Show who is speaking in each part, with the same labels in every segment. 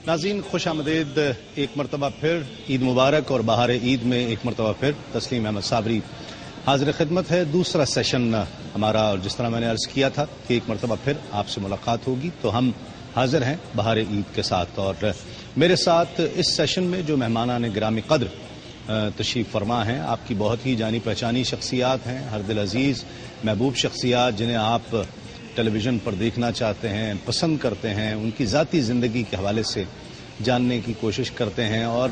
Speaker 1: ناظرین خوش آمدید ایک مرتبہ پھر عید مبارک اور بہار عید میں ایک مرتبہ پھر تسلیم احمد صابری حاضر خدمت ہے. دوسرا سیشن ہمارا، اور جس طرح میں نے عرض کیا تھا کہ ایک مرتبہ پھر آپ سے ملاقات ہوگی، تو ہم حاضر ہیں بہار عید کے ساتھ. اور میرے ساتھ اس سیشن میں جو مہمانان گرامی قدر تشریف فرما ہیں، آپ کی بہت ہی جانی پہچانی شخصیات ہیں، ہر دل عزیز محبوب شخصیات جنہیں آپ ٹیلی ویژن پر دیکھنا چاہتے ہیں، پسند کرتے ہیں، ان کی ذاتی زندگی کے حوالے سے جاننے کی کوشش کرتے ہیں. اور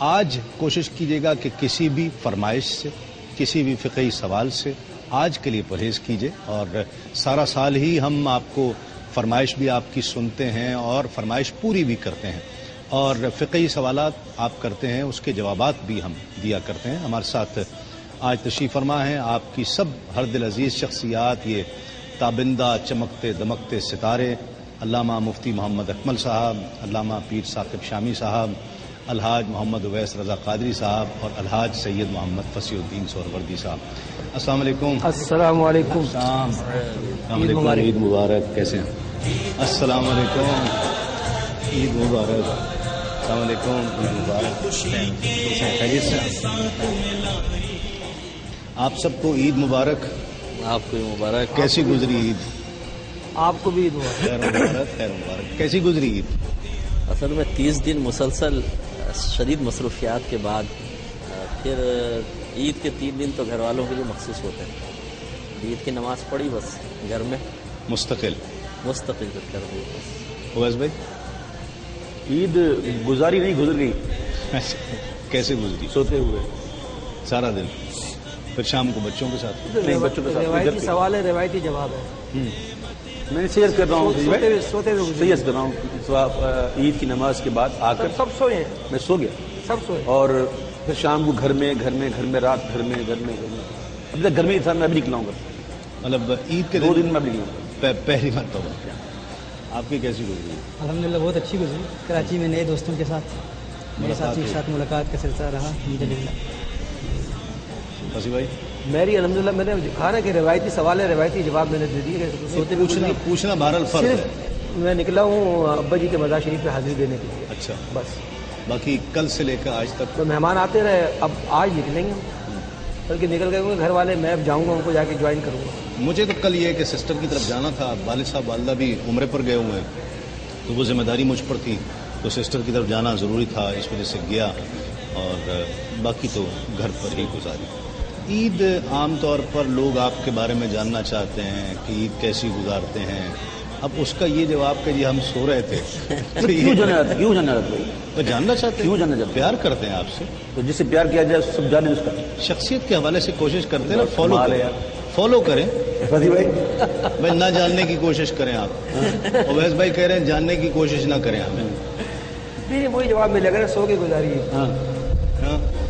Speaker 1: آج کوشش کیجیے گا کہ کسی بھی فرمائش سے، کسی بھی فقہی سوال سے آج کے لیے پرہیز کیجیے. اور سارا سال ہی ہم آپ کو فرمائش بھی آپ کی سنتے ہیں اور فرمائش پوری بھی کرتے ہیں، اور فقہی سوالات آپ کرتے ہیں، اس کے جوابات بھی ہم دیا کرتے ہیں. ہمارے ساتھ آج تشریف فرما ہیں آپ کی سب ہر دل عزیز شخصیات، یہ تابندہ چمکتے دمکتے ستارے، علامہ مفتی محمد اکمل صاحب، علامہ پیر ثاقب شامی صاحب، الحاج محمد اویس رضا قادری صاحب اور الحاج سید محمد فصیح الدین سہروردی صاحب. السلام علیکم.
Speaker 2: السلام علیکم.
Speaker 1: السلام علیکم. عید مبارک. کیسے ہیں؟ السلام علیکم. عید مبارک. السلام علیکم. عید مبارک. خیریت سے؟ آپ سب کو عید مبارک.
Speaker 3: آپ کو مبارک.
Speaker 1: کیسی گزری عید؟
Speaker 2: آپ کو بھی عید مبارک.
Speaker 1: خیر مبارک. خیر مبارک. کیسی گزری عید؟
Speaker 3: اصل میں 30 دن مسلسل شدید مصروفیات کے بعد پھر عید کے 3 دن تو گھر والوں کے لیے مخصوص ہوتے ہیں. عید کی نماز پڑھی بس گھر میں
Speaker 1: مستقل
Speaker 3: کر دی.
Speaker 1: اویس بھائی؟
Speaker 4: عید گزاری نہیں، گزر گئی.
Speaker 1: کیسے گزری؟
Speaker 4: سوتے ہوئے
Speaker 1: سارا دن، پھر شام کو بچوں کے ساتھ؟
Speaker 4: نہیں، بچوں کے ساتھ.
Speaker 2: روایتی سوال ہے، روایتی جواب ہے.
Speaker 4: میں سیئر کر رہا ہوں،
Speaker 2: سوتے ہوئے
Speaker 4: سیئر کر رہا ہوں. عید کی نماز کے بعد آ کر
Speaker 2: سب سوئے ہیں.
Speaker 4: میں سو گیا،
Speaker 2: سب سوئے.
Speaker 4: اور پھر شام کو گھر میں رات گھر میں ابھی تک گھر میں ہی تھا. میں ابھی نکلا ہوں گھر.
Speaker 1: مطلب عید کے
Speaker 4: 2 دن میں ابھی نکلا ہوں.
Speaker 1: پہلی مرتبہ. آپ کی کیسی گزری؟
Speaker 5: الحمدللہ بہت اچھی گزری. کراچی میں نئے دوستوں کے ساتھ، میرے ساتھی کے ساتھ ملاقات کا سلسلہ رہا الحمدللہ.
Speaker 1: فصیح بھائی؟
Speaker 2: میری الحمدللہ میں نے کہا نا کہ روایتی سوال ہے، روایتی جواب میں نے دے دیے. سوتے
Speaker 1: پوچھنا بہرحال فرض ہے.
Speaker 2: میں نکلا ہوں ابا جی کے مزار شریف پہ حاضری دینے کے لیے.
Speaker 1: اچھا.
Speaker 2: بس
Speaker 1: باقی کل سے لے کر آج تک
Speaker 2: تو مہمان آتے رہے. اب آج نکلیں گے، بلکہ نکل گئے ہوں گے گھر والے. میں اب جاؤں گا، ان کو جا کے جوائن کروں گا.
Speaker 1: مجھے تو کل یہ کہ سسٹر کی طرف جانا تھا. والد صاحب والدہ بھی عمرے پر گئے ہوئے ہیں، تو وہ ذمہ داری مجھ پر تھی، تو سسٹر کی طرف جانا ضروری تھا، اس وجہ سے گیا. اور باقی تو گھر پر ہی گزاری. عید عام طور پر لوگ آپ کے بارے میں جاننا چاہتے ہیں کہ عید کیسی گزارتے ہیں. اب اس کا یہ جواب کہ جی ہم سو رہے تھے.
Speaker 4: کیوں جانا چاہتا
Speaker 1: وہ جاننا چاہتے ہیں،
Speaker 4: کیوں جاننا چاہتے ہیں؟
Speaker 1: پیار کرتے ہیں آپ سے.
Speaker 4: تو جس سے پیار کیا جائے سب جانے اس کا.
Speaker 1: شخصیت کے حوالے سے کوشش کرتے ہیں نا، فالو کریں.
Speaker 4: فصیح
Speaker 1: بھائی نہ جاننے کی کوشش کریں آپ. اویس بھائی کہہ رہے ہیں جاننے کی کوشش نہ کریں. ہمیں
Speaker 2: نہیں، وہی جواب ملے گا، سو کے گزاری.
Speaker 1: ہاں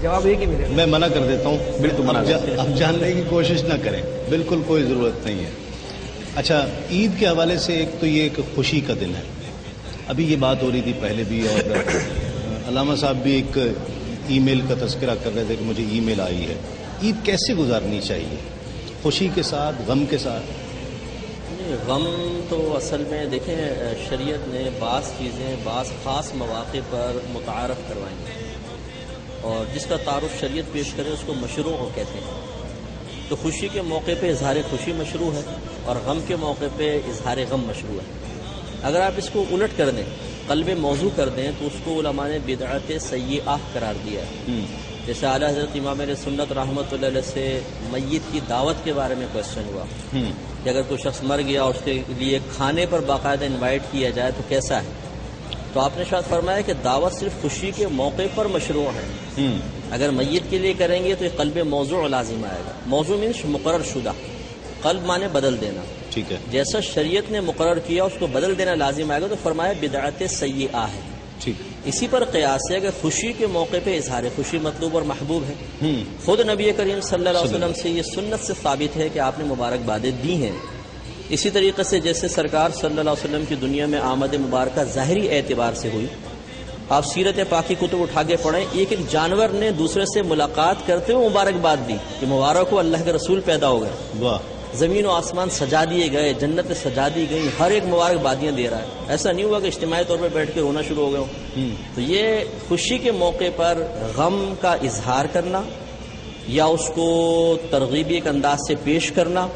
Speaker 2: جواب ایک ہی ملے گا.
Speaker 1: میں منع کر دیتا ہوں.
Speaker 4: بالکل
Speaker 1: اب جاننے کی کوشش نہ کریں، بالکل کوئی ضرورت نہیں ہے. اچھا، عید کے حوالے سے ایک تو یہ ایک خوشی کا دن ہے. ابھی یہ بات ہو رہی تھی پہلے بھی، اور علامہ صاحب بھی ایک ای میل کا تذکرہ کر رہے تھے کہ مجھے ای میل آئی ہے. عید کیسے گزارنی چاہیے؟ خوشی کے ساتھ، غم کے ساتھ؟
Speaker 3: غم تو اصل میں دیکھیں شریعت نے بعض چیزیں بعض خاص مواقع پر متعارف کروائی ہیں، اور جس کا تعارف شریعت پیش کرے اس کو مشروع کہتے ہیں. تو خوشی کے موقع پہ اظہار خوشی مشروع ہے، اور غم کے موقع پہ اظہار غم مشروع ہے. اگر آپ اس کو الٹ کر دیں، قلب موضوع کر دیں، تو اس کو علماء نے بدعت سیئہ قرار دیا ہے. جیسے اعلیٰ حضرت امام علیہ سنت رحمۃ اللہ علیہ سے میت کی دعوت کے بارے میں کوشچن ہوا کہ اگر کوئی شخص مر گیا اور اس کے لیے کھانے پر باقاعدہ انوائٹ کیا جائے تو کیسا ہے؟ تو آپ نے شاید فرمایا کہ دعوت صرف خوشی کے موقع پر مشروع ہے. اگر میت کے لیے کریں گے تو یہ قلب موضوع لازم آئے گا. موضوع مینس مقرر شدہ، قلب مانے بدل دینا.
Speaker 1: ٹھیک ہے.
Speaker 3: جیسا شریعت نے مقرر کیا اس کو بدل دینا لازم آئے گا، تو فرمایا بدعت سیئہ ہے.
Speaker 1: ٹھیک.
Speaker 3: اسی پر قیاس ہے کہ خوشی کے موقع پہ اظہار خوشی مطلوب اور محبوب ہے. خود نبی کریم صلی اللہ علیہ وسلم سے یہ سنت سے ثابت ہے کہ آپ نے مبارکبادیں دی ہیں. اسی طریقے سے جیسے سرکار صلی اللہ علیہ وسلم کی دنیا میں آمد مبارکہ ظاہری اعتبار سے ہوئی، آپ سیرت پاکی کتب اٹھا کے پڑھیں، ایک ایک جانور نے دوسرے سے ملاقات کرتے ہوئے مبارکباد دی کہ مبارک ہو اللہ کے رسول پیدا ہو گئے.
Speaker 1: واہ.
Speaker 3: زمین و آسمان سجا دیے گئے، جنتیں سجا دی گئی، ہر ایک مبارکبادیاں دے رہا ہے. ایسا نہیں ہوا کہ اجتماعی طور پہ بیٹھ کے رونا شروع ہو گئے ہوں. تو یہ خوشی کے موقع پر غم کا اظہار کرنا یا اس کو ترغیبی ایک انداز سے پیش کرنا،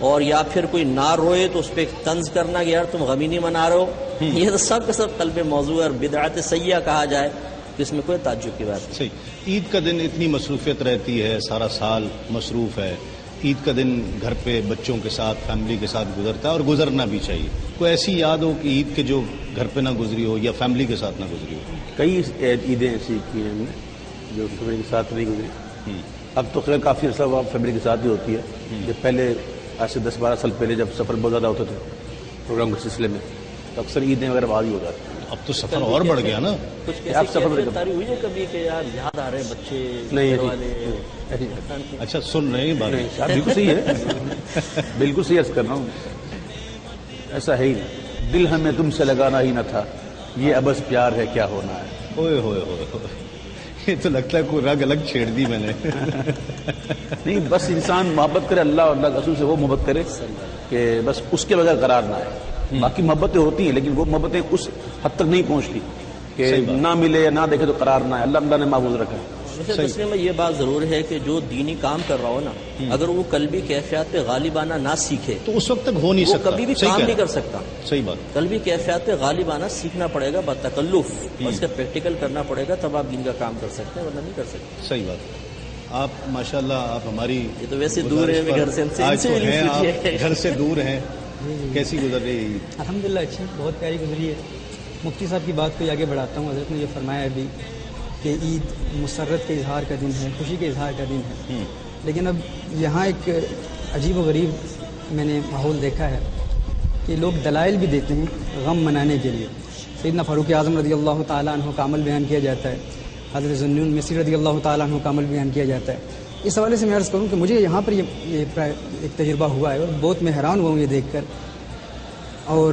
Speaker 3: اور یا پھر کوئی نہ روئے تو اس پہ ایک طنز کرنا کہ یار تم غم ہی نہیں منا رہے ہو، یہ تو سب کا سب قلب موضوع ہے. اور بدعت سیئہ کہا جائے تو اس میں کوئی تعجب کی بات نہیں.
Speaker 1: صحیح. عید کا دن اتنی مصروفیت رہتی ہے، سارا سال مصروف ہے. عید کا دن گھر پہ بچوں کے ساتھ، فیملی کے ساتھ گزرتا ہے اور گزرنا بھی چاہیے. کوئی ایسی یاد ہو کہ عید کے جو گھر پہ نہ گزری ہو یا فیملی کے ساتھ نہ گزری ہو؟
Speaker 4: کئی عیدیں ایسی کی ہیں ہم نے جو فیملی کے ساتھ نہیں گزری. اب تو خیر کافی عرصہ فیملی کے ساتھ ہی ہوتی ہے. جب پہلے آج سے 10-12 سال پہلے جب سفر بہت زیادہ ہوتے تھے پروگرام کے سلسلے میں، تو اکثر عیدیں وغیرہ بعد ہی ہو جاتی ہیں.
Speaker 1: اب تو سفر اور بڑھ گیا نا.
Speaker 3: کچھ
Speaker 4: آپ سفر میں
Speaker 3: تاری ہوئی ہے کبھی کہ یار یاد آ رہے ہیں بچے
Speaker 4: نہیں
Speaker 3: گھر والے؟
Speaker 1: اچھا سن رہے ہیں بات؟
Speaker 4: بالکل صحیح ہے، بالکل صحیح عرض کر رہا ہوں. ایسا ہے ہی نہیں. دل ہمیں تم سے لگانا ہی نہ تھا، یہ ابس پیار ہے کیا ہونا ہے.
Speaker 1: ہوئے ہوئے ہوئے ہوئے، یہ تو لگتا ہے کوئی رگ الگ چھیڑ دی میں نے.
Speaker 4: نہیں، بس انسان محبت کرے اللہ اور اللہ کے رسول سے، وہ محبت کرے کہ بس اس کے بغیر قرار نہ ہے. باقی محبتیں ہوتی ہیں لیکن وہ محبتیں اس حد تک نہیں پہنچتی کہ نہ ملے یا نہ دیکھے تو قرار نہ ہے. اللہ نے محفوظ رکھا ہے.
Speaker 3: ویسے تسلیم میں یہ بات ضرور ہے کہ جو دینی کام کر رہا ہو نا، اگر وہ قلبی کیفیات پہ غالبانہ نہ سیکھے
Speaker 1: تو اس وقت تک ہو نہیں
Speaker 3: وہ
Speaker 1: سکتا.
Speaker 3: کبھی بھی
Speaker 1: صحیح
Speaker 3: کام
Speaker 1: کہہ
Speaker 3: نہیں
Speaker 1: رہے
Speaker 3: کر سکتا.
Speaker 1: ہیں. صحیح بات.
Speaker 3: قلبی کیفیات پہ غالبانہ سیکھنا پڑے گا بتکلف، اور اس کا پریکٹیکل کرنا پڑے گا، تب آپ دین کا کام کر سکتے ہیں، ورنہ نہیں کر سکتے.
Speaker 1: صحیح بات. آپ ماشاءاللہ آپ ہماری
Speaker 3: یہ تو ویسے دور ہے گھر سے،
Speaker 1: آج تو ہیں آپ گھر سے دور ہیں. کیسی گزر رہی ہے؟
Speaker 5: الحمدللہ اچھی، بہت پیاری گزری ہے. مفتی صاحب کی بات کو آگے بڑھاتا ہوں. حضرت نے یہ فرمایا ابھی کہ عید مسرت کے اظہار کا دن ہے، خوشی کے اظہار کا دن ہے. لیکن اب یہاں ایک عجیب و غریب میں نے ماحول دیکھا ہے کہ لوگ دلائل بھی دیتے ہیں غم منانے کے لیے. سیدنا فاروق اعظم رضی اللہ تعالیٰ عنہ کا عمل بیان کیا جاتا ہے، حضرت ذوالنون مصری رضی اللہ تعالیٰ عنہ کا عمل بیان کیا جاتا ہے. اس حوالے سے میں عرض کروں کہ مجھے یہاں پر یہ ایک تجربہ ہوا ہے اور بہت میں حیران ہوا ہوں یہ دیکھ کر. اور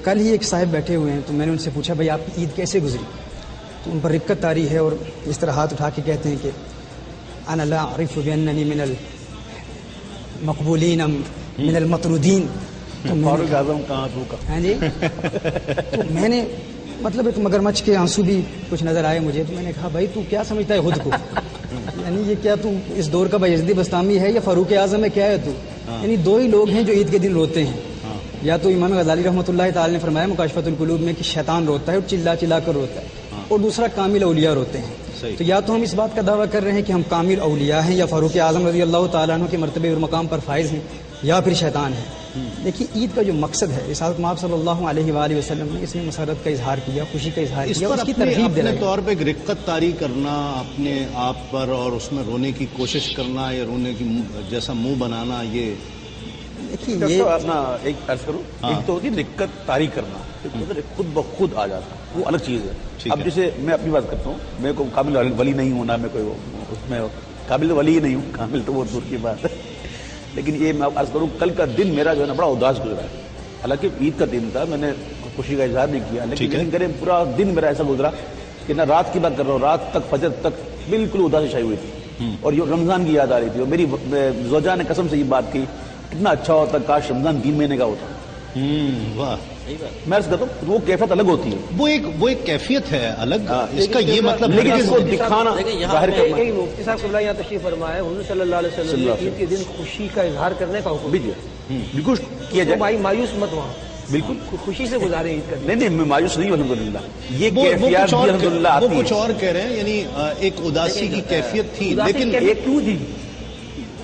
Speaker 5: کل ہی ایک صاحب بیٹھے ہوئے ہیں تو میں نے ان سے پوچھا بھائی آپ کی عید کیسے گزری؟ تو ان پر رقت طاری ہے اور اس طرح ہاتھ اٹھا کے کہتے ہیں کہ انا لا اعرف باننی من المقبولین من المطرودین.
Speaker 4: فاروق اعظم کہاں دھوکا.
Speaker 5: ہاں جی. تو میں نے مطلب ایک مگرمچھ کے آنسو بھی کچھ نظر آئے مجھے. تو میں نے کہا بھائی تو کیا سمجھتا ہے خود کو؟ یعنی یہ کیا تو اس دور کا بایزیدی بستامی ہے یا فاروق اعظم ہے؟ کیا ہے تو؟ یعنی دو ہی لوگ ہیں جو عید کے دن روتے ہیں. یا تو امام غزالی رحمۃ اللہ تعالی نے فرمایا مکاشفۃ القلوب میں کہ شیطان روتا ہے اور چلا چلا کر روتا ہے، اور دوسرا کامل اولیاء روتے ہیں. تو یا تو ہم اس بات کا دعویٰ کر رہے ہیں کہ ہم کامل اولیاء ہیں یا فاروق اعظم رضی اللہ تعالیٰ عنہ کے مرتبے اور مقام پر فائز ہیں، یا پھر شیطان ہے. دیکھیے عید کا جو مقصد ہے، رسالت مآب صلی اللہ علیہ وآلہ وسلم نے اس میں مسرت کا اظہار کیا، خوشی کا اظہار کیا، اس کی ترغیب
Speaker 1: اپنے طور پہ ایک رقت طاری کرنا اپنے آپ پر اور اس میں رونے کی کوشش کرنا یا رونے کی جیسا منہ بنانا، یہ
Speaker 5: دیکھیے یہ
Speaker 4: اپنا ایک عرض کروں. ایک تو ہوتی ہے دقت طاری کرنا، خود بخود آ جاتا، وہ الگ چیز ہے. اب جیسے میں اپنی بات کرتا ہوں، میں کوئی قابل ولی نہیں ہوں، نہ میں کوئی اس میں قابل ولی ہی نہیں ہوں، کامل تو بہت دور کی بات ہے. لیکن یہ میں عرض کروں کل کا دن میرا جو ہے نا بڑا اداس گزرا ہے. حالانکہ عید کا دن تھا، میں نے خوشی کا اظہار نہیں کیا، لیکن کرے پورا دن میرا ایسا گزرا کہ نہ رات کی بات کر رہا ہوں، رات تک فجر تک بالکل اداسی چھائی ہوئی تھی اور یہ رمضان کی یاد آ رہی تھی. اور میری زوجہ نے قسم سے یہ بات کی کتنا اچھا ہوتا کاش رمضان 3 مہینے کا ہوتا.
Speaker 1: واہ.
Speaker 4: میں عرض کرتا ہوں وہ کیفیت الگ ہوتی ہے،
Speaker 1: وہ ایک کیفیت ہے الگ. اس کا یہ مطلب
Speaker 4: لیکن اس کو دکھانا ظاہر کرنا.
Speaker 2: مفتی صاحب قبلہ یہاں تشریف فرمائے، حضور صلی اللہ علیہ وسلم نے عید کے دن خوشی کا اظہار کرنے کا حکم دیا.
Speaker 4: بالکل کیا جائے،
Speaker 2: بھائی مایوس مت وہاں،
Speaker 4: بالکل
Speaker 2: خوشی سے گزارے عید کا دن.
Speaker 4: نہیں میں مایوس نہیں ہوں الحمدللہ. یہ کیفیت بھی الحمدللہ آتی ہے.
Speaker 1: وہ کچھ اور کہہ رہے ہیں، یعنی ایک اداسی کی کیفیت تھی، لیکن
Speaker 4: ایک کیوں تھی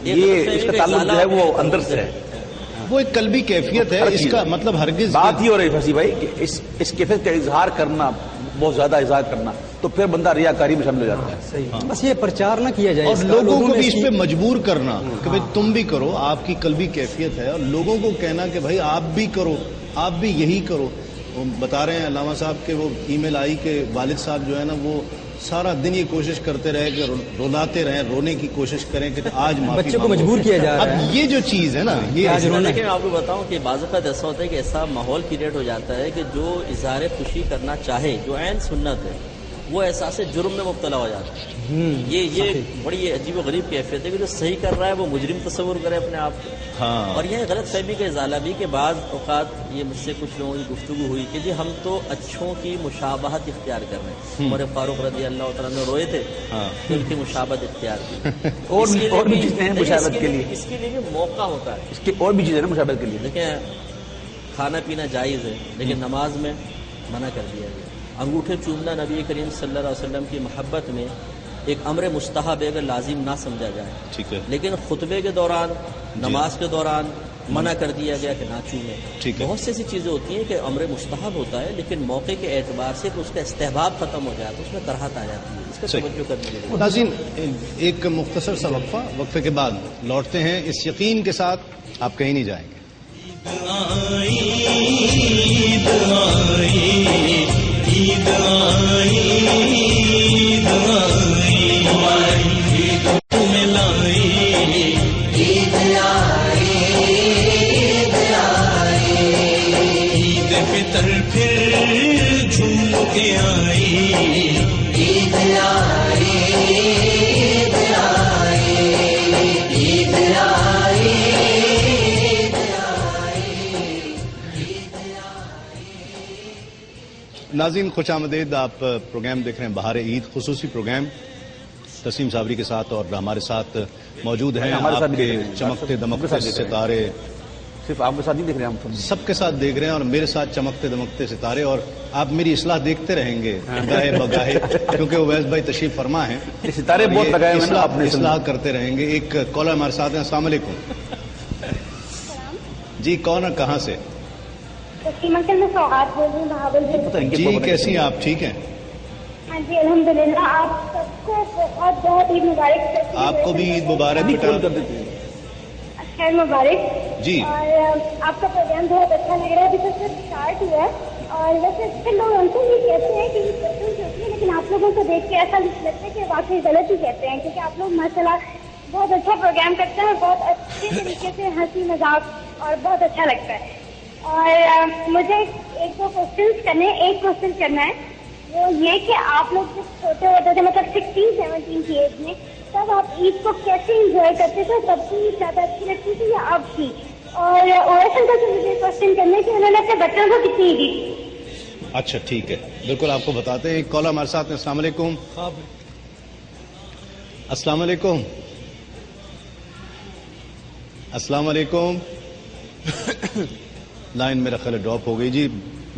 Speaker 4: یہ اس کا تعلق جو ہے وہ اندر سے ہے،
Speaker 1: وہ ایک قلبی کیفیت ہے. اس کا مطلب ہرگز
Speaker 4: بات ہی ہو رہی فصیح بھائی کہ اس کیفیت کا اظہار کرنا، بہت زیادہ اظہار کرنا، تو پھر بندہ ریاکاری میں شامل ہو جاتا ہے.
Speaker 5: صحیح. بس یہ پرچار نہ کیا جائے
Speaker 1: اور لوگوں کو بھی اس پہ مجبور کرنا کہ بھائی تم بھی کرو، آپ کی قلبی کیفیت ہے، اور لوگوں کو کہنا کہ بھائی آپ بھی کرو، آپ بھی یہی کرو. وہ بتا رہے ہیں علامہ صاحب کے وہ ای میل آئی کہ والد صاحب جو ہے نا وہ سارا دن یہ کوشش کرتے رہے کہ رولاتے رہیں، رونے کی کوشش کریں کہ آج معافی
Speaker 5: بچوں کو مجبور کیا جا رہا ہے.
Speaker 1: اب یہ جو چیز ہے نا یہ
Speaker 3: لیکن میں آپ کو بتاؤں کہ بعض اوقات ایسا ہوتا ہے کہ ایسا ماحول کریٹ ہو جاتا ہے کہ جو اظہار خوشی کرنا چاہے، جو عین سنت ہے، وہ احساس جرم میں مبتلا ہو جاتا ہے. یہ بڑی عجیب و غریب کیفیت ہے کہ جو صحیح کر رہا ہے وہ مجرم تصور کرے اپنے آپ کو.
Speaker 1: ہاں.
Speaker 3: اور یہ غلط فہمی کا ازالہ بھی کہ بعض اوقات یہ مجھ سے کچھ لوگوں کی گفتگو ہوئی کہ جی ہم تو اچھوں کی مشابہت اختیار کر رہے ہیں. عمر فاروق رضی اللہ تعالیٰ نے روئے تھے تو ان کی مشابہت اختیار کی.
Speaker 4: اور بھی چیزیں ہیں مشابہت کے لیے,
Speaker 3: اس کے لیے بھی موقع ہوتا ہے.
Speaker 4: اس کی اور بھی چیزیں ہیں مشابہت کے لیے.
Speaker 3: دیکھیں کھانا پینا جائز ہے لیکن نماز میں منع کر دیا گیا. انگوٹھے چومنا نبی کریم صلی اللہ علیہ وسلم کی محبت میں ایک امر مستحب ہے اگر لازم نہ سمجھا جائے.
Speaker 1: ٹھیک ہے.
Speaker 3: لیکن خطبے کے دوران نماز کے دوران منع کر دیا گیا کہ نہ چومیں.
Speaker 1: ٹھیک ہے.
Speaker 3: بہت سی ایسی چیزیں ہوتی ہیں کہ امر مستحب ہوتا ہے لیکن موقع کے اعتبار سے اس کا استحباب ختم ہو جائے تو اس میں کراہت آ جاتی ہے. اس کا توجہ کرنے کے لیے
Speaker 1: ناظرین ایک مختصر سا وقفے کے بعد لوٹتے ہیں اس یقین کے ساتھ آپ کہیں نہیں جائیں گے.
Speaker 6: فطر پھر جھوم کے آئی, عید آئی, عید آئی, عید آئی,
Speaker 1: ناظرین خوش آمدید. آپ پروگرام دیکھ رہے ہیں بہار عید, خصوصی پروگرام تسلیم صابری کے ساتھ, اور ہمارے ساتھ موجود ہیں
Speaker 4: ہمارے ساتھ
Speaker 1: آپ
Speaker 4: بھی
Speaker 1: کے
Speaker 4: دیکھ رہے ہیں.
Speaker 1: چمکتے دمکتے ستارے.
Speaker 4: صرف آپ کے ساتھ نہیں دیکھ رہے ہیں, ہم
Speaker 1: سب کے ساتھ دیکھ رہے ہیں اور میرے ساتھ چمکتے دمکتے ستارے. اور آپ میری اصلاح دیکھتے رہیں گے گاہے بگاہے کیونکہ اویس بھائی تشریف فرما ہیں.
Speaker 4: ستارے بہت لگائے ہیں نا, آپ نے
Speaker 1: اصلاح کرتے رہیں گے. ایک کالر ہمارے ساتھ ہیں. السلام علیکم. جی کون ہے, کہاں سے؟
Speaker 7: میں سوغات بول رہی ہوں بہاول.
Speaker 1: جی کیسی ہیں آپ, ٹھیک ہیں؟
Speaker 7: ہاں جی الحمدللہ. آپ سب کو بہت بہت عید مبارک.
Speaker 1: آپ کو بھی عید مبارک.
Speaker 7: خیر مبارک
Speaker 1: جی.
Speaker 7: اور آپ کا پروگرام بہت اچھا لگ رہا ہے. ابھی تو صرف اسٹارٹ ہوا ہے اور ویسے اکثر لوگ ہم کو یہ کہتے ہیں کہ یہ پسند ہوتی ہے لیکن آپ لوگوں کو دیکھ کے ایسا لگتا ہے کہ واقعی غلط ہی کہتے ہیں کیونکہ آپ لوگ ماشاءاللہ بہت اچھا پروگرام کرتے ہیں, بہت اچھے طریقے سے ہنسی مذاق اور بہت اچھا لگتا ہے. اور مجھے ایک دو کوشچنس کرنے. ایک کوشچن کرنا ہے وہ یہ کہ آپ لوگ جب چھوٹے ہوتے تھے مطلب 16-17 کی ایج میں تب آپ عید کو کیسے انجوائے کرتے تھے؟ تب کی عید زیادہ اچھی لگتی تھی یا اب کی؟ اور اویس انکل سے مجھے کوشچن کرنے کہ انہوں نے اپنے بچوں کو کتنی عید دی؟
Speaker 1: اچھا ٹھیک ہے, بالکل آپ کو بتاتے ہیں. ایک کالر ہمارے ساتھ ہیں. السلام علیکم. السلام علیکم. السلام علیکم. لائن میرا خیال ڈراپ ہو گئی. جی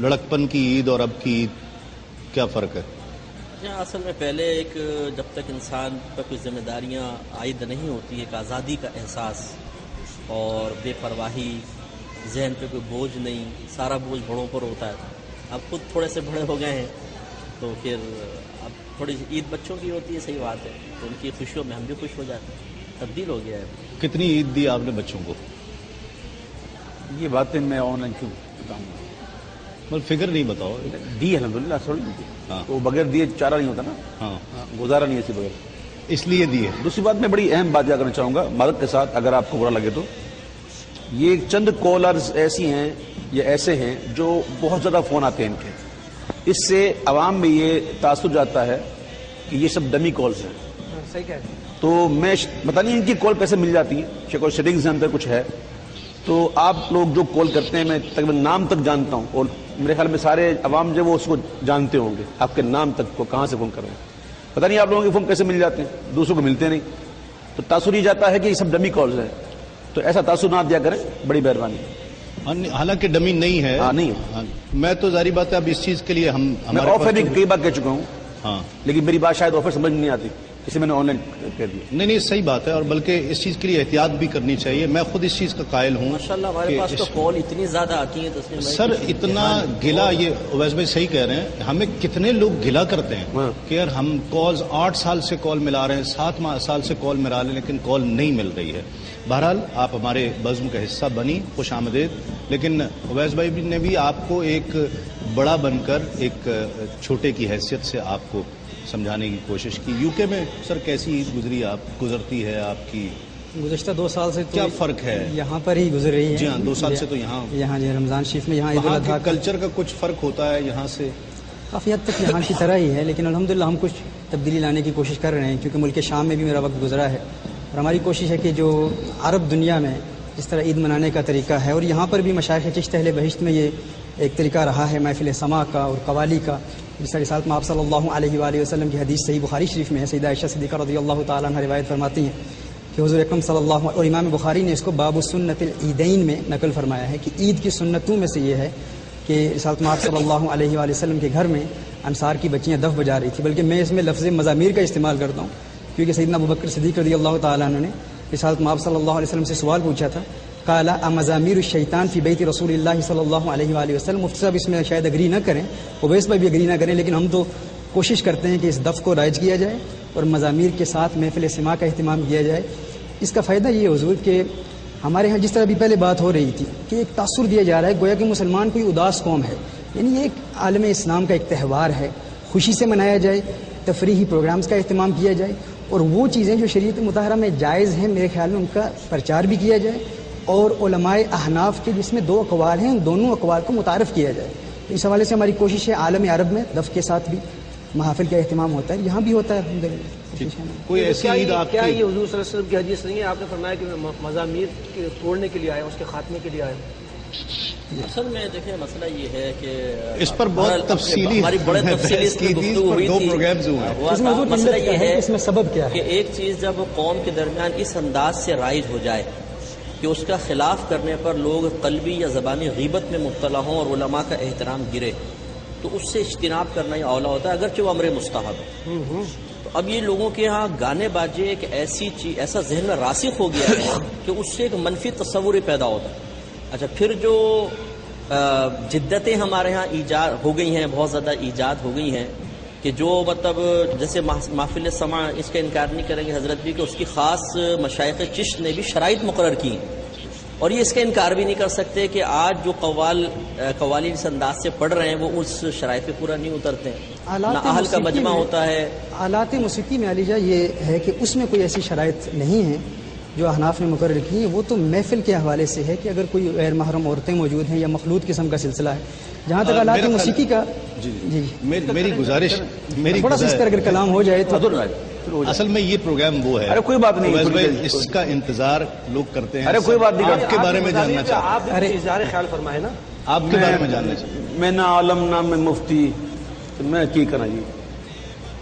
Speaker 1: لڑکپن کی عید اور اب کی عید کیا فرق ہے؟
Speaker 3: اصل میں پہلے ایک جب تک انسان پر کوئی ذمہ داریاں عائد نہیں ہوتی, ایک آزادی کا احساس اور بے پرواہی, ذہن پہ کوئی بوجھ نہیں, سارا بوجھ بڑوں پر ہوتا ہے. اب خود تھوڑے سے بڑے ہو گئے ہیں تو پھر اب تھوڑی سی عید بچوں کی ہوتی ہے, صحیح بات ہے, تو ان کی خوشیوں میں ہم بھی خوش ہو جاتے ہیں. تبدیل ہو گیا ہے.
Speaker 1: کتنی عید دی آپ نے بچوں کو؟
Speaker 4: یہ باتیں میں آن لائن کیوں بتاؤں گا,
Speaker 1: بل فگر نہیں بتاؤ.
Speaker 4: دی الحمدللہ سوری دی.
Speaker 1: ہاں.
Speaker 4: تو بغیر دیے چارہ نہیں ہوتا نا.
Speaker 1: ہاں
Speaker 4: گزارا نہیں ایسی بغیر,
Speaker 1: اس لیے دی ہے.
Speaker 4: دوسری بات میں بڑی اہم بات یاد کرنا چاہوں گا معذرت کے ساتھ اگر آپ کو برا لگے تو. یہ چند کالرز ایسی ہیں یا ایسے ہیں جو بہت زیادہ فون آتے ہیں ان کے, اس سے عوام میں یہ تاثر جاتا ہے کہ یہ سب ڈمی کالز ہیں.
Speaker 5: صحیح کہہ رہے ہیں.
Speaker 4: تو میں پتہ نہیں ان کی کال کیسے مل جاتی ہے, کوئی سیٹنگز کے اندر کچھ ہے. تو آپ لوگ جو کال کرتے ہیں میں تقریباً نام تک جانتا ہوں اور میرے خیال میں سارے عوام جو وہ اس کو جانتے ہوں گے, آپ کے نام تک کو کہاں سے فون کر رہے ہیں. پتہ نہیں آپ لوگوں کے فون کیسے مل جاتے ہیں, دوسروں کو ملتے نہیں. تو تاثر یہ جاتا ہے کہ یہ سب ڈمی کالز ہیں, تو ایسا تاثر نہ دیا کریں, بڑی مہربانی.
Speaker 1: حالانکہ ڈمی نہیں ہے.
Speaker 4: نہیں
Speaker 1: میں تو ظاہری بات ہے اب اس چیز کے لیے
Speaker 4: میں آفر بھی کئی بار کہہ چکا ہوں.
Speaker 1: ہاں
Speaker 4: لیکن میری بات شاید آفر سمجھ نہیں آتی, اسے میں نے آن لائن کہہ دیا.
Speaker 1: نہیں صحیح بات ہے, اور بلکہ اس چیز کے لیے احتیاط بھی کرنی چاہیے. میں خود اس چیز کا قائل ہوں.
Speaker 3: ماشاءاللہ ہمارے پاس تو کال اتنی زیادہ آتی ہیں تسلیم بھائی.
Speaker 1: سر اتنا گلا, یہ اویس بھائی صحیح کہہ رہے ہیں, ہمیں کتنے لوگ گلا کرتے ہیں کہ یار ہم کالز 8 سال سے کال ملا رہے ہیں, 7 سال سے کال ملا رہے ہیں لیکن کال نہیں مل رہی ہے. بہرحال آپ ہمارے بزم کا حصہ بنی, خوش آمدید. لیکن اویس بھائی نے بھی آپ کو ایک بڑا بن کر ایک چھوٹے کی حیثیت سے آپ کو سمجھانے کی کوشش کی. یو کے میں سر کیسی عید گزرتی ہے آپ کی؟
Speaker 5: گزشتہ 2 سال سے
Speaker 1: کیا فرق ہے؟
Speaker 5: یہاں پر ہی گزر رہی ہے.
Speaker 1: جی ہاں 2 سال سے تو یہاں
Speaker 5: جی رمضان شریف میں یہاں عید الاضحیٰ
Speaker 1: کلچر کا کچھ فرق ہوتا ہے یہاں سے.
Speaker 5: کافی حد تک یہاں کی طرح ہی ہے، لیکن الحمدللہ ہم کچھ تبدیلی لانے کی کوشش کر رہے ہیں، کیونکہ ملک شام میں بھی میرا وقت گزرا ہے اور ہماری کوشش ہے کہ جو عرب دنیا میں جس طرح عید منانے کا طریقہ ہے، اور یہاں پر بھی مشائخ چشت اہل بہشت میں یہ ایک طریقہ رہا ہے محفل سماع کا اور قوالی کا، جس طرح رسالت میں آپ صلی اللہ علیہ وآلہ وسلم کی حدیث صحیح بخاری شریف میں ہے، سیدہ عائشہ صدیقہ رضی اللہ تعالیٰ عنہ روایت فرماتی ہیں کہ حضور اکرم صلی اللہ علیہ، اور امام بخاری نے اس کو باب السنت العیدین میں نقل فرمایا ہے کہ عید کی سنتوں میں سے یہ ہے کہ رسالت میں آپ صلی اللہ علیہ وآلہ وسلم کے گھر میں انصار کی بچیاں دف بجا رہی تھی، بلکہ میں اس میں لفظ مزامیر کا استعمال کرتا ہوں، کیونکہ سیدنا ابوبکر صدیق رضی اللہ تعالیٰ عنہ نے رسالت میں آپ صلی اللہ علیہ وسلم سے سوال پوچھا تھا، قال امزامیر الشیطان فی بیت رسول اللہ صلی اللہ علیہ وآلہ وسلم۔ مفتی صاحب اس میں شاید اگری نہ کریں، اویس بھائی بھی اگری نہ کریں، لیکن ہم تو کوشش کرتے ہیں کہ اس دف کو رائج کیا جائے اور مزامیر کے ساتھ محفل سماع کا اہتمام کیا جائے۔ اس کا فائدہ یہ حضور کہ ہمارے ہاں جس طرح ابھی پہلے بات ہو رہی تھی کہ ایک تاثر دیا جا رہا ہے گویا کہ مسلمان کوئی اداس قوم ہے، یعنی یہ ایک عالم اسلام کا ایک تہوار ہے، خوشی سے منایا جائے، تفریحی پروگرامز کا اہتمام کیا جائے، اور وہ چیزیں جو شریعت مطہرہ میں جائز ہیں میرے خیال میں ان کا پرچار بھی کیا جائے، اور علماء احناف کے جس میں 2 اقوال ہیں ان دونوں اقوال کو متعارف کیا جائے۔ اس حوالے سے ہماری کوشش ہے عالم عرب میں دف کے ساتھ بھی محافل کا اہتمام ہوتا ہے، یہاں بھی ہوتا ہے الحمدللہ۔
Speaker 1: کوئی ایسی عید آپ
Speaker 2: کیا
Speaker 1: کی
Speaker 2: یہ حضور صلی اللہ علیہ وسلم کی حدیث نہیں ہے؟ آپ نے فرمایا کہ مزامیر کے توڑنے کے لیے آئے، اس کے خاتمے کے لیے آئے۔
Speaker 3: اصل میں دیکھیں مسئلہ یہ ہے کہ
Speaker 1: اس پر بہت تفصیلی
Speaker 3: ہماری بڑے تفصیلی اس کی گفتگو ہوئی
Speaker 1: 2
Speaker 3: تھی۔
Speaker 1: پروگرامز ہوئے ہیں۔
Speaker 3: ہوا
Speaker 5: اس میں
Speaker 3: تھا،
Speaker 5: حضور
Speaker 3: مسئلہ
Speaker 5: علت کیا
Speaker 3: یہ
Speaker 5: ہے،
Speaker 3: ہے
Speaker 5: اس میں سبب کیا ہے؟
Speaker 3: کہ ایک چیز جب قوم کے درمیان اس انداز سے رائج ہو جائے کہ اس کا خلاف کرنے پر لوگ قلبی یا زبانی غیبت میں مبتلا ہوں اور علماء کا احترام گرے، تو اس سے اجتناب کرنا ہی اولا ہوتا ہے، اگرچہ وہ امر مستحب ہے۔ تو اب یہ لوگوں کے ہاں گانے باجے ایک ایسی چیز، ایسا ذہن میں راسخ ہو گیا ہے کہ اس سے ایک منفی تصور ہی پیدا ہوتا ہے۔ اچھا، پھر جو جدتیں ہمارے ہاں ایجاد ہو گئی ہیں، بہت زیادہ ایجاد ہو گئی ہیں کہ جو مطلب جیسے محفل سماع، اس کا انکار نہیں کریں گے حضرت بھی کہ اس کی خاص مشائخ چشت نے بھی شرائط مقرر کی ہیں، اور یہ اس کا انکار بھی نہیں کر سکتے کہ آج جو قوالی اس انداز سے پڑھ رہے ہیں وہ اس شرائط پہ پورا نہیں اترتے ہیں، نہ اہل کا مجمع ہوتا ہے۔
Speaker 5: آلات موسیقی میں علی جا یہ ہے کہ اس میں کوئی ایسی شرائط نہیں ہے جو احناف نے مقرر کی ہیں، وہ تو محفل کے حوالے سے ہے کہ اگر کوئی غیر محرم عورتیں موجود ہیں یا مخلوط قسم کا سلسلہ ہے۔ جہاں تک آلات موسیقی کا
Speaker 1: جی میری گزارش
Speaker 5: تھوڑا سا اس پر اگر کلام ہو جائے تو
Speaker 1: اصل میں یہ پروگرام وہ ہے،
Speaker 4: ارے کوئی بات نہیں،
Speaker 1: اویس بھائی اس کا انتظار لوگ کرتے ہیں۔
Speaker 4: ارے کوئی بات نہیں،
Speaker 1: آپ کے بارے میں جاننا چاہتے ہیں،
Speaker 2: آپ نے اظہار خیال فرمائے نا،
Speaker 1: آپ کے بارے میں جاننا چاہتے ہیں۔
Speaker 4: میں نہ عالم نہ میں مفتی، تو میں کی کرنا جی،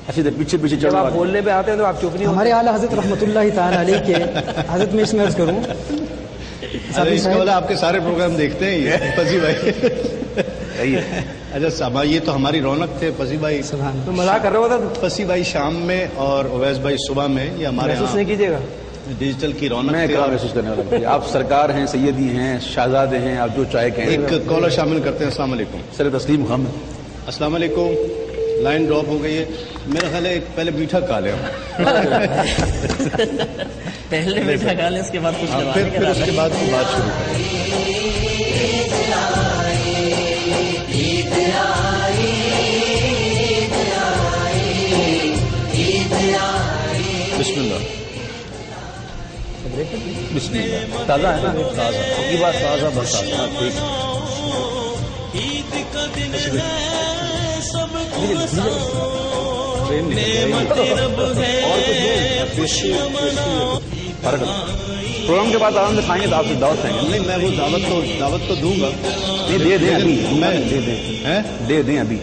Speaker 4: ایسے پیچھے پیچھے
Speaker 2: جب آپ بولنے پہ آتے ہیں تو آپ چپ نہیں ہوتے۔
Speaker 5: ہمارے اعلیٰ حضرت رحمۃ اللہ تعالیٰ علیہ کے حضرت میں اس میں عرض کروں،
Speaker 1: اس کا والا آپ کے سارے پروگرام دیکھتے ہیں یہ فضی بھائی؟ اچھا سما، یہ تو ہماری رونق تھے فضی بھائی،
Speaker 5: سبحان
Speaker 2: تو مزاق کر رہے ہوتا تو
Speaker 1: فضی بھائی شام میں اور اویس بھئی صبح میں، یہ ہمارے
Speaker 2: محسوس
Speaker 1: یہاں
Speaker 2: نہیں کیجیے گا۔
Speaker 1: ڈیجیٹل کی رونق
Speaker 4: میں
Speaker 1: تھی۔
Speaker 4: کیا محسوس کرنے والا، آپ سرکار ہیں، سیدی ہیں، شہزادے ہیں، آپ جو چاہے کہیں۔
Speaker 1: ایک کالر شامل کرتے ہیں۔ السلام علیکم۔
Speaker 4: سر تسلیم خم،
Speaker 1: السلام علیکم، لائن ڈراپ ہو گئی ہے، میرا خیال ہے ایک پہلے میٹھا کھا لیں،
Speaker 3: پہلے میٹھا کھا لیں، اس کے بعد کچھ
Speaker 1: پھر اس کے بعد کی بات شروع کریں۔ بسم اللہ، بسم اللہ۔
Speaker 4: تازہ ہے نا،
Speaker 1: تازہ کی بات، تازہ بس تازہ، ٹھیک ہے۔
Speaker 4: پروگرام کے بعد آرام سے کھائیں گے تو آپ سے دعوت دیں گے۔
Speaker 1: نہیں میں وہ دعوت تو دوں گا،
Speaker 4: نہیں دے دیں ابھی،
Speaker 1: میں
Speaker 4: دے دیں ابھی،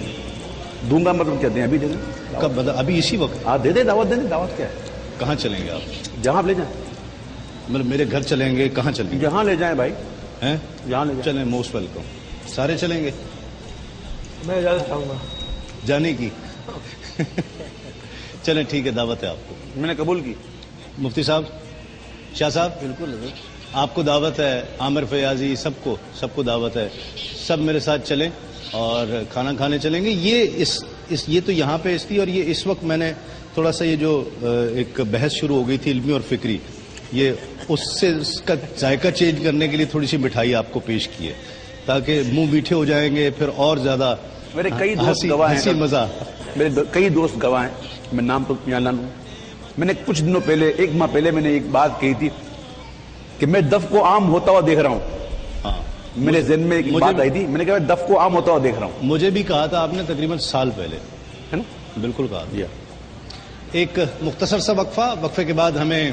Speaker 4: دوں گا مطلب کیا دیں، ابھی دے دیں۔
Speaker 1: کب ابھی اسی وقت؟
Speaker 4: آپ دے دیں، دعوت دیں، دعوت کیا ہے؟
Speaker 1: کہاں چلیں گے آپ؟
Speaker 4: جہاں آپ لے جائیں،
Speaker 1: مطلب میرے گھر چلیں گے؟ کہاں چلیں گے؟
Speaker 4: جہاں لے جائیں بھائی،
Speaker 1: ہیں؟
Speaker 4: جہاں لے جائیں۔
Speaker 1: چلیں، موسٹ ویلکم، سارے چلیں گے
Speaker 2: میں اجازت چاہوں گا
Speaker 1: جانے کی؟ چلیں ٹھیک ہے، دعوت ہے آپ کو،
Speaker 4: میں نے قبول کی۔
Speaker 1: مفتی صاحب، شاہ صاحب،
Speaker 3: بالکل
Speaker 1: آپ کو دعوت ہے، عامر فیاضی، سب کو دعوت ہے، سب میرے ساتھ چلیں اور کھانا کھانے چلیں گے۔ یہ تو یہاں پہ اس تھی، اور یہ اس وقت میں نے تھوڑا سا یہ جو ایک بحث شروع ہو گئی تھی علمی اور فکری، یہ اس سے اس کا ذائقہ چینج کرنے کے لیے تھوڑی سی مٹھائی آپ کو پیش کی ہے، تاکہ منہ میٹھے ہو جائیں گے، پھر اور زیادہ
Speaker 4: میرے کئی دوست گواہ ہیں،
Speaker 1: ہنسی مزہ۔
Speaker 4: میرے کئی دوست گواہ ہیں، میں نام تو یہاں لوں۔ میں نے کچھ دنوں پہلے، 1 ماہ پہلے میں نے ایک بات کہی تھی کہ میں دف کو عام ہوتا ہوا دیکھ رہا ہوں،
Speaker 1: ہاں
Speaker 4: میرے ذہن میں ایک بات آئی تھی, میں نے کہا دف کو عام ہوتا ہوا دیکھ رہا ہوں.
Speaker 1: مجھے بھی کہا تھا آپ نے تقریباً سال پہلے,
Speaker 4: ہے نا؟
Speaker 1: بالکل کہا.
Speaker 4: جی
Speaker 1: ایک مختصر سا وقفے کے بعد ہمیں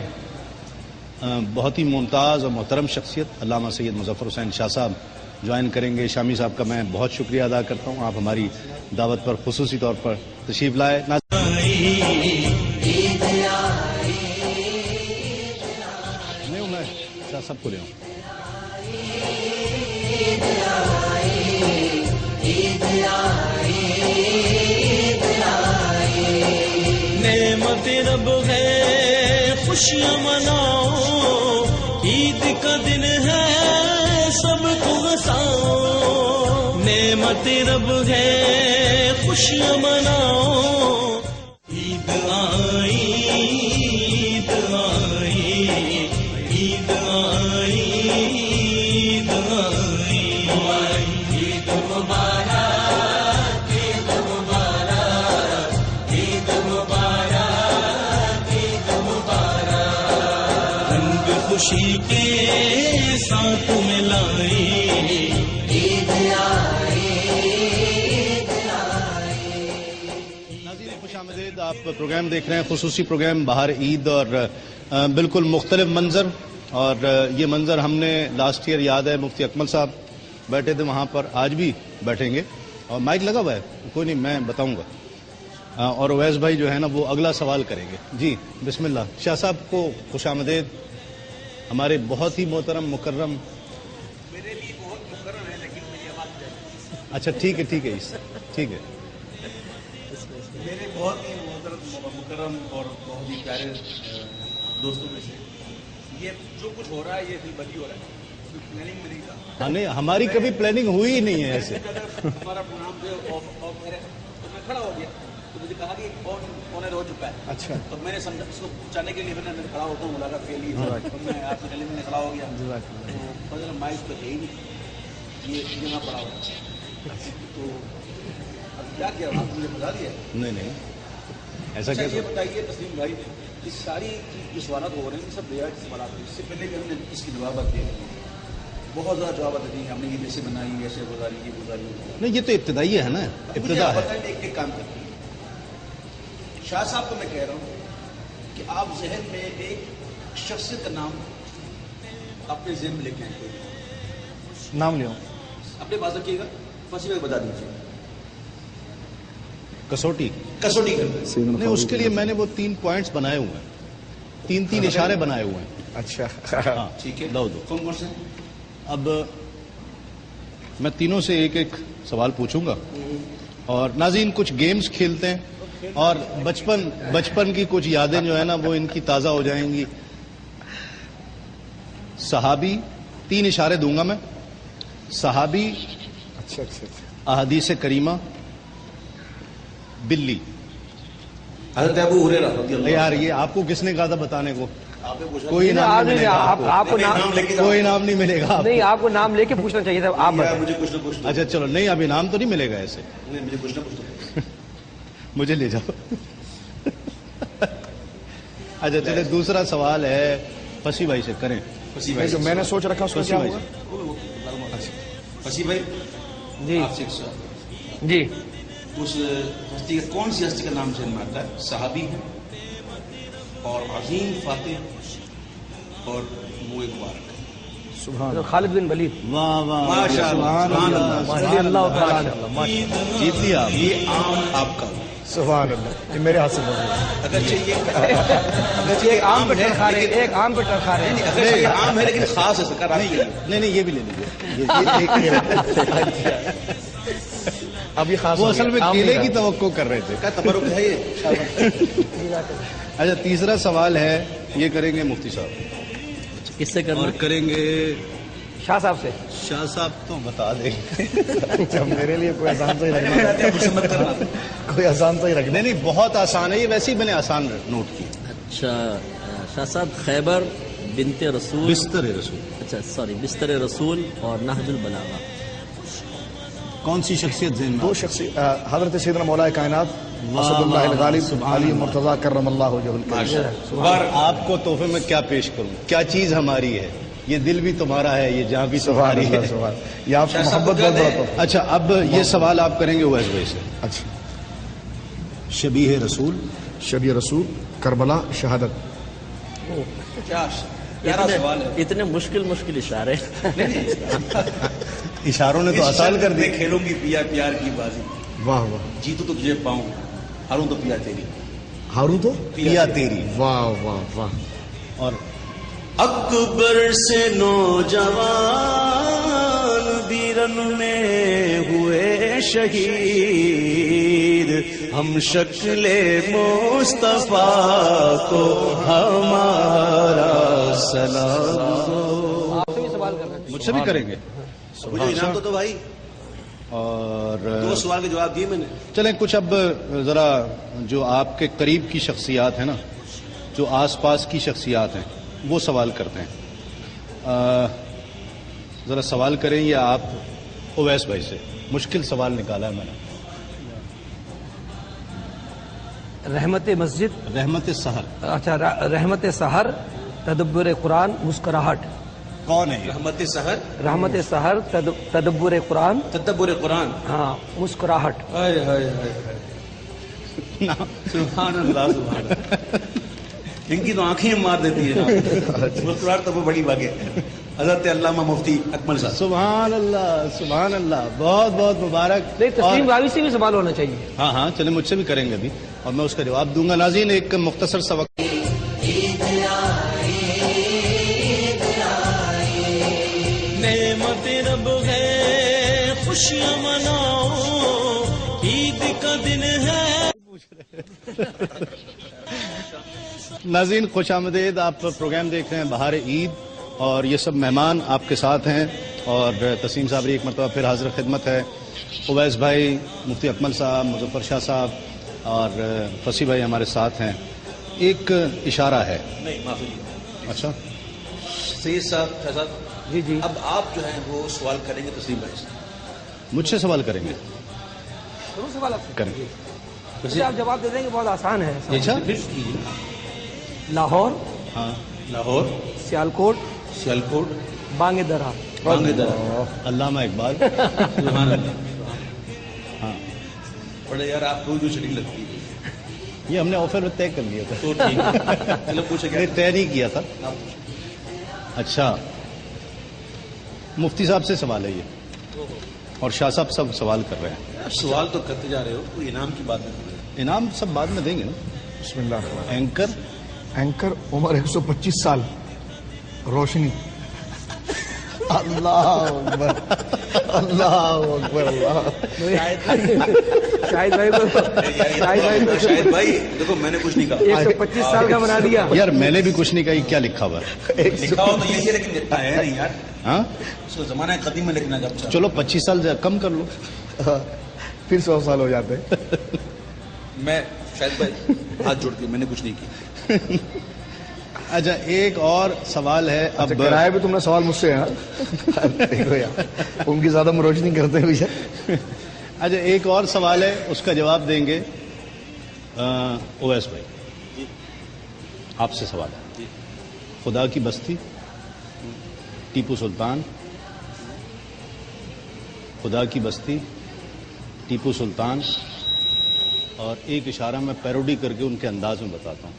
Speaker 1: بہت ہی ممتاز اور محترم شخصیت علامہ سید مظفر حسین شاہ صاحب جوائن کریں گے. شامی صاحب کا میں بہت شکریہ ادا کرتا ہوں, آپ ہماری دعوت پر خصوصی طور پر تشریف لائے. میں شاہ صاحب کو لے آؤں.
Speaker 6: نعمت رب ہے خوشیاں مناؤ, عید کا دن ہے سب کو ہنساؤ. نعمت رب ہے خوشیاں مناؤ, عید آئی عید آئی عید آئی عید آئی, عید مبارک عید مبارک عید مبارک عید مبارک. رنگ خوشی کے ساتھ ملائی عید آئی عید آئی.
Speaker 1: ناظرین خوش آمدید, آپ پروگرام دیکھ رہے ہیں, خصوصی پروگرام بہار عید, اور بالکل مختلف منظر. اور یہ منظر ہم نے لاسٹ ایئر یاد ہے, مفتی اکمل صاحب بیٹھے تھے وہاں پر, آج بھی بیٹھیں گے. اور مائک لگا ہوا ہے, کوئی نہیں میں بتاؤں گا. اور اویس بھائی جو ہے نا وہ اگلا سوال کریں گے. جی بسم اللہ. شاہ صاحب کو خوش آمدید, ہمارے بہت ہی محترم مکرم.
Speaker 4: میرے لیے بہت مکرم ہے لیکن میری آواز
Speaker 1: اچھا ٹھیک ہے ٹھیک ہے ٹھیک ہے.
Speaker 4: میرے بہت ہی مکرم اور بہت ہی پیارے دوستوں میں سے یہ جو کچھ ہو رہا ہے یہ دل بدی ہو رہا ہے, پلاننگ میں نہیں تھا.
Speaker 1: نہیں ہماری کبھی پلاننگ ہوئی ہی نہیں ہے ایسے.
Speaker 4: ہمارا پروگرام جو آف ہے تو میں کھڑا ہو گیا, تو مجھے کہا کہ آن ہو چکا ہے.
Speaker 1: اچھا
Speaker 4: تو میں نے سمجھا اس کو پہنچانے کے لیے میں کھڑا ہوتا ہوں, ملاقات کے لیے میں آپ سے میں کھڑا ہو گیا. تو مائک تو ہے ہی نہیں, یہ یہاں پڑا ہوا. تو اب کیا آپ مجھے بتا دیا.
Speaker 1: نہیں ایسا
Speaker 4: اچھا یہ
Speaker 1: کیسے.
Speaker 4: بتائیے تسلیم بھائی, یہ ساری جو سوالات ہو رہے ہیں سب ریاض سوالات ہیں. اس سے پہلے بھی ہم نے اس کی جوابات دیے, بہت زیادہ جوابات دی, ہم نے یہ ویسے بنائی ویسے گزاری یہ گزاری.
Speaker 1: نہیں یہ تو ابتدائی ہے نا, ابتدا ہے.
Speaker 4: ایک ایک کام کرتے ہیں. شاہ صاحب کو میں کہہ رہا ہوں کہ آپ ذہن میں ایک شخصیت کا نام اپنے ذہن میں لے کے آئیں.
Speaker 1: نام لے
Speaker 4: اپنے بات رکھیے گا, فصیح میں بتا دیجیے.
Speaker 1: کسوٹی
Speaker 4: کسوٹی کرتے
Speaker 1: نہیں, اس کے لیے میں نے وہ 3 پوائنٹس بنائے ہوئے ہیں, 3 اشارے بنائے ہوئے ہیں.
Speaker 5: اچھا
Speaker 1: ہاں
Speaker 4: ٹھیک ہے.
Speaker 1: دو
Speaker 4: کون کون سے؟
Speaker 1: اب میں تینوں سے ایک ایک سوال پوچھوں گا, اور ناظرین کچھ گیمز کھیلتے ہیں, اور بچپن کی کچھ یادیں جو ہے نا وہ ان کی تازہ ہو جائیں گی. صحابی 3 اشارے دوں گا میں. صحابی,
Speaker 5: اچھا
Speaker 1: احادیث کریمہ, بلی.
Speaker 4: حضرت ابو ہریرہ رضی اللہ عنہ.
Speaker 1: یار یہ آپ کو کس نے کہا تھا بتانے کو؟
Speaker 4: آپ نے پوچھا
Speaker 1: کوئی انعام نہیں ملے گا
Speaker 2: آپ کو نام
Speaker 4: نام لے کے جاؤ.
Speaker 1: کوئی انعام نہیں ملے گا.
Speaker 2: نہیں, آپ کو نام لے کے پوچھنا چاہیے تھا. آپ بتائیں.
Speaker 4: مجھے کچھ نہ کچھ
Speaker 1: اچھا چلو, نہیں اب انعام تو نہیں ملے گا ایسے,
Speaker 4: نہیں, مجھے کچھ نہ کچھ
Speaker 1: مجھے لے جاؤ. اچھا چلے, دوسرا سوال ہے فصیح بھائی سے کریں.
Speaker 5: جو میں نے سوچ رکھا اس کا
Speaker 1: فصیح
Speaker 5: کیا
Speaker 1: بھائی
Speaker 5: ہوگا؟
Speaker 1: سے.
Speaker 4: فصیح بھائی
Speaker 2: جی
Speaker 4: آپ سے ایک سوال.
Speaker 2: جی
Speaker 4: اس ہستی کا کون سی ہستی کا نام ذہن میں آتا ہے؟ صحابی ہے اور عظیم فاتح اور وہ مبارک.
Speaker 5: سبحان
Speaker 2: خالد بن ولید
Speaker 1: واہ واہ
Speaker 4: ماشاء اللہ, سبحان اللہ.
Speaker 2: رضی اللہ تعالیٰ عنہ.
Speaker 1: جیت لیا آپ.
Speaker 4: یہ عام آپ کا
Speaker 5: سبحان اللہ, یہ میرے ہاتھ سے بول
Speaker 4: اگرچہ یہ
Speaker 2: ایک آم پہ ٹر کھا رہے ہیں, ایک آم پہ ٹر کھا رہے ہیں.
Speaker 4: اگرچہ یہ عام ہے لیکن خاص ہے سرکار.
Speaker 1: نہیں یہ بھی لے لیجیے.
Speaker 5: اب یہ خاص
Speaker 1: وہ
Speaker 5: ہو
Speaker 1: اصل میں
Speaker 5: گیا.
Speaker 1: کیلے کی توقع کر رہے تھے.
Speaker 4: کیا تبرک ہے یہ؟
Speaker 1: اچھا تیسرا سوال ہے, یہ کریں گے مفتی صاحب,
Speaker 3: کس سے کرنا
Speaker 1: اور کریں گے
Speaker 2: شاہ صاحب سے.
Speaker 1: شاہ صاحب تو بتا دیں.
Speaker 5: اچھا, میرے لیے کوئی آسان سا ہی رکھنا, کوئی آسان سا ہی رکھنا.
Speaker 1: نہیں بہت آسان ہے یہ, ویسے ہی میں نے آسان نوٹ کی.
Speaker 3: اچھا شاہ صاحب, خیبر بنت رسول,
Speaker 1: بستر رسول.
Speaker 3: اچھا سوری, بستر رسول اور نہج البلاغہ.
Speaker 1: کون سی شخصیت ذہن میں؟
Speaker 5: 2 شخص, حضرت سیدنا مولا کائنات اسد اللہ الغالب علی مرتضی کرم اللہ وجہ الکریم.
Speaker 1: اور آپ کو تحفے میں کیا پیش کروں, کیا چیز ہماری ہے یہ دل بھی تمہارا ہے، یہ جہاں بھی
Speaker 8: سبحان
Speaker 1: تمہاری
Speaker 8: اللہ
Speaker 1: ہے.
Speaker 8: سبحان. یہ آپ کی محبت بہت بڑا تو.
Speaker 1: اچھا اب یہ سوال آپ کریں گے اویس بھائی سے.
Speaker 8: اچھا.
Speaker 1: شبیہ رسول،
Speaker 8: شبیہ رسول، کربلا، شہادت.
Speaker 3: اتنے مشکل اشارے.
Speaker 1: اشاروں نے تو آسان کر دی.
Speaker 4: کھیلوں گی پیا پیار کی بازی،
Speaker 8: واہ واہ.
Speaker 4: جیتو تو تجھے پاؤں، ہاروں تو پیا تیری.
Speaker 8: ہاروں تو
Speaker 1: پیا تیری.
Speaker 8: واہ واہ واہ.
Speaker 1: اور
Speaker 6: اکبر سے نوجوان بیرن میں ہوئے شہید، ہم شکل مصطفیٰ کو ہمارا سلام دو.
Speaker 2: آپ سے بھی سوال کر رہے ہیں.
Speaker 1: مجھ سے بھی کریں گے.
Speaker 4: مجھے انعام تو بھائی،
Speaker 1: اور
Speaker 4: 2 سوال کے جواب دیے میں نے.
Speaker 1: چلیں کچھ اب ذرا جو آپ کے قریب کی شخصیات ہیں نا، جو آس پاس کی شخصیات ہیں، وہ سوال کرتے ہیں. ذرا سوال کریں یا آپ اویس بھائی سے. مشکل سوال نکالا ہے میں نے.
Speaker 2: رحمت مسجد،
Speaker 1: رحمت سحر
Speaker 2: اچھا رحمت سحر، تدبر قرآن، مسکراہٹ.
Speaker 1: کون ہے یہ؟
Speaker 4: رحمت سحر،
Speaker 2: رحمت سحر، تدبر قرآن،
Speaker 4: تدبر قرآن.
Speaker 2: ہاں، مسکراہٹ.
Speaker 4: ہائے ہائے ہائے ہائے. سبحان اللہ سبحان اللہ. ان کی تو آنکھیں مار دیتی ہے. مسکراہٹ تو وہ بڑی بات ہے. حضرت علامہ مفتی اکمل صاحب.
Speaker 1: سبحان اللہ سبحان اللہ، بہت بہت مبارک.
Speaker 2: نہیں، تسلیم
Speaker 1: اور-
Speaker 2: راوی سے بھی سوال ہونا چاہیے.
Speaker 1: ہاں ہاں چلیں مجھ سے بھی کریں گے ابھی اور میں اس کا جواب دوں گا. ناظرین ایک مختصر سا وقت.
Speaker 6: نعمت رب ہے خوشیاں مناؤ، عید کا دن ہے.
Speaker 1: ناظرین خوش آمدید. آپ پروگرام دیکھ رہے ہیں بہار عید اور یہ سب مہمان آپ کے ساتھ ہیں اور تسلیم صابری ایک مرتبہ پھر حاضر خدمت ہے. اویس بھائی، مفتی اکمل صاحب، مظفر شاہ صاحب اور فصیح بھائی ہمارے ساتھ ہیں. ایک اشارہ ہے.
Speaker 4: نہیں معافی.
Speaker 1: اچھا
Speaker 4: سید صاحب، شاہ صاحب،
Speaker 2: جی جی.
Speaker 4: اب آپ جو ہیں وہ سوال کریں گے تسلیم بھائی سے.
Speaker 1: مجھ سے سوال کریں گے.
Speaker 2: ضرور سوال آپ سے.
Speaker 1: کریں گے.
Speaker 2: ویسے آپ جواب دے دیں گے، بہت آسان ہے.
Speaker 1: اچھا
Speaker 2: لاہور،
Speaker 1: ہاں.
Speaker 4: لاہور،
Speaker 2: سیالکوٹ،
Speaker 4: سیالکوٹ،
Speaker 2: بانگ درہ.
Speaker 4: بانگ درہ.
Speaker 1: علامہ اقبال.
Speaker 4: سبحان اللہ.
Speaker 1: ہاں
Speaker 4: بڑے یار آپ کو جو چڑی لگتی ہے.
Speaker 1: یہ ہم نے آفر میں طے کر لیا تھا.
Speaker 4: تو ٹھیک ہے. چلو پوچھے
Speaker 1: میں نے طے نہیں کیا تھا. اچھا مفتی صاحب سے سوال ہے یہ اور شاہ صاحب سب سوال کر رہے ہیں.
Speaker 4: سوال تو کرتے جا رہے ہو، کوئی انعام کی بات نہیں.
Speaker 1: انعام سب بعد میں دیں گے نا.
Speaker 8: بسم اللہ الرحمن الرحیم.
Speaker 1: اینکر
Speaker 8: اینکر عمر 125 سال، روشنی. اللہ اکبر اللہ اکبر اللہ.
Speaker 2: شاہد بھائی کو
Speaker 4: شاہد بھائی دیکھو میں نے کچھ نہیں کہا.
Speaker 2: 125 سال کا بنا دیا.
Speaker 1: یار میں نے بھی کچھ نہیں کہا. یہ کیا لکھا ہوا ہے؟
Speaker 4: لکھا ہو تو یہی ہے لیکن لکھا ہے نہیں یار.
Speaker 1: ہاں
Speaker 4: اس کو زمانہ قدیم میں لکھنا جب چاہو.
Speaker 1: چلو 25 سال کم کر لو.
Speaker 8: پھر 100 سال ہو جاتے ہیں.
Speaker 4: میں شاہد بھائی ہاتھ جوڑ کے میں نے کچھ نہیں کیا.
Speaker 1: اچھا ایک اور سوال ہے. اب
Speaker 8: کرایہ بھی تم نے سوال مجھ سے ہے. دیکھو یار ان کی زیادہ روشنی کرتے ہیں بھیا.
Speaker 1: اچھا ایک اور سوال ہے، اس کا جواب دیں گے اویس بھائی. آپ سے سوال ہے. خدا کی بستی، ٹیپو سلطان. خدا کی بستی، ٹیپو سلطان. اور ایک اشارہ میں پیروڈی کر کے ان کے انداز میں بتاتا ہوں.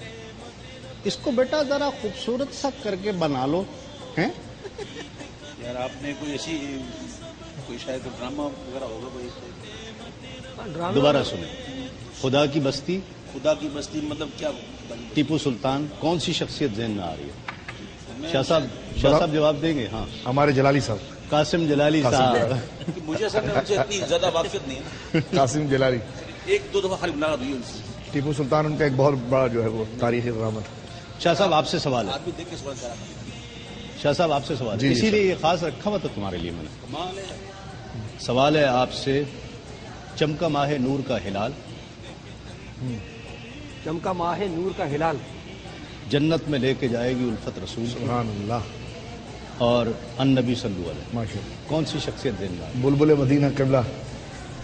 Speaker 1: اس کو بیٹا ذرا خوبصورت سا کر کے بنا لو. ہیں
Speaker 4: یار آپ نے کوئی ایسی کوئی شاید ڈرامہ وغیرہ ہوگا کوئی.
Speaker 1: دوبارہ سنیں. خدا کی بستی،
Speaker 4: خدا کی بستی مطلب کیا؟
Speaker 1: ٹیپو سلطان. کون سی شخصیت ذہن میں آ رہی ہے؟ شاہ صاحب جواب دیں گے. ہاں
Speaker 8: ہمارے جلالی صاحب،
Speaker 1: قاسم جلالی
Speaker 8: قاسم
Speaker 1: صاحب.
Speaker 8: جلالی.
Speaker 4: مجھے اصل میں ان سے اتنی زیادہ واقفیت نہیں ہے نا.
Speaker 8: قاسم جلالی.
Speaker 4: 1-2 دفعہ خالی ملاقات ہوئی ان سے.
Speaker 8: ٹیپو سلطان ان کا ایک بہت بڑا جو ہے وہ تاریخی ڈرامہ تھا.
Speaker 1: شاہ صاحب آپ سے سوال ہے.
Speaker 4: آدمی دیکھ کے سوال کرا.
Speaker 1: شاہ صاحب آپ سے سوال ہے.
Speaker 8: جی، جی،
Speaker 1: اسی لیے یہ خاص رکھا ہوا تھا تمہارے لیے میں نے.
Speaker 4: کمال ہے.
Speaker 1: سوال ہے آپ سے. چمکا ماہ نور کا ہلال،
Speaker 2: چمکا ماہ نور کا ہلال.
Speaker 1: جنت میں لے کے جائے گی الفت رسول،
Speaker 8: سبحان اللہ.
Speaker 1: اور ان نبی صلی اللہ علیہ.
Speaker 8: ماشاء اللہ.
Speaker 1: کون سی شخصیت ذہن میں آ رہی
Speaker 8: بلبل مدینہ قبلہ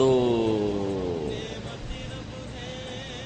Speaker 3: 2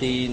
Speaker 3: 3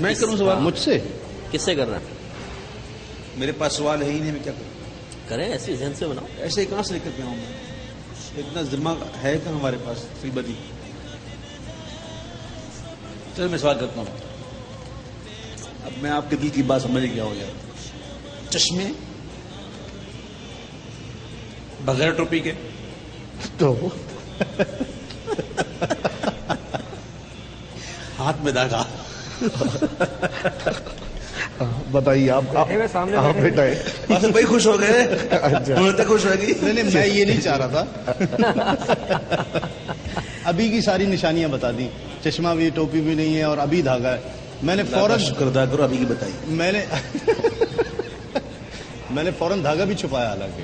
Speaker 4: میں کروں سوال؟
Speaker 1: مجھ سے
Speaker 3: کس سے کرنا ہے؟
Speaker 4: میرے پاس سوال ہے ہی نہیں، میں کیا کروں؟
Speaker 3: کریں ایسی ذہن سے بناؤ.
Speaker 4: ایسے ہی کہاں سے لے کر کے آؤں میں؟ اتنا ذمہ ہے کہ ہمارے پاس فی بدی. چل میں سوال کرتا ہوں. اب میں آپ کے دل کی بات سمجھ گیا ہو جائے. چشمے بغیر ٹوپی کے
Speaker 8: تو
Speaker 4: ہاتھ میں داغا.
Speaker 8: بتائیے آپ
Speaker 2: سامنے
Speaker 8: بیٹا ہے.
Speaker 4: بس بھائی خوش ہو گئے.
Speaker 8: اچھا.
Speaker 4: انہوں نے خوش ہوگی.
Speaker 1: نہیں میں یہ نہیں چاہ رہا تھا. ابھی کی ساری نشانیاں بتا دی. چشمہ بھی، ٹوپی بھی نہیں ہے اور ابھی دھاگا ہے. میں نے فوراً
Speaker 4: شکر ادا کرو ابھی کی بتائی.
Speaker 1: میں نے فوراً دھاگا بھی چھپایا حالانکہ،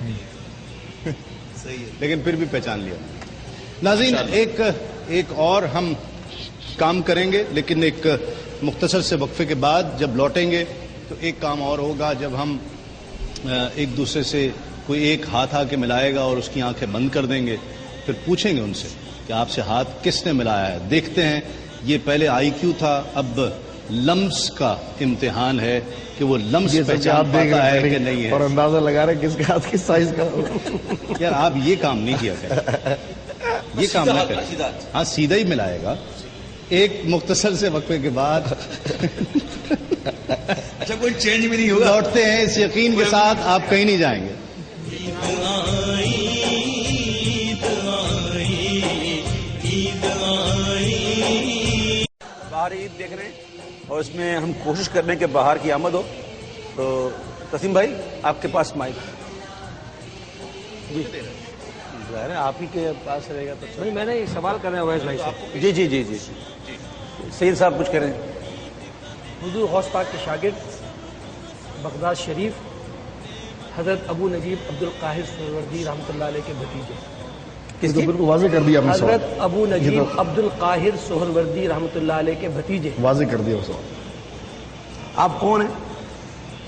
Speaker 4: صحیح ہے.
Speaker 1: لیکن پھر بھی پہچان لیا. ناظرین ایک اور ہم کام کریں گے، لیکن ایک مختصر سے وقفے کے بعد جب لوٹیں گے تو ایک کام اور ہوگا. جب ہم ایک دوسرے سے کوئی ایک ہاتھ آ کے ملائے گا اور اس کی آنکھیں بند کر دیں گے، پھر پوچھیں گے ان سے کہ آپ سے ہاتھ کس نے ملایا ہے. دیکھتے ہیں، یہ پہلے آئی کیو تھا، اب لمس کا امتحان ہے کہ وہ لمس پہچان پاتا ہے کہ نہیں ہے.
Speaker 8: اور اندازہ لگا رہے کس کے ہاتھ کس سائز کا.
Speaker 1: یار آپ یہ کام نہیں کیا کریں، یہ کام نہ کریں. ہاں سیدھا ہی ملائے گا. ایک مختصر سے وقفے کے بعد
Speaker 4: اچھا کوئی چینج بھی نہیں ہوگا.
Speaker 1: لوٹتے ہیں اس یقین کے ساتھ آپ کہیں نہیں جائیں گے.
Speaker 4: باہر عید دیکھ رہے ہیں اور اس میں ہم کوشش کر رہے ہیں کہ باہر کی آمد ہو. تو تسیم بھائی آپ کے پاس مائک جی ظاہر ہے آپ ہی کے پاس رہے گا. تو
Speaker 2: نہیں، میں نے ایک سوال کرنا ہے اویس بھائی سے.
Speaker 4: جی جی جی جی سید صاحب کچھ کریں.
Speaker 2: حضور غوث پاک کے شاگرد بغداد شریف حضرت ابو نجیب عبد القاہر سہروردی رحمۃ اللہ علیہ کے بھتیجے.
Speaker 8: کس کو بالکل واضح کر دیا آپ نے سوال.
Speaker 2: حضرت ابو نجیب عبد القاہر سہروردی رحمۃ اللہ علیہ کے بھتیجے.
Speaker 8: واضح کر دیا سوال.
Speaker 4: آپ کون ہیں؟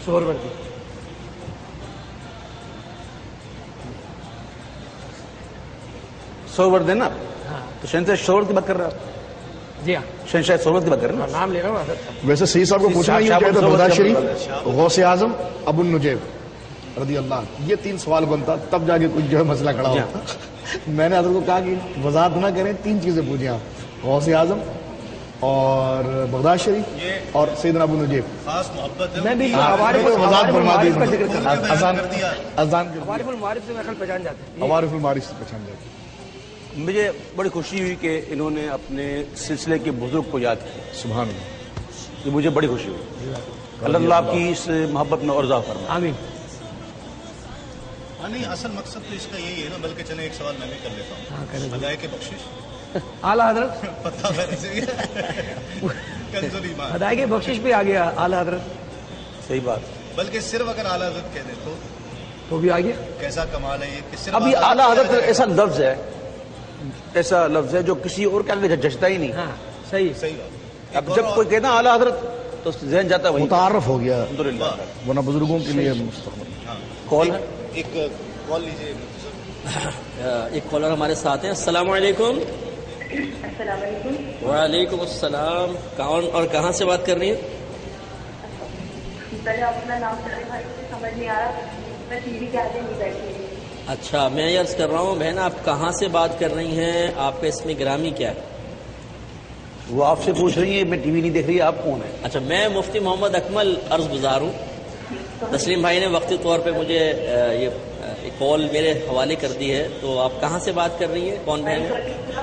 Speaker 2: سہروردی.
Speaker 4: سہرورد ہے نا؟
Speaker 2: ہاں
Speaker 4: تو شہنشاہ سہرورد کی بات کر رہے ہیں آپ؟
Speaker 2: جی ہاں،
Speaker 4: شہنشاہ سہرورد کی بات کر رہے ہیں نا؟
Speaker 2: نام لے رہا ہوں حضرت.
Speaker 8: ویسے سید صاحب کو پوچھنا یہ کیا تھا. بغداد شریف، غوث اعظم، ابو النجیب رضی اللہ عنہ، یہ 3 سوال بنتا تب جا کے کچھ جو ہے مسئلہ کھڑا ہوتا. میں نے حضرت کو کہا کہ وضاحت نہ کریں، 3 چیزیں پوچھیں آپ. غوث اعظم اور بغداد شریف اور سیدنا ابو النجیب.
Speaker 1: خاص محبت ہے.
Speaker 2: میں بھی
Speaker 8: وضاحت فرما دی.
Speaker 2: کا ذکر کرتا ہوں.
Speaker 8: اذان
Speaker 2: عوارف المعارف سے میں خل پہچان جاتے ہیں.
Speaker 8: عوارف المعارف سے پہچان جاتی.
Speaker 4: مجھے بڑی خوشی ہوئی کہ انہوں نے اپنے سلسلے کے بزرگ کو یاد کیا.
Speaker 8: سبحان اللہ.
Speaker 4: یہ مجھے بڑی خوشی ہوئی. اللہ آپ کی اس محبت میں اور اضافہ فرمائے.
Speaker 2: آمین.
Speaker 1: نہیں اصل مقصد تو اس کا یہی ہے نا. بلکہ چلیں ایک سوال میں بھی کر لیتا ہوں. ہدایت کے بخشش
Speaker 2: اعلیٰ حضرت
Speaker 1: پتہ میرے سے کنزولی ایمان.
Speaker 2: ہدایت کی بخشش بھی آ گیا اعلیٰ حضرت.
Speaker 4: صحیح بات.
Speaker 1: بلکہ صرف اگر اعلیٰ حضرت کہہ دیں
Speaker 2: تو بھی آ گیا.
Speaker 1: کیسا کمال ہے یہ کہ صرف
Speaker 4: اب یہ اعلیٰ حضرت ایسا لفظ ہے، ایسا لفظ ہے جو کسی اور کے آگے جچتا ہی نہیں.
Speaker 2: ہاں صحیح.
Speaker 1: صحیح بات.
Speaker 4: اب جب کوئی کہنا اعلیٰ حضرت تو ذہن جاتا ہے وہی.
Speaker 8: متعارف ہو گیا
Speaker 4: الحمدللہ.
Speaker 8: ورنہ بزرگوں کے لیے مستقبل.
Speaker 4: کال ہے.
Speaker 1: ایک کال لیجیے.
Speaker 3: ایک کالر ہمارے ساتھ ہیں. السلام علیکم.
Speaker 7: السلام علیکم.
Speaker 3: وعلیکم السلام. کون اور کہاں سے بات کر رہی ہیں؟
Speaker 7: پہلے اپنا نام بھائی سمجھ نہیں آ رہا. میں ٹی وی کے آگے نہیں بیٹھی.
Speaker 3: اچھا میں یہ عرض کر رہا ہوں بہن آپ کہاں سے بات کر رہی ہیں؟ آپ کا اسم گرامی کیا ہے؟
Speaker 4: وہ آپ سے پوچھ رہی ہے، میں ٹی وی نہیں دیکھ رہی. آپ کون ہیں؟
Speaker 3: اچھا میں مفتی محمد اکمل عرض گزار ہوں. تسلیم بھائی نے وقتی طور پہ مجھے یہ کال میرے حوالے کر دی ہے. تو آپ کہاں سے بات کر رہی ہیں؟ کون بہن ہے؟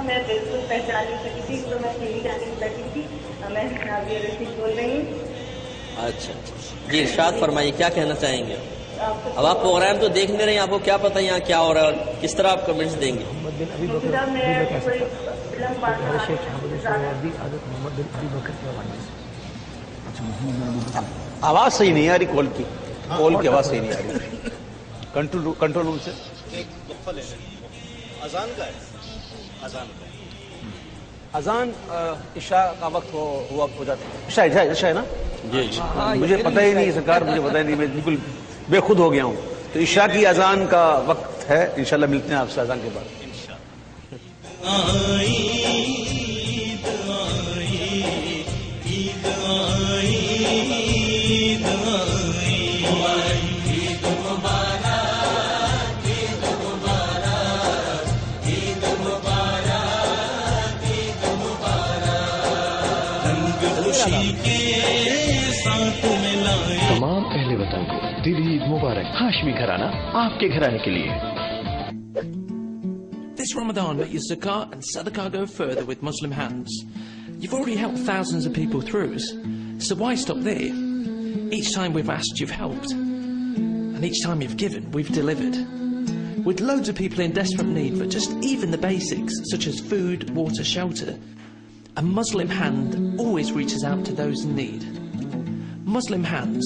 Speaker 7: میں بالکل پہچان نہیں سکی تھی تو میں ٹی وی کے آگے بیٹھی تھی. میں نازیہ رشید بول رہی ہوں.
Speaker 3: اچھا جی ارشاد فرمائیے کیا کہنا چاہیں گے؟ اب آپ پروگرام تو دیکھ نہیں رہے ہیں، آپ کو کیا پتہ یہاں کیا ہو رہا ہے اور کس طرح آپ کمنٹس دیں گے؟
Speaker 2: محمد بن ابی بکر شیخ احمد سہروردی حضرت محمد بن ابی بکر کے حوالے سے.
Speaker 4: آواز صحیح نہیں آ رہی. کال کی آواز صحیح نہیں آ رہی. کنٹرول روم سے
Speaker 1: ایک وقفہ لے لیں. اذان کا ہے. اذان کا
Speaker 4: اذان عشاء کا وقت ہوا ہو جاتا ہے. عشاء ہے نا؟
Speaker 3: جی جی.
Speaker 4: مجھے پتہ ہی نہیں سرکار، مجھے پتہ ہی نہیں. میں بالکل بے خود ہو گیا ہوں. تو عشاء کی اذان کا وقت ہے. انشاءاللہ ملتے ہیں آپ سے اذان کے بعد.
Speaker 6: عید
Speaker 9: تمام اہل وطن کو دلی عید مبارک. ہاشمی گھرانہ آپ کے گھرانے کے لیے.
Speaker 10: This Ramadan, let your zakat and sadaqah go further with Muslim hands. You've already helped thousands of people through us, so why stop there? Each time we've asked, you've helped. And each time you've given, we've delivered. With loads of people in desperate need for just even the basics, such as food, water, shelter, a Muslim hand always reaches out to those in need. Muslim Hands.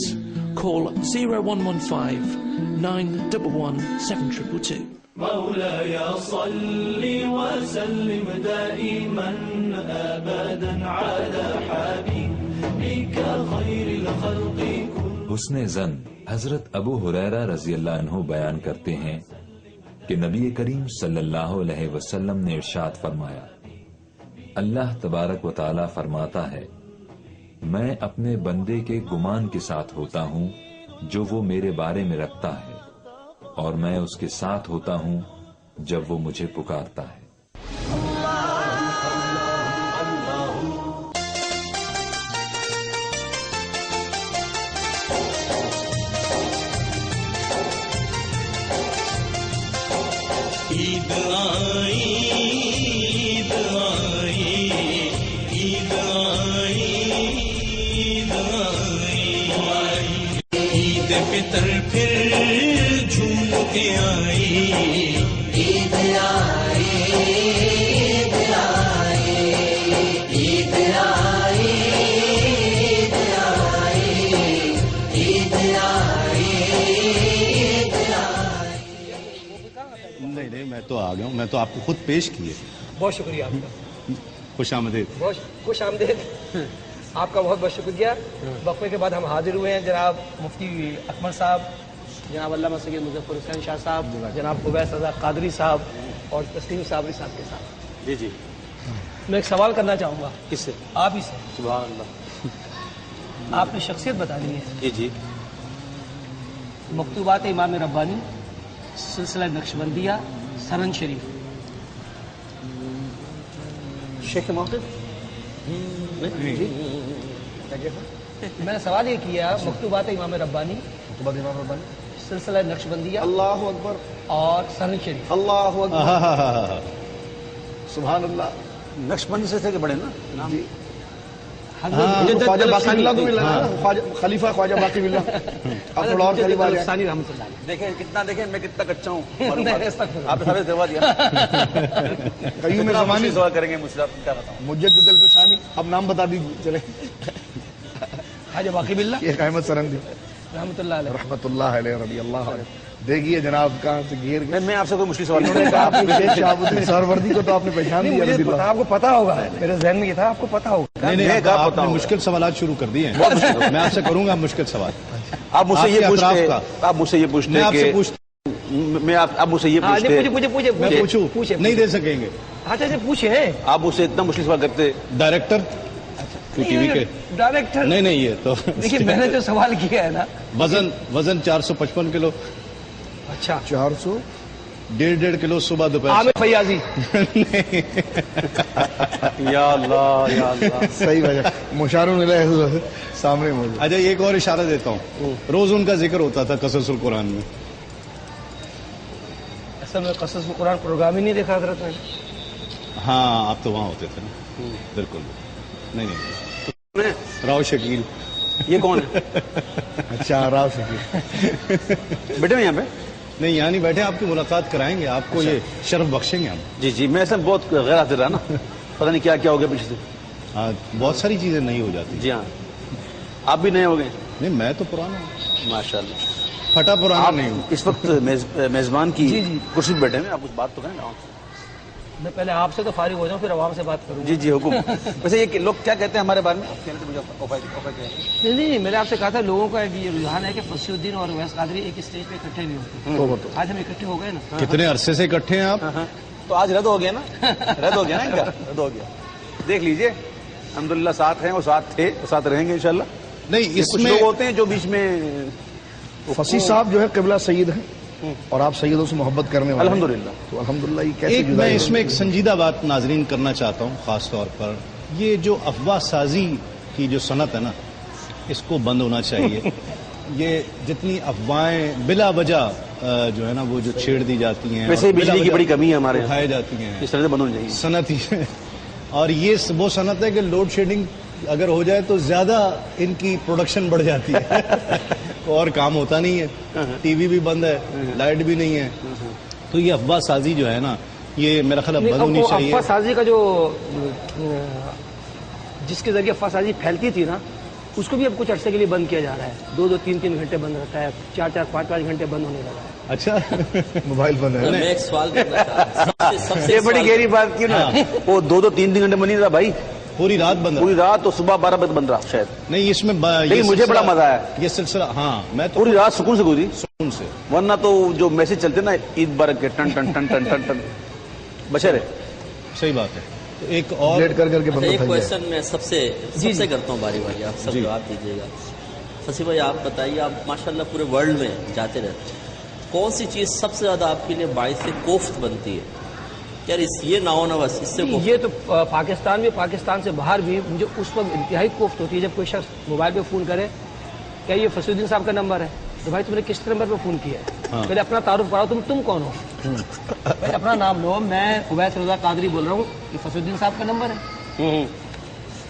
Speaker 10: Call 0115 911 7222.
Speaker 11: مولاي صل وسلم دائما أبدا على حبيبك خير الخلق كل.
Speaker 12: حسن زن حضرت ابو ہریرہ رضی اللہ عنہ بیان کرتے ہیں کہ نبی کریم صلی اللہ علیہ وسلم نے ارشاد فرمایا، اللہ تبارک و تعالی فرماتا ہے، میں اپنے بندے کے گمان کے ساتھ ہوتا ہوں جو وہ میرے بارے میں رکھتا ہے، اور میں اس کے ساتھ ہوتا ہوں جب وہ مجھے پکارتا ہے.
Speaker 11: عید آئی عید آئی عید آئی عید فطر پھر جھوم کے آئی عید آئی عید آئی عید آئی عید آئی عید آئی.
Speaker 1: نہیں میں تو آ گیا ہوں، میں تو آپ کو خود پیش کیے.
Speaker 2: بہت شکریہ آپ کا.
Speaker 1: خوش آمدید.
Speaker 2: بہت خوش آمدید. آپ کا بہت بہت شکریہ. وقفے کے بعد ہم حاضر ہوئے ہیں جناب مفتی اکمل صاحب، جناب علامہ سید مظفر حسین شاہ صاحب، جناب اویس رضا قادری صاحب اور تسلیم صابری صاحب کے ساتھ.
Speaker 4: جی جی
Speaker 2: میں ایک سوال کرنا چاہوں گا.
Speaker 4: کس سے؟
Speaker 2: آپ ہی سے.
Speaker 4: سبحان اللہ.
Speaker 2: آپ نے شخصیت بتانی ہے.
Speaker 4: جی جی.
Speaker 2: مکتوبات امام ربانی، سلسلہ نقشبندیہ، سرن شریف.
Speaker 4: شیخ موقف
Speaker 2: میں نے سوال یہ کیا، مکتوبات امام ربانی، سلسلہ نقشبندیہ،
Speaker 8: اللہ اکبر،
Speaker 2: اور سرن شریف.
Speaker 8: اللہ اکبر، سبحان اللہ.
Speaker 4: نقشبندی سے تھے کہ بڑے نا نام.
Speaker 8: جی خواجہ باقی باللہ کو ملا نا، خلیفہ خواجہ باقی باللہ. اب تھوڑا اور خلیفہ
Speaker 2: ثانی رحمۃ اللہ.
Speaker 4: دیکھیں کتنا، دیکھیں میں کتنا کچا ہوں. آپ نے سارے دعا دیا.
Speaker 8: قیوم زمانی
Speaker 4: دعا کریں گے مجھ سے، کیا بتاؤں.
Speaker 8: مجدد الفسانی. اب نام بتا دیجیے چلے.
Speaker 2: خواجہ باقی باللہ،
Speaker 8: ایک احمد سرندی
Speaker 2: رحمۃ اللہ علیہ،
Speaker 8: رحمۃ اللہ علیہ، رضی اللہ عنہ. دیکھیے جناب کہاں سے گھیر گئے.
Speaker 4: میں آپ سے کوئی مشکل سوال
Speaker 8: انہوں نے کہا شیخ شہاب الدین سہروردی کو تو آپ نے پہچان دیا.
Speaker 2: آپ کو پتا ہوگا، میرے ذہن میں یہ تھا آپ کو پتا ہوگا.
Speaker 1: نہیں آپ نے مشکل سوالات شروع کر دیے ہیں. میں آپ سے کروں گا مشکل سوال.
Speaker 4: آپ مجھ سے یہ پوچھتے، آپ مجھ سے یہ پوچھتے
Speaker 1: میں آپ سے پوچھتا
Speaker 4: میں آپ مجھ سے یہ پوچھتے،
Speaker 1: میں پوچھوں نہیں دے سکیں گے.
Speaker 2: اچھا پوچھے.
Speaker 4: آپ مجھ سے اتنا مشکل سوال کرتے.
Speaker 1: ڈائریکٹر ٹی وی کے
Speaker 2: ڈائریکٹر.
Speaker 1: نہیں یہ تو
Speaker 2: دیکھیے میں نے جو سوال کیا ہے نا،
Speaker 1: وزن 455 کلو.
Speaker 2: اچھا
Speaker 8: 400
Speaker 1: 1.5 کلو صبح دوپہر.
Speaker 2: عامر فیاضی.
Speaker 4: یا اللہ یا اللہ.
Speaker 8: صحیح وجہ مشارون علیہ سامنے موجود.
Speaker 1: اچھا ایک اور اشارہ دیتا ہوں، روز ان کا ذکر ہوتا تھا قصص القرآن میں.
Speaker 2: اصل میں قصص القرآن پروگرام ہی نہیں دیکھا حضرت نے.
Speaker 1: ہاں آپ تو وہاں ہوتے تھے نا. بالکل نہیں راؤ شکیل.
Speaker 4: یہ کون ہے؟
Speaker 8: اچھا راؤ شکیل
Speaker 4: بیٹے میں یہاں پہ
Speaker 1: نہیں، یہاں نہیں بیٹھے. آپ کی ملاقات کرائیں گے، آپ کو یہ شرف بخشیں گے ہم.
Speaker 4: جی جی. میں اصل بہت غیر حاضر رہا نا، پتہ نہیں کیا ہو گیا پیچھے سے.
Speaker 1: ہاں بہت ساری چیزیں نہیں ہو جاتی.
Speaker 4: جی ہاں. آپ بھی نئے ہو گئے؟
Speaker 1: نہیں میں تو پرانا ہوں
Speaker 4: ماشاء اللہ.
Speaker 1: پھٹا پرانا نہیں ہوں.
Speaker 4: اس وقت میزبان کی کرسی پہ بیٹھے ہیں، آپ کچھ بات تو کریں نا.
Speaker 2: میں پہلے آپ سے تو فارغ ہو جاؤں پھر عوام سے بات کروں.
Speaker 4: جی جی حکم. ویسے یہ لوگ کیا کہتے ہیں ہمارے بارے میں؟
Speaker 2: نہیں میں نے آپ سے کہا تھا لوگوں کا یہ رجحان ہے کہ فصیح الدین اور اویس قادری ایک اسٹیج پہ اکٹھے بھی ہوتے ہیں. آج ہم اکٹھے ہو گئے نا.
Speaker 1: کتنے عرصے سے اکٹھے ہیں آپ؟
Speaker 4: تو آج رد ہو گیا نا. رد ہو گیا نا ان کا. رد ہو گیا. دیکھ لیجئے الحمدللہ ساتھ ہیں، وہ ساتھ تھے، وہ ساتھ رہیں گے انشاءاللہ.
Speaker 1: نہیں اس
Speaker 4: کچھ
Speaker 1: میں
Speaker 4: لوگ ہوتے ہیں جو بیچ میں.
Speaker 8: فصیح صاحب جو ہے قبلہ سید ہیں اور آپ سیدوں سے محبت کرنے والے.
Speaker 4: الحمدللہ.
Speaker 8: تو الحمدللہ یہ کیسے
Speaker 1: میں اس میں ایک سنجیدہ بات ناظرین کرنا چاہتا ہوں، خاص طور پر یہ جو افواہ سازی کی جو صنعت ہے نا اس کو بند ہونا چاہیے. یہ جتنی افواہیں بلا وجہ جو ہے نا وہ جو چھیڑ دی جاتی ہیں,
Speaker 4: ویسے بجلی کی بڑی کمی ہے ہمارے یہاں,
Speaker 1: اٹھائی جاتی ہیں,
Speaker 4: اس طرح سے بند ہونی چاہیے
Speaker 1: صنعت ہی. اور یہ وہ صنعت ہے کہ لوڈ شیڈنگ اگر ہو جائے تو زیادہ ان کی پروڈکشن بڑھ جاتی ہے اور کام ہوتا نہیں ہے, ٹی وی بھی بند ہے, لائٹ بھی نہیں ہے. تو یہ افواہ سازی جو ہے نا یہ میرا خیال بند ہونی چاہیے.
Speaker 2: افواہ سازی کا جو جس کے ذریعے افواہ سازی پھیلتی تھی نا اس کو بھی اب کچھ عرصے کے لیے بند کیا جا رہا ہے. 2-2, 3-3 گھنٹے بند رہتا ہے, 4-4, 5-5 گھنٹے بند ہونے لگا ہے.
Speaker 1: اچھا
Speaker 8: موبائل بند ہے.
Speaker 3: میں ایک سوال کرنا چاہتا ہوں.
Speaker 4: یہ بڑی گہری بات کی نا, وہ 2-2, 3-3 گھنٹے بند نہیں رہا بھائی,
Speaker 1: پوری رات بند
Speaker 4: پوری رات, تو صبح 12 بجے بند رہا شاید.
Speaker 1: نہیں اس میں
Speaker 4: لیکن مجھے بڑا مزہ آیا
Speaker 1: یہ سلسلہ. ہاں میں تو
Speaker 4: پوری رات سکون سے گزری,
Speaker 1: سکون سے,
Speaker 4: ورنہ تو جو میسج چلتے نا عید مبارک کے ٹن ٹن ٹن ٹن ٹن ٹن بچے رہے.
Speaker 1: صحیح بات ہے. تو ایک اور
Speaker 8: لیٹ کر کے بندہ
Speaker 3: ایک
Speaker 8: تھک جائے.
Speaker 3: کوشچن میں سب سے کرتا ہوں باری باری, آپ سب جواب دیجیے گا. فصیح بھائی آپ بتائیے, آپ ماشاءاللہ پورے ورلڈ میں جاتے رہتے ہیں, کون سی چیز سب سے زیادہ آپ کے لیے باعث کوفت بنتی ہے؟ یار یہ نہ ہونا بس اس سے
Speaker 2: یہ تو پاکستان میں, پاکستان سے باہر بھی مجھے اس وقت انتہائی کوفت ہوتی ہے جب کوئی شخص موبائل پہ فون کرے, کیا یہ فصیح الدین صاحب کا نمبر ہے؟ تو بھائی تم نے کس نمبر پہ فون کیا ہے؟ پہلے اپنا تعارف کراؤ, تم کون ہو, پہلے اپنا نام لو. میں اویس رضا قادری بول رہا ہوں, یہ فصیح الدین صاحب کا نمبر ہے,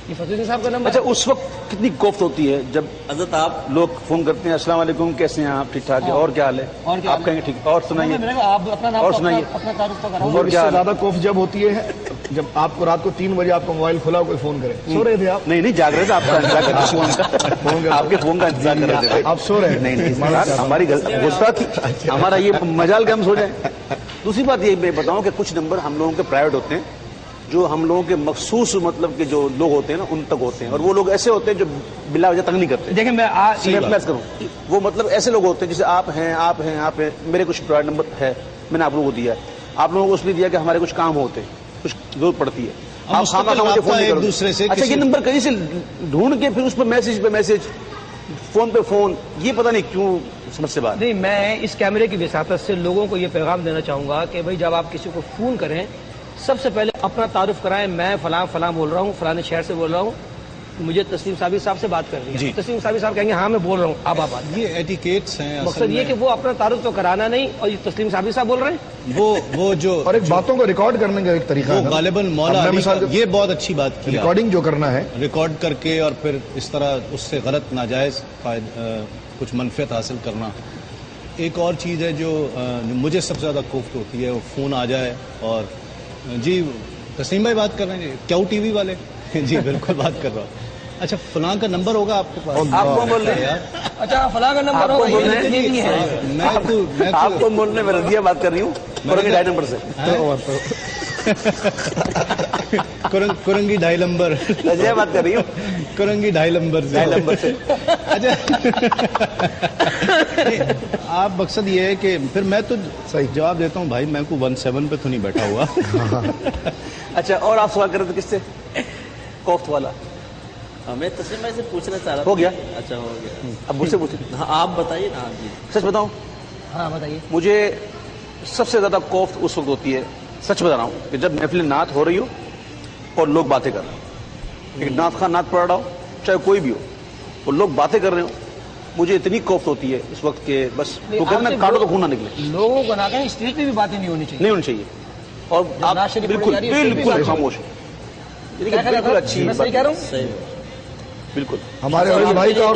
Speaker 2: یہ فصیح الدین صاحب کا نمبر.
Speaker 4: اچھا اس وقت کتنی کوفت ہوتی ہے جب
Speaker 3: حضرت آپ
Speaker 4: لوگ فون کرتے ہیں, السلام علیکم کیسے ہیں آپ, ٹھیک ٹھاک ہے, اور کیا حال ہے, آپ کہیں گے ٹھیک, اور سنائیے,
Speaker 2: آپ اپنا نام,
Speaker 4: اور سنائیے,
Speaker 2: اپنا تعارف تو کراؤ.
Speaker 8: اور اس سے زیادہ کوف جب ہوتی ہے جب آپ کو رات کو 3 بجے آپ کا موبائل کھلا کوئی فون کرے. سو رہے تھے آپ؟
Speaker 4: نہیں جاگ رہے تھے, آپ کا انتظار کر رہے, آپ کے فون کا انتظار کر رہے تھے.
Speaker 8: آپ سو رہے ہیں؟
Speaker 4: نہیں ہماری غصہ تھی, ہمارا یہ مجال کہ ہم سو جائیں. دوسری بات یہ میں بتاؤں کہ کچھ نمبر ہم لوگوں کے پرائیویٹ ہوتے ہیں جو ہم لوگوں کے مخصوص مطلب کہ جو لوگ ہوتے ہیں نا ان تک ہوتے ہیں, اور وہ لوگ ایسے ہوتے ہیں جو بلا وجہ تنگ نہیں کرتے.
Speaker 2: دیکھیں میں
Speaker 4: محسوس کروں, وہ مطلب ایسے لوگ ہوتے ہیں جیسے آپ ہیں, میرے کچھ پرائیویٹ نمبر ہے, میں نے آپ لوگوں کو دیا ہے, آپ لوگوں کو اس لیے دیا کہ ہمارے کچھ کام ہوتے ہیں, کچھ ضرورت پڑتی ہے, آپ فون
Speaker 1: ایک دوسرے سے.
Speaker 4: اچھا یہ نمبر کہیں سے ڈھونڈ کے پھر اس پہ میسج, فون پہ فون, یہ پتہ نہیں کیوں سمجھ سے بات
Speaker 2: نہیں. میں اس کیمرے کی وساطت سے لوگوں کو یہ پیغام دینا چاہوں گا کہ بھائی جب آپ کسی کو فون کریں سب سے پہلے اپنا تعارف کرائیں. میں فلاں بول رہا ہوں, فلاں شہر سے بول رہا ہوں, مجھے تسلیم صابری صاحب سے بات کرنی ہے. تسلیم صابری صاحب کہیں گے ہاں میں بول رہا ہوں, آپ بات.
Speaker 1: یہ ایٹیکیٹس ہیں.
Speaker 2: مقصد یہ کہ وہ اپنا تعارف تو کرانا نہیں, اور یہ تسلیم صابری صاحب بول رہے ہیں
Speaker 1: وہ جو,
Speaker 8: اور ایک باتوں کو ریکارڈ کرنے کا ایک طریقہ ہے
Speaker 1: غالباً مولا علی کا, یہ بہت اچھی بات کی,
Speaker 8: ریکارڈنگ جو کرنا ہے,
Speaker 1: ریکارڈ کر کے اور پھر اس طرح اس سے غلط ناجائز کچھ منفیت حاصل کرنا. ایک اور چیز ہے جو مجھے سب سے زیادہ کوفت ہوتی ہے, وہ فون آ جائے اور جی تسلیم بھائی بات کر رہے ہیں, کیو ٹی وی والے, جی بالکل بات کر رہا ہوں. اچھا فلاں کا نمبر ہوگا آپ کے پاس,
Speaker 4: آپ کو بول رہے ہیں,
Speaker 2: اچھا فلاں کا نمبر ہوگا,
Speaker 4: آپ کو بولنے میں رضیہ بات کر رہی ہوں, ڈائی نمبر سے,
Speaker 1: کرنگی 2.5 نمبر,
Speaker 4: رضیہ بات کر رہی ہوں,
Speaker 1: کرنگی 2.5 نمبر سے. اچھا آپ مقصد یہ ہے کہ پھر میں تو صحیح جواب دیتا ہوں بھائی, میں کو 17 پہ تو نہیں بیٹھا ہوا.
Speaker 4: اچھا اور آپ سوال کر رہے تھے کس سے, کوفت والا؟
Speaker 3: میں تسلیم بھائی سے پوچھنا چاہ رہا تھا.
Speaker 4: ہو گیا.
Speaker 3: اچھا ہو گیا,
Speaker 4: اب مجھ سے پوچھیں.
Speaker 3: ہاں آپ بتائیے نا. جی
Speaker 4: سچ بتاؤں,
Speaker 2: ہاں بتائیے.
Speaker 4: مجھے سب سے زیادہ کوفت اس وقت ہوتی ہے, سچ بتا رہا ہوں, کہ جب محفل نعت ہو رہی ہو اور لوگ باتیں کر رہے ہوں, ایک نعت خواہ نعت پڑھ رہا ہو چاہے کوئی بھی ہو, اور لوگ باتیں کر رہے ہوں, مجھے اتنی کوفت ہوتی ہے اس وقت کہ بس تو کہنا کاٹو تو خون نہ نکلے.
Speaker 2: لوگوں کو نہ کہیں اسٹیج پہ بھی باتیں نہیں ہونی چاہیے,
Speaker 4: نہیں ہونی چاہیے, اور آپ بالکل خاموش, بالکل اچھی بالکل.
Speaker 8: ہمارے بھائی کا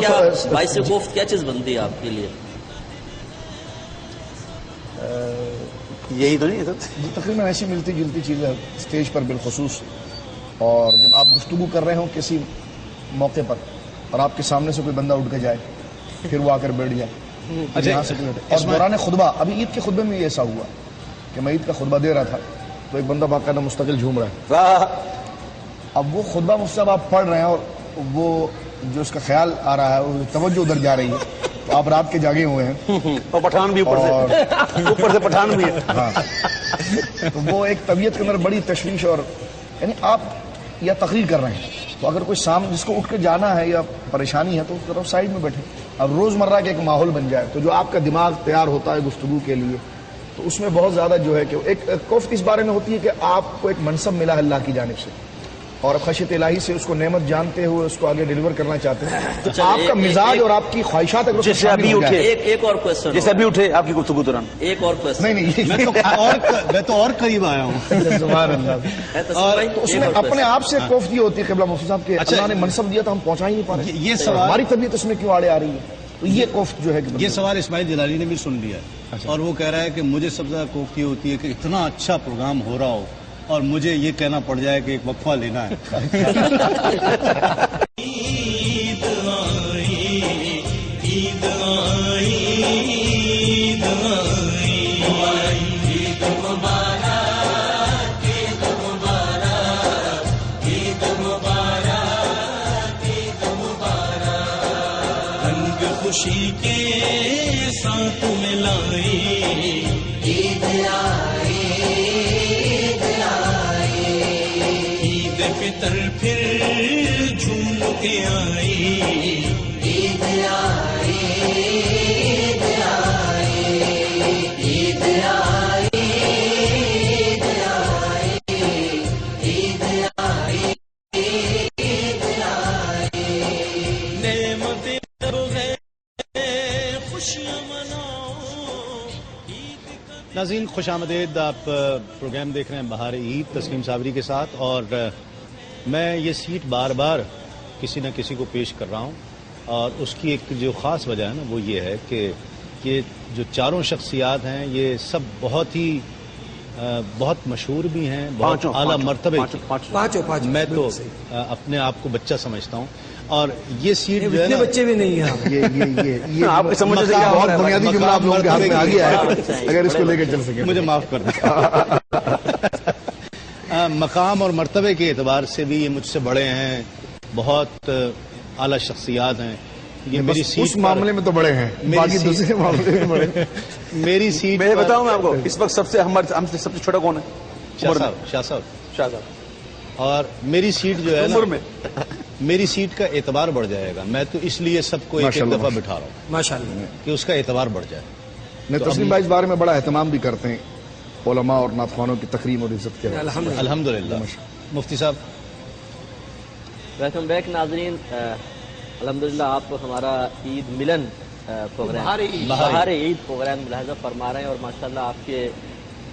Speaker 3: باعث کوفت کیا چیز بنتی ہے آپ کے لیے؟
Speaker 4: یہی تو نہیں
Speaker 8: تقریباً ایسی ملتی جلتی چیزیں اسٹیج پر بالخصوص, اور جب آپ گفتگو کر رہے ہوں کسی موقع پر اور آپ کے سامنے سے کوئی بندہ اٹھ کے جائے, پھر وہ آ کر بیٹھ جائے, اور دوران خطبہ, ابھی عید کے خطبے میں ایسا ہوا کہ میں عید کا خطبہ دے رہا تھا تو ایک بندہ باقاعدہ مستقل جھوم رہا ہے. اب وہ خطبہ مجھ سے اب آپ پڑھ رہے ہیں اور وہ جو اس کا خیال آ رہا ہے, وہ توجہ ادھر جا رہی ہے, تو آپ رات کے جاگے ہوئے ہیں,
Speaker 4: اور پٹھان بھی اوپر سے پٹھان بھی ہے.
Speaker 8: ہاں, تو وہ ایک طبیعت کے اندر بڑی تشویش, اور یعنی آپ یا تقریر کر رہے ہیں تو اگر کوئی سامنے جس کو اٹھ کے جانا ہے یا پریشانی ہے تو ذرا سائڈ میں بیٹھے. اب روزمرہ کے ایک ماحول بن جائے تو جو آپ کا دماغ تیار ہوتا ہے گفتگو کے لیے, تو اس میں بہت زیادہ جو ہے کہ ایک کوفت اس بارے میں ہوتی ہے کہ آپ کو ایک منصب ملا ہے اللہ کی جانب سے, اور خشیت الہی سے اس کو نعمت جانتے ہوئے اس کو آگے ڈیلیور کرنا چاہتے ہیں تو آپ کا مزاج اور آپ کی خواہشات اگر
Speaker 4: جیسے ابھی اٹھے
Speaker 3: ایک اور کوشچن،
Speaker 4: جیسے ابھی اٹھے آپ کی گفتگو دوران
Speaker 3: ایک اور کوشچن،
Speaker 8: نہیں
Speaker 1: میں تو اور قریب آیا ہوں.
Speaker 8: سبحان اللہ. اور اس میں اپنے آپ سے کوفتی ہوتی ہے قبلہ مفتی صاحب کے اللہ نے منصب دیا تو ہم پہنچا ہی نہیں پا رہے.
Speaker 1: یہ سوال
Speaker 8: ہماری طبیعت اس میں کیوں آڑے آ رہی ہے؟ تو یہ کوفت جو ہے
Speaker 1: یہ سوال اسماعیل جلالی نے بھی سن لیا ہے اور وہ کہہ رہا ہے کہ مجھے سب سے زیادہ کوفتی ہوتی ہے کہ اتنا اچھا پروگرام ہو رہا ہو اور مجھے یہ کہنا پڑ جائے کہ ایک وقفہ لینا ہے.
Speaker 11: عید آئی، عید آئی، عید آئی، عید مبارک، عید مبارک، عید مبارک، عید مبارک. رنگ خوشی کے ساتھ ملائی، عید آئی، فطر پھر جھوم کے آئی، عید آئی، عید آئی، عید آئی، عید آئی، عید آئی، عید آئی. نعمتیں خوشیاں مناؤ.
Speaker 1: ناظرین خوش آمدید. آپ پروگرام دیکھ رہے ہیں بہار عید تسلیم صابری کے ساتھ اور میں یہ سیٹ بار بار کسی نہ کسی کو پیش کر رہا ہوں اور اس کی ایک جو خاص وجہ ہے نا وہ یہ ہے کہ یہ جو چاروں شخصیات ہیں یہ سب بہت مشہور بھی ہیں، بہت اعلیٰ مرتبے کی. میں تو اپنے آپ کو بچہ سمجھتا ہوں اور یہ سیٹ جو ہے نا
Speaker 2: بچے بھی نہیں ہیں.
Speaker 8: یہ آپ سمجھ سے بہت بنیادی جملہ آپ لوگوں کے ہاتھ میں آ گیا ہے اگر اس کو لے کے چل سکے.
Speaker 1: مجھے معاف کر دیں. مقام اور مرتبے کے اعتبار سے بھی یہ مجھ سے بڑے ہیں، بہت اعلیٰ شخصیات ہیں. یہ میری سیٹ
Speaker 8: اس معاملے میں تو بڑے ہیں، باقی دوسرے معاملے میں بڑے ہیں.
Speaker 1: میری سیٹ
Speaker 4: میں بتاؤں میں آپ کو اس وقت سب سے چھوٹا کون ہے؟
Speaker 1: شاہ صاحب. اور میری سیٹ جو ہے نا میری سیٹ کا اعتبار بڑھ جائے گا. میں تو اس لیے سب کو ایک دفعہ بٹھا رہا ہوں
Speaker 2: ماشاءاللہ
Speaker 1: کہ اس کا اعتبار بڑھ جائے.
Speaker 8: میں تسلیم بھائی اس بارے میں بڑا اہتمام بھی کرتے ہیں، علماء اور نعت خوانوں کی تکریم اور عزت کے
Speaker 1: الحمدللہ. مفتی صاحب
Speaker 3: ویلکم بیک. ناظرین الحمدللہ آپ ہمارا عید ملن پروگرام بہار عید پروگرام ملاحظہ فرما رہے ہیں اور ماشاءاللہ آپ کے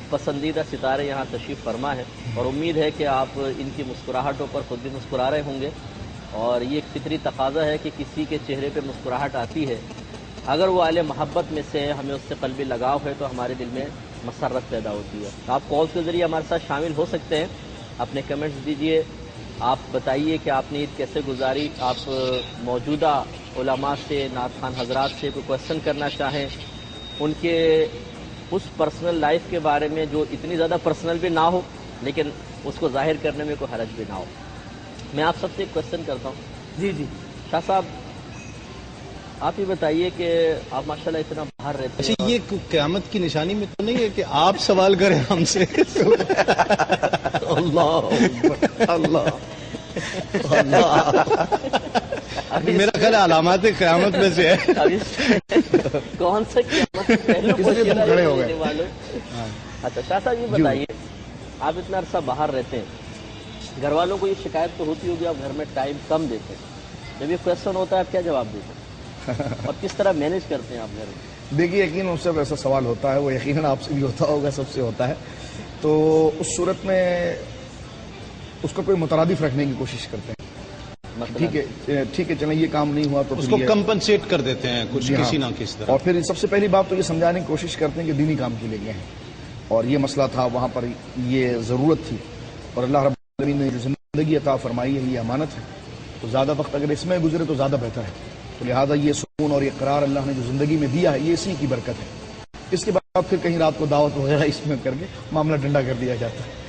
Speaker 3: پسندیدہ ستارے یہاں تشریف فرما ہے اور امید ہے کہ آپ ان کی مسکراہٹوں پر خود بھی مسکرا رہے ہوں گے اور یہ ایک فطری تقاضا ہے کہ کسی کے چہرے پہ مسکراہٹ آتی ہے اگر وہ اہل محبت میں سے ہمیں اس سے قلبی لگاؤ ہے تو ہمارے دل میں مسرت پیدا ہوتی ہے. آپ کالز کے ذریعے ہمارے ساتھ شامل ہو سکتے ہیں، اپنے کمنٹس دیجئے، آپ بتائیے کہ آپ نے عید کیسے گزاری. آپ موجودہ علماء سے، نعت خوان حضرات سے کوئی کویشچن کرنا چاہیں، ان کے اس پرسنل لائف کے بارے میں جو اتنی زیادہ پرسنل بھی نہ ہو لیکن اس کو ظاہر کرنے میں کوئی حرج بھی نہ ہو. میں آپ سب سے ایک کویشچن کرتا ہوں.
Speaker 2: جی
Speaker 3: شاہ صاحب آپ یہ بتائیے کہ آپ ماشاءاللہ اتنا باہر رہتے ہیں.
Speaker 1: اچھا یہ قیامت کی نشانی میں تو نہیں ہے کہ آپ سوال کریں ہم سے؟ اللہ میرا خیال علامات قیامت میں سے ہے.
Speaker 3: کون سا
Speaker 8: کھڑے ہو گئے.
Speaker 3: اچھا شاہ صاحب یہ بتائیے آپ اتنا عرصہ باہر رہتے ہیں، گھر والوں کو یہ شکایت تو ہوتی ہوگی آپ گھر میں ٹائم کم دیتے ہیں، جب یہ کویشچن ہوتا ہے آپ کیا جواب دیتے ہیں اور کس طرح مینیج کرتے ہیں آپ گھر میں؟
Speaker 8: دیکھیے یقیناً اس سے ایسا سوال ہوتا ہے، وہ یقیناً آپ سے بھی ہوتا ہوگا، سب سے ہوتا ہے. تو اس صورت میں اس کو کوئی مترادف رکھنے کی کوشش کرتے ہیں. ٹھیک ہے چلیں یہ کام نہیں ہوا تو
Speaker 1: اس کو کمپنسیٹ کر دیتے ہیں کچھ کسی نہ کسی طرح.
Speaker 8: اور پھر سب سے پہلی بات تو یہ سمجھانے کی کوشش کرتے ہیں کہ دینی کام کے لیے گئے ہیں اور یہ مسئلہ تھا، وہاں پر یہ ضرورت تھی اور اللہ رب العالمین نے جو زندگی عطا فرمائی ہے یہ امانت ہے، تو زیادہ وقت اگر اس میں گزرے تو زیادہ بہتر ہے. تو لہٰذا یہ سکون اور یہ قرار اللہ نے جو زندگی میں دیا ہے یہ اسی کی برکت ہے. اس کے بعد پھر کہیں رات کو دعوت وغیرہ اس میں کر کے معاملہ ڈنڈا کر دیا جاتا ہے.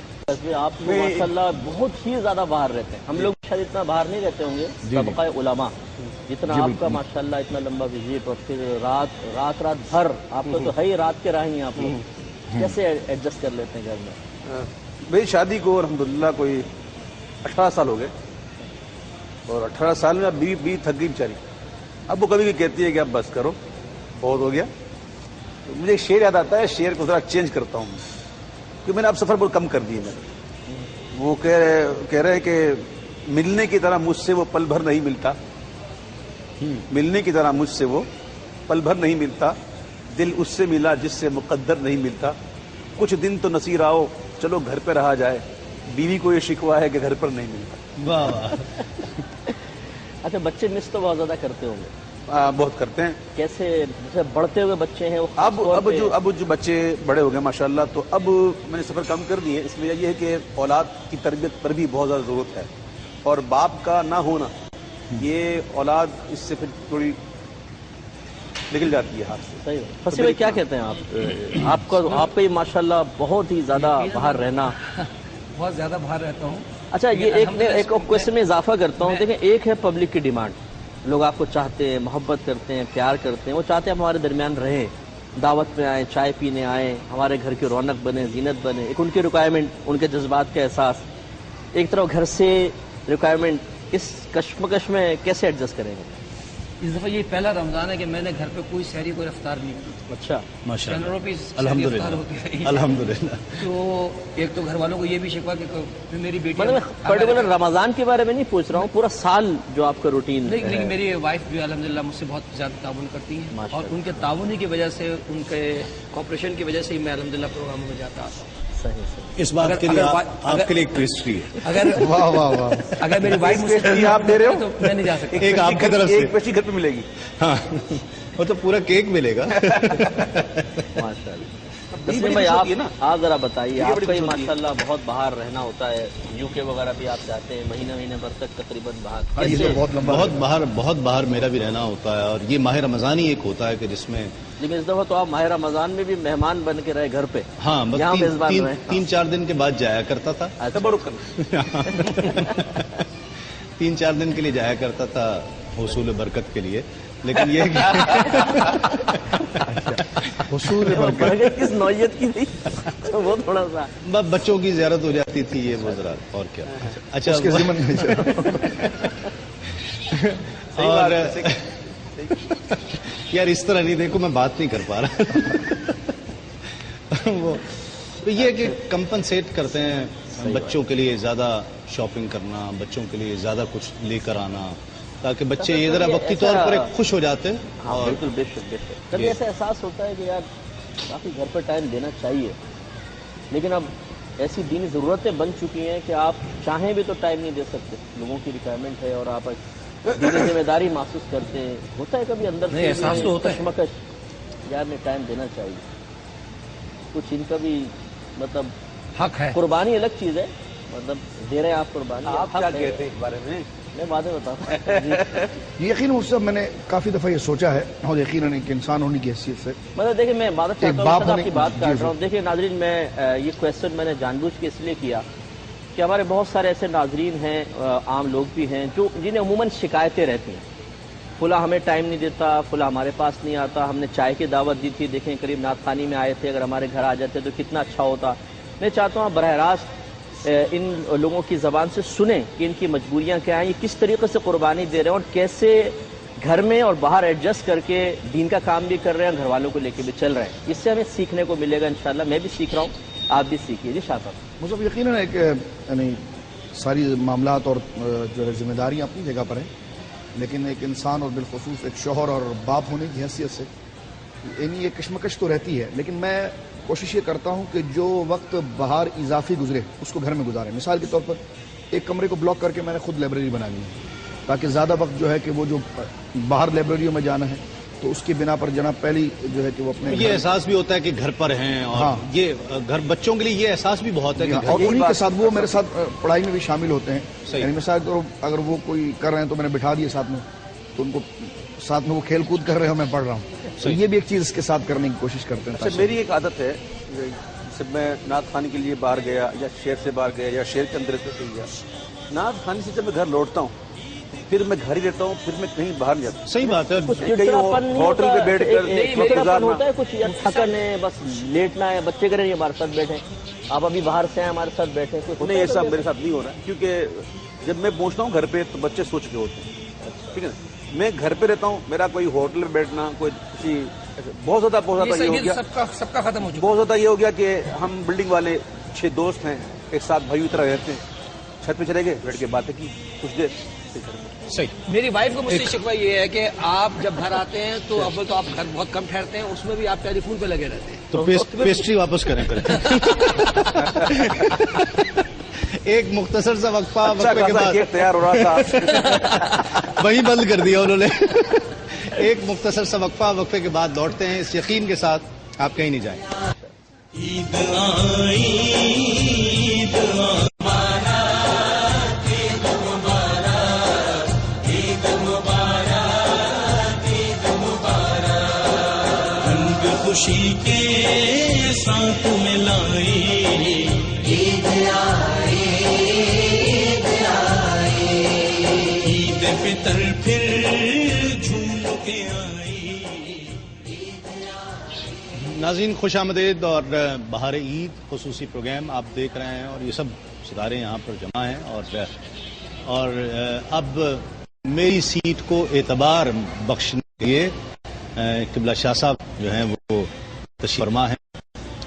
Speaker 3: آپ ماشاءاللہ بہت ہی زیادہ باہر رہتے ہیں، ہم لوگ شاید اتنا باہر نہیں رہتے ہوں گے طبقہ علماء جتنا آپ کا ماشاءاللہ اتنا لمبا وزٹ اور پھر رات بھر آپ کا تو ہے ہی رات کے راہیں آپ لوگ کیسے ایڈجسٹ کر لیتے ہیں گھر میں؟
Speaker 4: میری شادی کو الحمدللہ کوئی 18 سال ہو گئے اور 18 سال میں اب بیوی تھک گئی بیچاری. اب وہ کبھی بھی کہتی ہے کہ اب بس کرو بہت ہو گیا. مجھے ایک شعر یاد آتا ہے، شعر کو ذرا چینج کرتا ہوں کہ میں نے اب سفر بہت کم کر دیے. میں وہ کہہ رہے ہیں کہ ملنے کی طرح مجھ سے وہ پل بھر نہیں ملتا، ملنے کی طرح مجھ سے وہ پل بھر نہیں ملتا، دل اس سے ملا جس سے مقدر نہیں ملتا، کچھ دن تو نصیر آؤ چلو گھر پہ رہا جائے، بیوی کو یہ شکوا ہے کہ گھر پر نہیں ملتا۔
Speaker 1: واہ واہ،
Speaker 3: اچھا بچے مس تو بہت زیادہ کرتے ہوں گے؟
Speaker 4: بہت کرتے ہیں۔
Speaker 3: کیسے جیسے بڑھتے ہوئے بچے ہیں وہ
Speaker 4: اب جو بچے بڑے ہو گئے ماشاءاللہ، تو اب میں نے سفر کم کر دی ہے، اس میں یہ ہے کہ اولاد کی تربیت پر بھی بہت زیادہ ضرورت ہے، اور باپ کا نہ ہونا یہ اولاد اس سے پھر تھوڑی نکل جاتی ہے ہاتھ سے۔
Speaker 3: صحیح۔ فصیح بھائی کیا کہتے ہیں آپ کا یہ ماشاءاللہ بہت ہی زیادہ باہر رہنا؟
Speaker 2: بہت زیادہ باہر رہتا ہوں۔
Speaker 3: اچھا یہ ایک کوشچن میں اضافہ کرتا ہوں، دیکھیں ایک ہے پبلک کی ڈیمانڈ، لوگ آپ کو چاہتے ہیں، محبت کرتے ہیں، پیار کرتے ہیں، وہ چاہتے ہیں ہمارے درمیان رہیں، دعوت میں آئیں، چائے پینے آئیں، ہمارے گھر کی رونق بنے، زینت بنے، ایک ان کی ریکوائرمنٹ، ان کے جذبات کا احساس۔ ایک طرف گھر سے ریکوائرمنٹ، اس کشمکش میں کیسے ایڈجسٹ کریں گے؟
Speaker 2: اس دفعہ یہ پہلا رمضان ہے کہ میں نے گھر پہ کوئی سحری کوئی افطار نہیں کی۔
Speaker 3: اچھا
Speaker 1: ماشاءاللہ،
Speaker 2: الحمدللہ
Speaker 1: الحمدللہ۔
Speaker 2: تو ایک تو گھر والوں کو یہ بھی شکوا کہ میری بیٹی،
Speaker 3: مطلب پرٹیکولر رمضان کے بارے میں نہیں پوچھ رہا ہوں، پورا سال جو آپ کا روٹین؟
Speaker 2: نہیں، میری وائف جو الحمدللہ مجھ سے بہت زیادہ تعاون کرتی ہیں، اور ان کے تعاون کی وجہ سے، ان کے کوپریشن کی وجہ سے ہی میں الحمدللہ پروگراموں میں جاتا آتا ہوں۔
Speaker 1: اس بات کے لیے آپ کے لیے ایک پیسٹری ہے۔
Speaker 2: اگر
Speaker 8: واہ واہ واہ،
Speaker 2: اگر میری وائف مجھ سے
Speaker 4: آپ دے رہے ہو
Speaker 2: تو میں نہیں جا سکتا۔
Speaker 1: ایک آپ کی طرف سے
Speaker 4: ایک پیسٹری گھر پہ ملے گی۔
Speaker 1: ہاں، وہ تو پورا کیک ملے گا۔
Speaker 3: ماشاءاللہ۔ تسلیم بھائی آپ ذرا بتائیے، آپ کا ماشاءاللہ بہت باہر رہنا ہوتا ہے، یو کے وغیرہ بھی آپ جاتے ہیں، مہینے بھر تک تقریباً باہر،
Speaker 1: بہت باہر میرا بھی رہنا ہوتا ہے، اور یہ ماہ رمضان ہی ایک ہوتا ہے کہ جس میں،
Speaker 3: لیکن اس دفعہ تو آپ ماہ رمضان میں بھی مہمان بن کے رہے گھر پہ؟
Speaker 1: ہاں،
Speaker 3: یہاں میزبان رہے؟
Speaker 1: 3-4 دن کے بعد جایا کرتا تھا، 3-4 دن کے لیے جایا کرتا تھا حصول برکت کے لیے، لیکن یہ
Speaker 8: حصول برکت
Speaker 3: کس نوعیت کی تھی وہ تھوڑا سا
Speaker 1: بچوں کی زیارت ہو جاتی تھی، یہ وہ ذرا اور کیا۔ اچھا،
Speaker 8: اس کے ضمن میں
Speaker 1: اور یار اس طرح نہیں، دیکھو میں بات نہیں کر پا رہا۔ وہ تو یہ کہ کمپنسیٹ کرتے ہیں بچوں کے لیے، زیادہ شاپنگ کرنا، بچوں کے لیے زیادہ کچھ لے کر آنا، تاکہ بچے یہ ذرا وقتی طور پر خوش ہو جاتے ہیں۔
Speaker 3: ہاں بالکل، بے شک بے شک۔ کبھی ایسا احساس ہوتا ہے کہ یار کافی گھر پر ٹائم دینا چاہیے، لیکن اب ایسی دینی ضرورتیں بن چکی ہیں کہ آپ چاہیں بھی تو ٹائم نہیں دے سکتے، لوگوں کی ریکوائرمنٹ ہے، اور آپ دینی ذمہ داری محسوس کرتے ہیں، ہوتا ہے کبھی اندر سے
Speaker 2: احساس تو ہوتا ہے
Speaker 3: کشمکش، یار میں ٹائم دینا چاہیے، کچھ ان کا بھی مطلب
Speaker 2: حق ہے۔
Speaker 3: قربانی الگ چیز ہے، مطلب دے رہے ہیں آپ قربانی،
Speaker 4: آپ کیا کہتے ہیں اس بارے میں؟
Speaker 3: میں بعد میں بتاتا ہوں۔
Speaker 8: یقین اس سے میں نے کافی دفعہ یہ سوچا ہے، اور یقیناً ایک انسان ہونے کی حیثیت سے،
Speaker 3: مطلب دیکھیں میں معذرت چاہتا ہوں، آپ کی بات کر
Speaker 8: جی
Speaker 3: رہا ہوں۔ دیکھیں ناظرین، میں یہ کویسچن میں نے جان بوجھ کے اس لیے کیا کہ ہمارے بہت سارے ایسے ناظرین ہیں، عام لوگ بھی ہیں، جو جنہیں عموماً شکایتیں رہتی ہیں، فلاں ہمیں ٹائم نہیں دیتا، فلاں ہمارے پاس نہیں آتا، ہم نے چائے کی دعوت دی تھی، دیکھیں قریب نعت خوانی میں آئے تھے، اگر ہمارے گھر آ جاتے تو کتنا اچھا ہوتا۔ میں چاہتا ہوں آپ براہ راست ان لوگوں کی زبان سے سنیں کہ ان کی مجبوریاں کیا ہیں، یہ کس طریقے سے قربانی دے رہے ہیں، اور کیسے گھر میں اور باہر ایڈجسٹ کر کے دین کا کام بھی کر رہے ہیں، گھر والوں کو لے کے بھی چل رہے ہیں۔ اس سے ہمیں سیکھنے کو ملے گا انشاءاللہ، میں بھی سیکھ رہا ہوں، آپ بھی سیکھیے۔ جی شاہ صاحب۔
Speaker 8: مجھے یقیناً ایک یعنی ساری معاملات اور جو ہے ذمہ داریاں اپنی جگہ پر ہیں، لیکن ایک انسان اور بالخصوص ایک شوہر اور باپ ہونے کی حیثیت سے یعنی یہ کشمکش تو رہتی ہے، لیکن میں کوشش یہ کرتا ہوں کہ جو وقت باہر اضافی گزرے اس کو گھر میں گزاریں۔ مثال کے طور پر ایک کمرے کو بلاک کر کے میں نے خود لائبریری بنا لی ہے، تاکہ زیادہ وقت جو ہے کہ وہ جو باہر لائبریریوں میں جانا ہے تو اس کی بنا پر جناب پہلی جو ہے کہ وہ اپنے
Speaker 1: یہ احساس بھی ہوتا ہے کہ گھر پر ہیں، اور یہ گھر بچوں کے لیے یہ احساس بھی بہت ہے کہ
Speaker 8: اور انہیں کے ساتھ وہ میرے ساتھ پڑھائی میں بھی شامل ہوتے ہیں۔ یعنی مثال کے طور پر اگر وہ کوئی کر رہے ہیں تو میں نے بٹھا دیے ساتھ میں، تو ان کو ساتھ میں وہ کھیل کود کر رہے ہیں، میں پڑھ رہا ہوں، تو یہ بھی ایک چیز اس کے ساتھ کرنے کی کوشش کرتے ہیں۔
Speaker 4: اچھا، میری ایک عادت ہے، جب میں نعت خوانی کے لیے باہر گیا یا شہر سے باہر گیا یا شہر کے اندر سے گیا، نعت خوانی سے جب میں گھر لوٹتا ہوں پھر میں گھر ہی رہتا ہوں، پھر میں کہیں باہر نہیں جاتا۔
Speaker 1: صحیح بات ہے،
Speaker 4: ہوٹل پہ بیٹھ کر
Speaker 3: ہوتا ہے کچھ تھکن ہے، بس لیٹنا ہے، بچے کریں ہمارے ساتھ بیٹھے، آپ ابھی باہر سے ہیں ہمارے ساتھ بیٹھے،
Speaker 4: نہیں ایسا میرے ساتھ نہیں ہو رہا ہے، کیونکہ جب میں پہنچتا ہوں گھر پہ تو بچے سو چکے ہوتے ہیں، ٹھیک ہے نا، میں گھر پہ رہتا ہوں، میرا کوئی ہوٹل میں بیٹھنا، کوئی کسی بہت زیادہ یہ ہو گیا،
Speaker 2: سب کا ختم ہو چکا،
Speaker 4: بہت زیادہ یہ ہو گیا کہ ہم بلڈنگ والے 6 دوست ہیں، ایک ساتھ بھائی کی طرح رہتے ہیں. چھت پہ چلے گئے, بیٹھ کے باتیں کی کچھ دیر.
Speaker 1: صحیح.
Speaker 2: میری وائف کو مجھ سے شکوہ یہ ہے کہ آپ جب گھر آتے ہیں تو اول تو آپ گھر بہت کم ٹھہرتے ہیں, اس میں بھی آپ ٹیلی فون پہ لگے رہتے ہیں.
Speaker 1: تو پیسٹری واپس کریں. ایک مختصر سا وقفہ کے بعد
Speaker 4: تیار ہو رہا تھا
Speaker 1: وہیں بند کر دیا انہوں نے. ایک مختصر سا وقفے کے بعد لوٹتے ہیں اس یقین کے ساتھ آپ کہیں نہیں جائیں.
Speaker 11: عید آئی عید خوشی کے ساتھ ملائی عید آئی عید آئی عید فطر پھر جھوم کے آئی.
Speaker 1: ناظرین خوش آمدید اور بہار عید خصوصی پروگرام آپ دیکھ رہے ہیں اور یہ سب ستارے یہاں پر جمع ہیں اور اب میری سیٹ کو اعتبار بخشنے کے لیے قبلہ شاہ صاحب جو ہیں وہ تشریف فرما ہیں.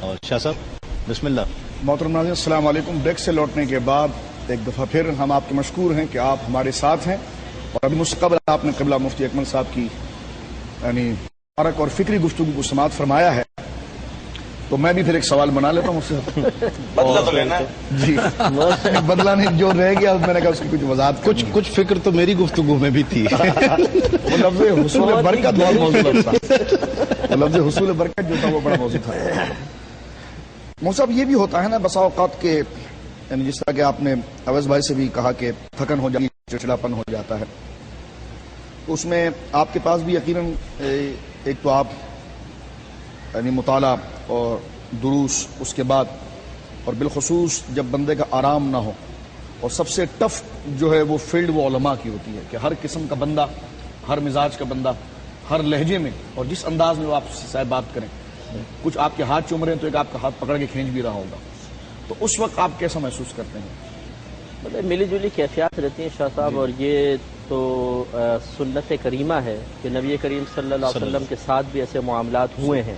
Speaker 1: اور شاہ صاحب بسم اللہ.
Speaker 8: محترم ناظرین السلام علیکم. بریک سے لوٹنے کے بعد ایک دفعہ پھر ہم آپ کے مشکور ہیں کہ آپ ہمارے ساتھ ہیں. اور ابھی مستقبل آپ نے قبلہ مفتی اکمل صاحب کی یعنی مبارک اور فکری گفتگو کو سماعت فرمایا ہے, تو میں بھی پھر ایک سوال بنا لیتا ہوں اس سے.
Speaker 4: بدلا تو لینا
Speaker 8: جی بدلا نہیں, جو رہ گیا میں نے کہا اس کی کچھ وضاحت.
Speaker 1: کچھ فکر تو میری گفتگو میں بھی تھی.
Speaker 8: وہ لفظ حصول برکت بہت موضوع تھا. لفظ حصول برکت جو تھا وہ بڑا موضوع تھا. صاحب یہ بھی ہوتا ہے نا بسا اوقات کے, یعنی جس طرح کہ آپ نے اویس بھائی سے بھی کہا کہ تھکن ہو جاتی ہے, چڑچڑاپن ہو جاتا ہے, تو اس میں آپ کے پاس بھی یقیناً ایک تو آپ یعنی مطالعہ اور دروس, اس کے بعد اور بالخصوص جب بندے کا آرام نہ ہو, اور سب سے ٹف جو ہے وہ فیلڈ وہ علماء کی ہوتی ہے کہ ہر قسم کا بندہ, ہر مزاج کا بندہ, ہر لہجے میں اور جس انداز میں وہ آپ سے بات کریں, کچھ آپ کے ہاتھ چوم رہے ہیں تو ایک آپ کا ہاتھ پکڑ کے کھینچ بھی رہا ہوگا, تو اس وقت آپ کیسا محسوس کرتے ہیں؟
Speaker 3: مطلب ملی جلی کیفیات رہتی ہیں شاہ صاحب, اور یہ تو سنت کریمہ ہے کہ نبی کریم صلی اللہ علیہ وسلم کے ساتھ بھی ایسے معاملات ہوئے ہیں.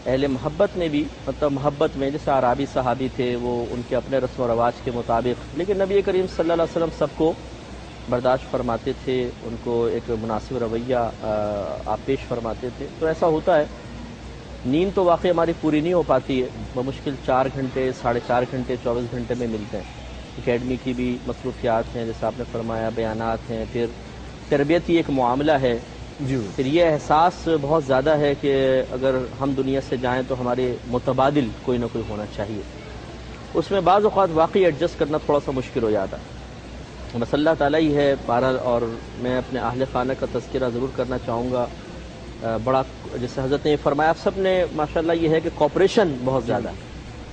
Speaker 3: اہل محبت نے بھی, مطلب محبت میں جیسے عربی صحابی تھے وہ ان کے اپنے رسم و رواج کے مطابق, لیکن نبی کریم صلی اللہ علیہ وسلم سب کو برداشت فرماتے تھے, ان کو ایک مناسب رویہ آپ پیش فرماتے تھے. تو ایسا ہوتا ہے. نیند تو واقعی ہماری پوری نہیں ہو پاتی ہے, بمشکل 4 گھنٹے 4.5 گھنٹے 24 گھنٹے میں ملتے ہیں. اکیڈمی کی بھی مصروفیات ہیں جیسے آپ نے فرمایا, بیانات ہیں, پھر تربیت ہی ایک معاملہ ہے. پھر یہ احساس بہت زیادہ ہے کہ اگر ہم دنیا سے جائیں تو ہمارے متبادل کوئی نہ کوئی ہونا چاہیے. اس میں بعض اوقات واقعی ایڈجسٹ کرنا تھوڑا سا مشکل ہو جاتا ہے. بس اللہ تعالیٰ ہی ہے بہرحال. اور میں اپنے اہل خانہ کا تذکرہ ضرور کرنا چاہوں گا. بڑا جیسے حضرت نے فرمایا, آپ سب نے ماشاءاللہ یہ ہے کہ کوپریشن بہت زیادہ ہے.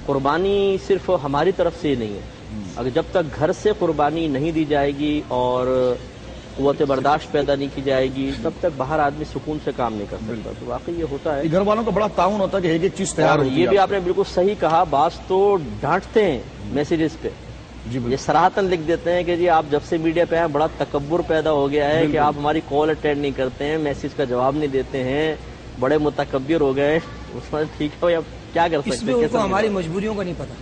Speaker 3: قربانی صرف ہماری طرف سے نہیں ہے, اگر جب تک گھر سے قربانی نہیں دی جائے گی اور قوت برداشت پیدا نہیں کی جائے گی تب تک باہر آدمی سکون سے کام نہیں کر سکتا. تو واقعی یہ ہوتا ہے,
Speaker 8: گھر والوں کا بڑا تعاون ہوتا ہے کہ ایک ایک چیز تیار ہوتی ہے.
Speaker 3: یہ بھی آپ نے بالکل صحیح کہا. بعض تو ڈانٹتے ہیں میسیجز پہ, یہ صراحتاً لکھ دیتے ہیں کہ جی آپ جب سے میڈیا پہ ہیں بڑا تکبر پیدا ہو گیا ہے کہ آپ ہماری کال اٹینڈ نہیں کرتے ہیں, میسیج کا جواب نہیں دیتے ہیں, بڑے متکبر ہو گئے. اس میں ٹھیک ہے, اب کیا کر سکتے ہیں,
Speaker 2: اس میں ان کو ہماری مجبوریوں کا نہیں پتا.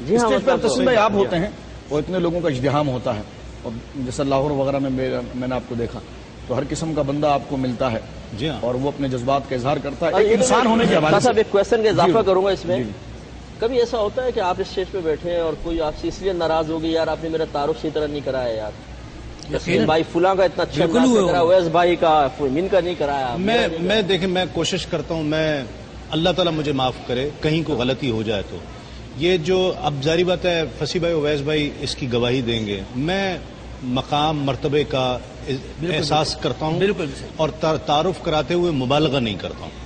Speaker 3: جی ہاں,
Speaker 8: اسٹیج پر تسلیم آپ ہوتے ہیں اور اتنے لوگوں کا اجتحام ہوتا ہے, اور جیسے لاہور وغیرہ میں میں نے آپ کو دیکھا تو ہر قسم کا بندہ آپ کو ملتا ہے.
Speaker 1: جی ہاں,
Speaker 8: اور وہ اپنے جذبات کا اظہار کرتا ہے ایک انسان ہونے کے حوالے سے.
Speaker 3: ایک کوشچن کا اضافہ کروں گا اس میں. کبھی ایسا ہوتا ہے کہ آپ اسٹیج پہ بیٹھے ہیں اور کوئی آپ سے اس لیے ناراض ہوگی, یار آپ نے میرا تعارف صحیح طرح نہیں کرایا, یار بھائی فلاں کا اتنا اچھا اویس بھائی کا من کا نہیں کرایا.
Speaker 1: میں دیکھیں, میں کوشش کرتا ہوں, میں اللہ تعالیٰ مجھے معاف کرے کہیں کو غلطی ہو جائے تو. یہ جو اب ظاہری بات ہے فصیح بھائی اویس بھائی اس کی گواہی دیں گے, میں مقام مرتبے کا احساس کرتا ہوں اور تعارف کراتے ہوئے مبالغہ نہیں کرتا ہوں.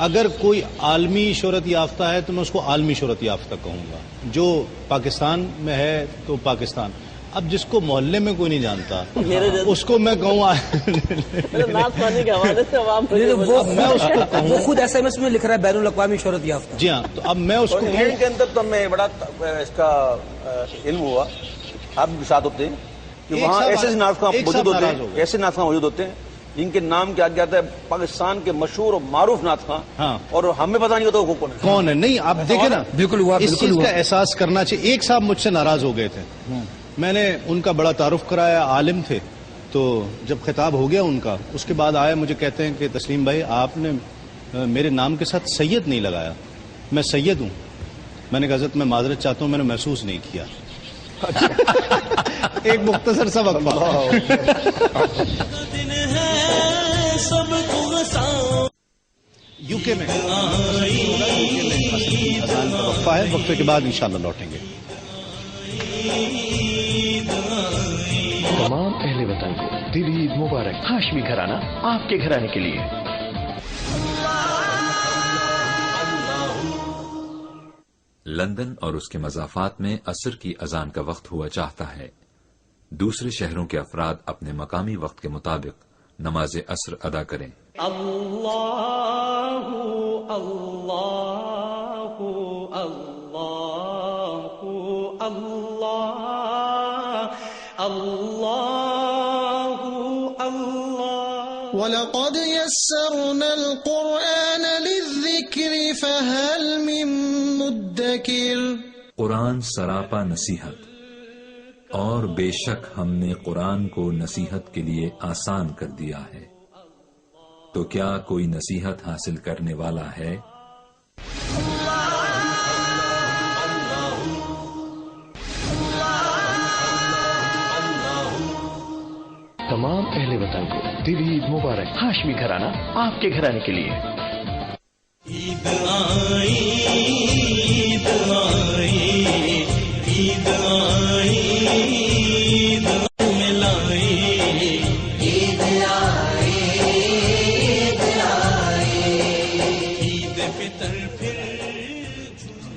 Speaker 1: اگر کوئی عالمی شہرت یافتہ ہے تو میں اس کو عالمی شہرت یافتہ کہوں گا. جو پاکستان میں ہے تو پاکستان, اب جس کو محلے میں کوئی نہیں جانتا اس کو میں کہوں
Speaker 2: وہ خود ایس ایم ایس میں لکھ رہا ہے بین الاقوامی شہرت یافتہ.
Speaker 1: جی ہاں, تو اب میں اس کو
Speaker 4: انگلینڈ کے اندر تو ہمیں بڑا اس کا علم ہوا, آپ بھی ساتھ ہوتے ہیں کہ وہاں ایسے ناطقاں موجود ہوتے ہیں, ایسے ناطقاں موجود ہوتے ہیں ان کے نام کے آگے آتا ہے پاکستان کے مشہور اور معروف نعت خواں،
Speaker 1: ہاں،
Speaker 4: اور ہمیں پتا نہیں ہوتا وہ کون ہے.
Speaker 1: نہیں آپ دیکھیں نا،
Speaker 5: بالکل ہوا،
Speaker 1: اس
Speaker 5: بالکل
Speaker 1: چیز
Speaker 5: ہوا.
Speaker 1: کا احساس کرنا چاہیے. ایک صاحب مجھ سے ناراض ہو گئے تھے، میں نے ان کا بڑا تعارف کرایا، عالم تھے، تو جب خطاب ہو گیا ان کا، اس کے بعد آئے مجھے کہتے ہیں کہ تسلیم بھائی آپ نے میرے نام کے ساتھ سید نہیں لگایا، میں سید ہوں. میں نے کہا حضرت میں معذرت چاہتا ہوں، میں نے محسوس نہیں کیا. ایک مختصر سا وقفہ.
Speaker 11: دن ہے سب کو ہنساؤ.
Speaker 1: یو کے میں اذان کا وقفہ ہے، وقفے کے بعد انشاءاللہ لوٹیں گے.
Speaker 9: تمام اہل وطن کو دل عید مبارک. ہاشمی گھرانہ آپ کے گھرانے کے لیے.
Speaker 12: لندن اور اس کے مضافات میں عصر کی اذان کا وقت ہوا چاہتا ہے. دوسرے شہروں کے افراد اپنے مقامی وقت کے مطابق نماز عصر ادا کریں.
Speaker 2: اللہ اللہ اللہ اللہ اللہ اللہ.
Speaker 6: وَلَقَدْ يَسَّرْنَا الْقُرْآنَ لِلذِّكْرِ فَهَلْ مِن مُدَّكِرٍ.
Speaker 12: قرآن سراپا نصیحت، اور بے شک ہم نے قرآن کو نصیحت کے لیے آسان کر دیا ہے، تو کیا کوئی نصیحت حاصل کرنے والا ہے؟
Speaker 9: تمام اہل وطن کو دل عید مبارک. ہاشمی گھرانہ آپ کے گھرانے کے لیے.
Speaker 11: عید آئی عید آئی عید آئی عید ملائی عید آئی عید آئی عید فطر پھر.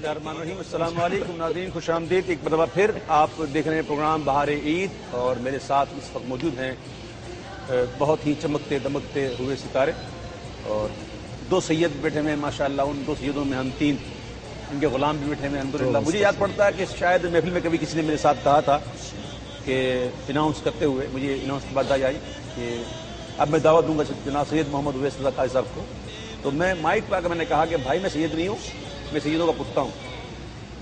Speaker 4: الرحمن الرحیم. السلام علیکم ناظرین، خوش آمدید ایک مرتبہ پھر. آپ دیکھ رہے ہیں پروگرام بہار عید، اور میرے ساتھ اس وقت موجود ہیں بہت ہی چمکتے دمکتے ہوئے ستارے، اور دو سید بیٹھے ہوئے ہیں ماشاءاللہ. ان دو سیدوں میں ہم تین، ان کے غلام بھی بیٹھے ہوئے ہیں الحمدللہ. مجھے یاد پڑتا ہے کہ شاید محفل میں کبھی کسی نے میرے ساتھ کہا تھا کہ اناؤنس کرتے ہوئے، مجھے اناؤنس کی بات آئی کہ اب میں دعوت دوں گا جناب سید محمد اویس رضا قاری صاحب کو. تو میں مائک پہ آ کے میں نے کہا کہ بھائی میں سید نہیں ہوں، میں سیدوں کا پتہ ہوں.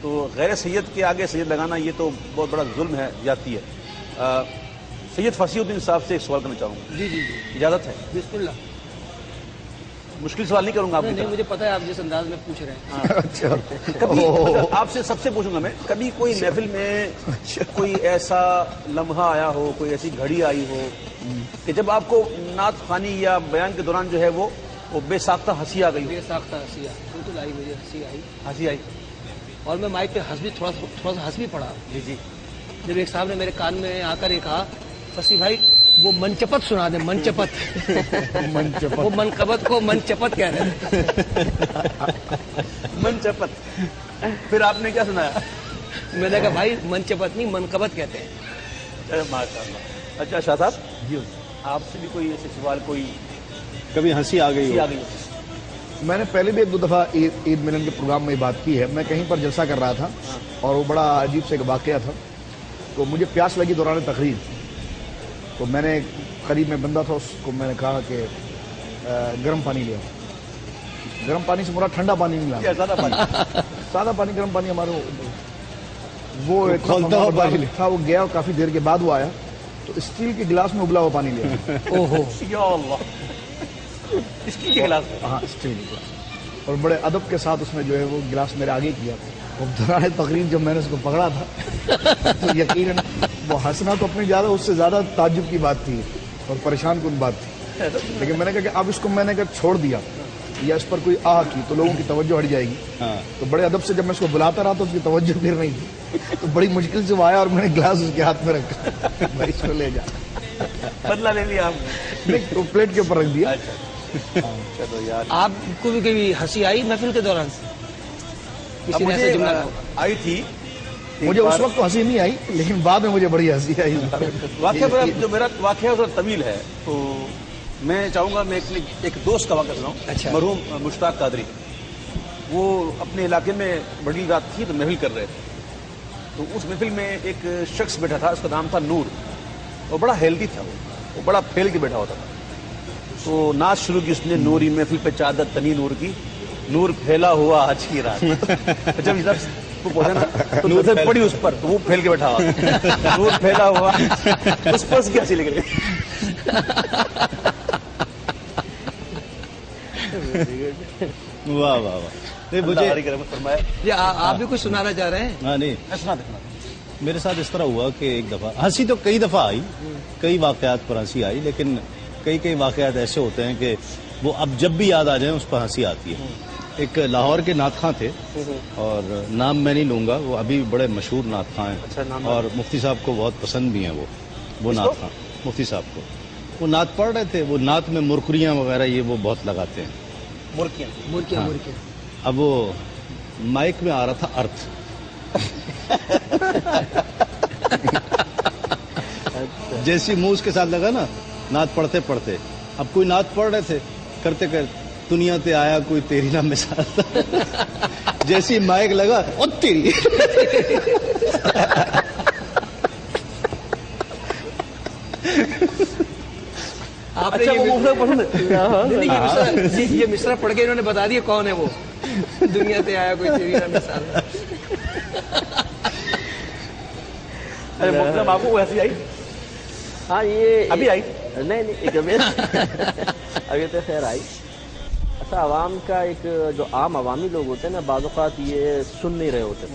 Speaker 4: تو غیر سید کے آگے سید لگانا یہ تو بہت بڑا ظلم ہے، زیادتی ہے. سید فصیح الدین صاحب سے ایک سوال کرنا چاہوں گا.
Speaker 2: جی جی جی
Speaker 4: اجازت ہے؟
Speaker 2: بسم اللہ.
Speaker 4: مشکل سوال نہیں کروں گا آپ کی
Speaker 2: نہیں
Speaker 4: طرف.
Speaker 2: مجھے پتا ہے آپ جس انداز میں پوچھ رہے ہیں.
Speaker 8: اچھا
Speaker 4: کبھی آپ سے سب سے پوچھوں گا میں، کبھی کوئی محفل میں کوئی ایسا لمحہ آیا ہو، کوئی ایسی گھڑی آئی ہو کہ جب آپ کو نعت خوانی یا بیان کے دوران جو ہے وہ بے ساختہ ہنسی آ گئی ہو؟
Speaker 2: بے ساختہ ہنسی آئی، بالکل آئی، مجھے ہنسی آئی، اور میں مائک پہ ہنس بھی تھوڑا سا ہنس بھی پڑا.
Speaker 4: جی جی.
Speaker 2: جب ایک صاحب نے میرے کان میں آ کر یہ کہا فصیح بھائی وہ منچپت سنا دیں، منچپت. وہ منقبت کو منچپت کہہ رہے ہیں.
Speaker 4: منچپت. پھر آپ نے کیا سنایا؟
Speaker 2: میں نے کہا بھائی منچپت نہیں منقبت کہتے ہیں.
Speaker 4: ماشاء اللہ. اچھا شاہ صاحب جی، آپ سے بھی کوئی ایسے سوال، کوئی
Speaker 1: کبھی ہنسی آ گئی ہو؟
Speaker 8: میں نے پہلے بھی ایک دو دفعہ عید ملن کے پروگرام میں بات کی ہے. میں کہیں پر جلسہ کر رہا تھا اور وہ بڑا عجیب سے ایک واقعہ تھا. تو مجھے پیاس لگی دوران تقریر، تو میں نے قریب میں بندہ تھا، اس کو میں نے کہا کہ گرم پانی لے آؤ. گرم پانی سے مراد ٹھنڈا پانی نہیں لانا،
Speaker 4: سادہ پانی.
Speaker 8: سادہ پانی، گرم پانی ہمارے وہ تھا. وہ گیا اور کافی دیر کے بعد وہ آیا تو اسٹیل کے گلاس میں ابلا ہوا پانی لیا.
Speaker 2: اوہو
Speaker 4: یا اللہ. اسٹیل کے گلاس؟
Speaker 8: ہاں اسٹیل کے گلاس. اور بڑے ادب کے ساتھ اس نے جو ہے وہ گلاس میرے آگے کیا. دوران تقریر جب میں نے اس کو پکڑا تھا تو یقیناً وہ ہنسنا تو اپنی زیادہ، اس سے زیادہ تعجب کی بات تھی اور پریشان کن بات تھی. لیکن میں نے کہا کہ اب اس کو میں نے چھوڑ دیا یا اس پر کوئی آہ کی تو لوگوں کی توجہ ہٹ جائے گی. تو بڑے ادب سے جب میں اس کو بلاتا رہا تو اس کی توجہ پھر نہیں تھی. تو بڑی مشکل سے وہ آیا اور میں نے گلاس اس کے ہاتھ میں رکھا، بھائی اس کو لے جا.
Speaker 4: بدلہ لے لیا آپ؟
Speaker 8: نہیں، تو پلیٹ کے اوپر رکھ دیا.
Speaker 4: چلو یار.
Speaker 2: آپ کو بھی کبھی ہنسی آئی محفل کے دوران؟ کسی نے ایسا جملہ کہا؟
Speaker 4: آئی تھی.
Speaker 8: مجھے اس وقت تو ہنسی نہیں آئی، لیکن بعد میں مجھے بڑی ہنسی آئی.
Speaker 4: واقعہ جو میرا واقعہ ذرا طویل ہے، تو میں چاہوں گا میں ایک دوست کا واقعہ سناؤں.
Speaker 2: اچھا.
Speaker 4: مرحوم مشتاق قادری، وہ اپنے علاقے میں بڑی رات تھی تو محفل کر رہے تھے. تو اس محفل میں ایک شخص بیٹھا تھا، اس کا نام تھا نور. وہ بڑا ہیلدی تھا، وہ بڑا پھیل کے بیٹھا ہوتا تھا. تو نعت شروع کی اس نے، نوری محفل پہ چادر تنی نور کی، نور پھیلا ہوا آج کی رات. جب وہ پہنچا نا تو نظر پڑی اس پر تو وہ پھیل کے بیٹھا ہوا، نور پھیلا ہوا اس پر اس کی ہنسی لگ رہی.
Speaker 1: واہ واہ واہ.
Speaker 2: مجھے آپ بھی کچھ سنانا چاہ رہے ہیں؟
Speaker 1: ہاں نہیں میرے ساتھ اس طرح ہوا کہ ایک دفعہ ہنسی تو کئی دفعہ آئی، کئی واقعات پر ہنسی آئی، لیکن کئی واقعات ایسے ہوتے ہیں کہ وہ اب جب بھی یاد آ جائیں اس پر ہنسی آتی ہے. ایک لاہور کے نعت خواں تھے اور نام میں نہیں لوں گا، وہ ابھی بڑے مشہور نعت خواں ہیں اور مفتی صاحب کو بہت پسند بھی ہیں. وہ نعت خواں مفتی صاحب کو وہ نعت پڑھ رہے تھے. وہ نعت میں مرکریاں وغیرہ یہ وہ بہت لگاتے ہیں.
Speaker 2: مرکیاں
Speaker 1: اب وہ مائک میں آ رہا تھا ارتھ. جیسی منہ اس کے ساتھ لگا نا نعت پڑھتے پڑھتے، اب کوئی نعت پڑھ رہے تھے کرتے دنیا تے آیا کوئی تیری نہ مثال. جیسی مائک لگا او تیری.
Speaker 2: آپ نے یہ مصرع پڑھ کے انہوں نے بتا دیا کون ہے وہ. دنیا تے آیا کوئی تیری نہ مثال.
Speaker 4: ارے مطلب آپ کو ایسی آئی؟
Speaker 3: ہاں یہ
Speaker 4: ابھی آئی؟
Speaker 3: نہیں ابھی تو خیر آئی. اچھا عوام کا ایک جو عام عوامی لوگ ہوتے ہیں نا، بعض اوقات یہ سن نہیں رہے ہوتے،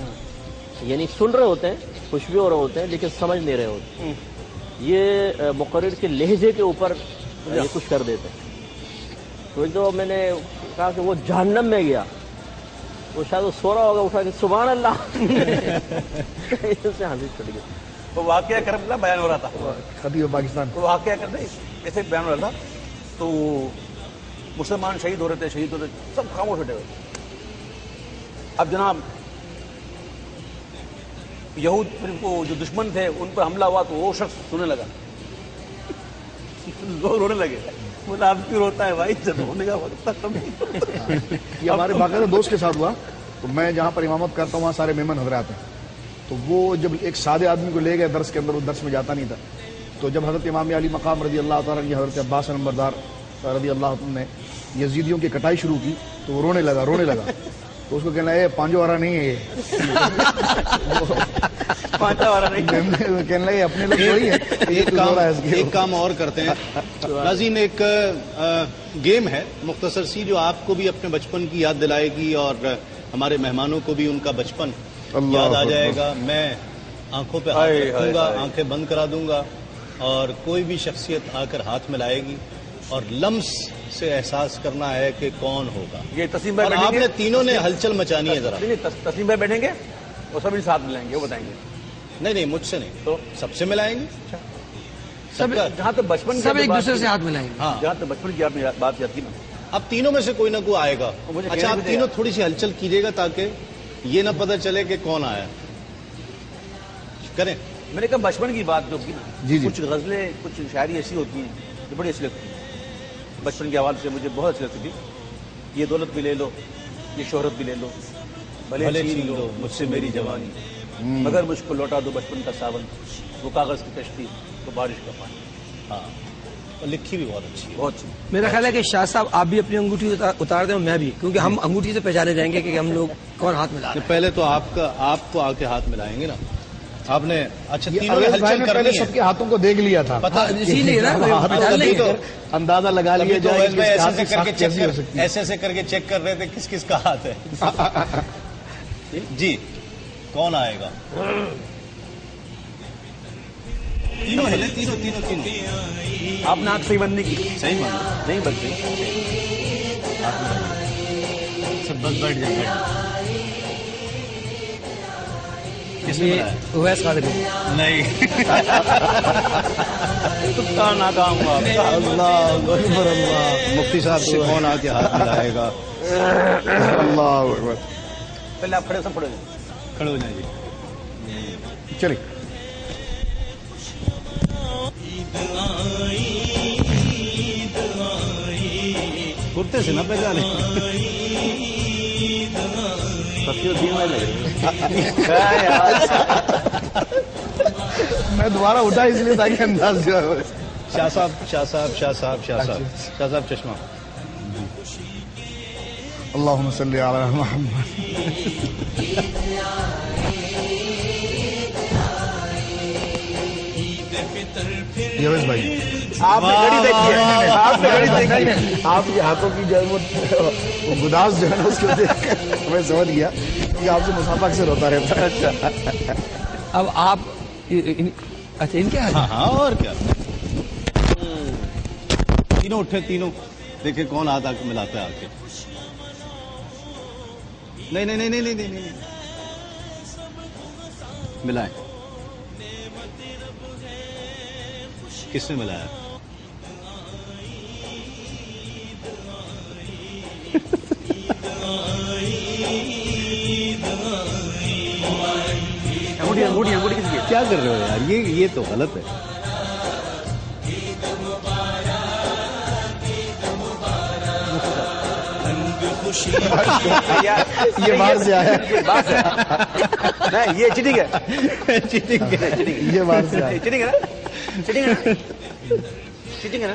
Speaker 3: یعنی سن رہے ہوتے ہیں، خوش بھی ہو رہے ہوتے ہیں لیکن سمجھ نہیں رہے ہوتے. یہ مقرر کے لہجے کے اوپر یہ کچھ کر دیتے ہیں. تو جو میں نے کہا کہ وہ جہنم میں گیا، وہ شاید وہ سو رہا ہوگا، اٹھا کے سبحان اللہ سے ہنسی چھٹ گئی.
Speaker 4: وہ واقعہ کربلا بیان ہو رہا تھا،
Speaker 8: خطیب پاکستان
Speaker 4: وہ واقعہ کرتے ایسے بیان ہو رہا تھا. تو مسلمان شہید ہو رہے تھے، شہید ہو رہے تھے، سب خاموش بیٹھے ہوئے. اب جناب یہود کو جو دشمن تھے ان پر حملہ ہوا تو وہ شخص سننے لگا، لوگ رونے لگے. بولا اب کیوں روتا ہے بھائی، جب ہونے کا وقت تک کم.
Speaker 8: یہ ہمارے باقاعدہ دوست کے ساتھ ہوا. تو میں جہاں پر امامت کرتا ہوں وہاں سارے مہمان حضرات ہیں. تو وہ جب ایک سادے آدمی کو لے گئے درس کے اندر، وہ درس میں جاتا نہیں تھا. تو جب حضرت امام علی مقام رضی اللہ تعالیٰ عنہ، حضرت عباس نمبردار رضی اللہ عنہ نے یزیدیوں کی کٹائی شروع کی تو وہ رونے لگا. تو اس کو کہنا ہے پانچوں وارا نہیں ہے، یہ کہنے لگے اپنے لوگ وہی ہے.
Speaker 1: ایک کام اور کرتے ہیں ناظرین، ایک گیم ہے مختصر سی جو آپ کو بھی اپنے بچپن کی یاد دلائے گی اور ہمارے مہمانوں کو بھی ان کا بچپن یاد آ جائے گا. میں آنکھوں پہ ہاتھ رکھوں گا، آنکھیں بند کرا دوں گا اور کوئی بھی شخصیت آ کر ہاتھ ملائے گی اور لمس سے احساس کرنا ہے کہ کون ہوگا.
Speaker 4: یہ تسلیم بھائی
Speaker 1: آپ نے تینوں نے ہلچل مچانی ہے. ذرا
Speaker 4: تسلیم بھائی بیٹھیں گے اور سبھی ساتھ ملائیں گے، وہ بتائیں گے.
Speaker 1: نہیں مجھ سے نہیں، تو سب سے ملائیں گے.
Speaker 2: سب
Speaker 4: جہاں تک بچپن
Speaker 2: سب ایک دوسرے سے ہاتھ ملائیں گے.
Speaker 1: ہاں
Speaker 4: جہاں تک بچپن کی آپ نے بات یاد کی نا،
Speaker 1: اب تینوں میں سے کوئی نہ کوئی آئے گا. اچھا آپ تینوں تھوڑی سی ہلچل کیجیے گا تاکہ یہ نہ پتہ چلے کہ کون آیا. کریں.
Speaker 4: میں نے کہا بچپن کی بات جو کی نا، کچھ غزلیں کچھ شاعری ایسی ہوتی ہیں جو بڑی اچھی لگتی ہیں. بچپن کے حوالے سے مجھے بہت اچھی لگتی تھی. یہ دولت بھی لے لو، یہ شہرت بھی لے لو، بھلے چھین لو مجھ سے میری جوانی، مگر مجھ کو لوٹا دو بچپن کا ساون، وہ کاغذ کی کشتی تو بارش کا پانی.
Speaker 1: ہاں لکھی بھی بہت اچھی ہے.
Speaker 4: بہت اچھی.
Speaker 2: میرا خیال ہے کہ شاہ صاحب آپ بھی اپنی انگوٹھی اتار دیں اور میں بھی، کیونکہ ہم انگوٹھی سے پہچانے جائیں گے کہ ہم لوگ کون ہاتھ ملا رہے ہیں.
Speaker 1: پہلے تو آپ تو آ کے ہاتھ ملائیں گے نا. آپ نے اچھا تینوں نے ہلچل کرنی ہے.
Speaker 8: سب کے ہاتھوں کو دیکھ لیا تھا،
Speaker 2: اسی لیے نا
Speaker 8: اندازہ لگا لیا جائے
Speaker 1: ایسے ایسے کر کے چیک کر رہے تھے کس کس کا ہاتھ ہے. جی کون آئے گا؟ تینوں ہلے، تینوں.
Speaker 4: آپ نے آنکھ صحیح بند نہیں کی.
Speaker 1: صحیح بند
Speaker 4: نہیں بنتی.
Speaker 1: سب بس بیٹھ جائیں.
Speaker 2: اویس قادری
Speaker 1: نہیں.
Speaker 4: ناکام ہوا.
Speaker 1: اللہ مفتی صاحب سے کون آ کے ہاتھ ملائے گا؟
Speaker 8: اللہ اکبر.
Speaker 4: پہلے آپ کھڑے
Speaker 1: ہو جائیں جی.
Speaker 8: چلیے.
Speaker 1: کرتے سے نہ پہچانے.
Speaker 8: میں دوبارہ اٹھا اس لیے تاکہ انداز جو ہے.
Speaker 1: شاہ صاحب چشمہ.
Speaker 8: اللہم صلی علی محمد. یویس بھائی آپ نے گھڑی دیکھی ہے, آپ نے گھڑی دیکھی ہے, آپ کے ہاتھوں کی جو ہے وہ گداز جو ہے نا اس کو دیکھ کر میں سمجھ گیا کہ آپ سے مسافہ اکثر ہوتا رہتا ہے.
Speaker 2: اچھا اب آپ اچھا ان کے
Speaker 1: ہاں اور کیا, تینوں اٹھے, تینوں دیکھیں کون ہاتھ آ کے ملاتا ہے. آ کے نہیں نہیں نہیں نہیں نہیں نہیں ملائیں. کس نے ملایا؟ کیا کر رہے ہو یار, یہ تو غلط ہے.
Speaker 8: یہ باہر سے آیا
Speaker 4: نہیں, یہ چیٹنگ ہے,
Speaker 1: چیٹنگ ہے,
Speaker 8: یہ باہر سے آیا.
Speaker 4: چیٹنگ ہے نا, چیٹنگ ہے نا.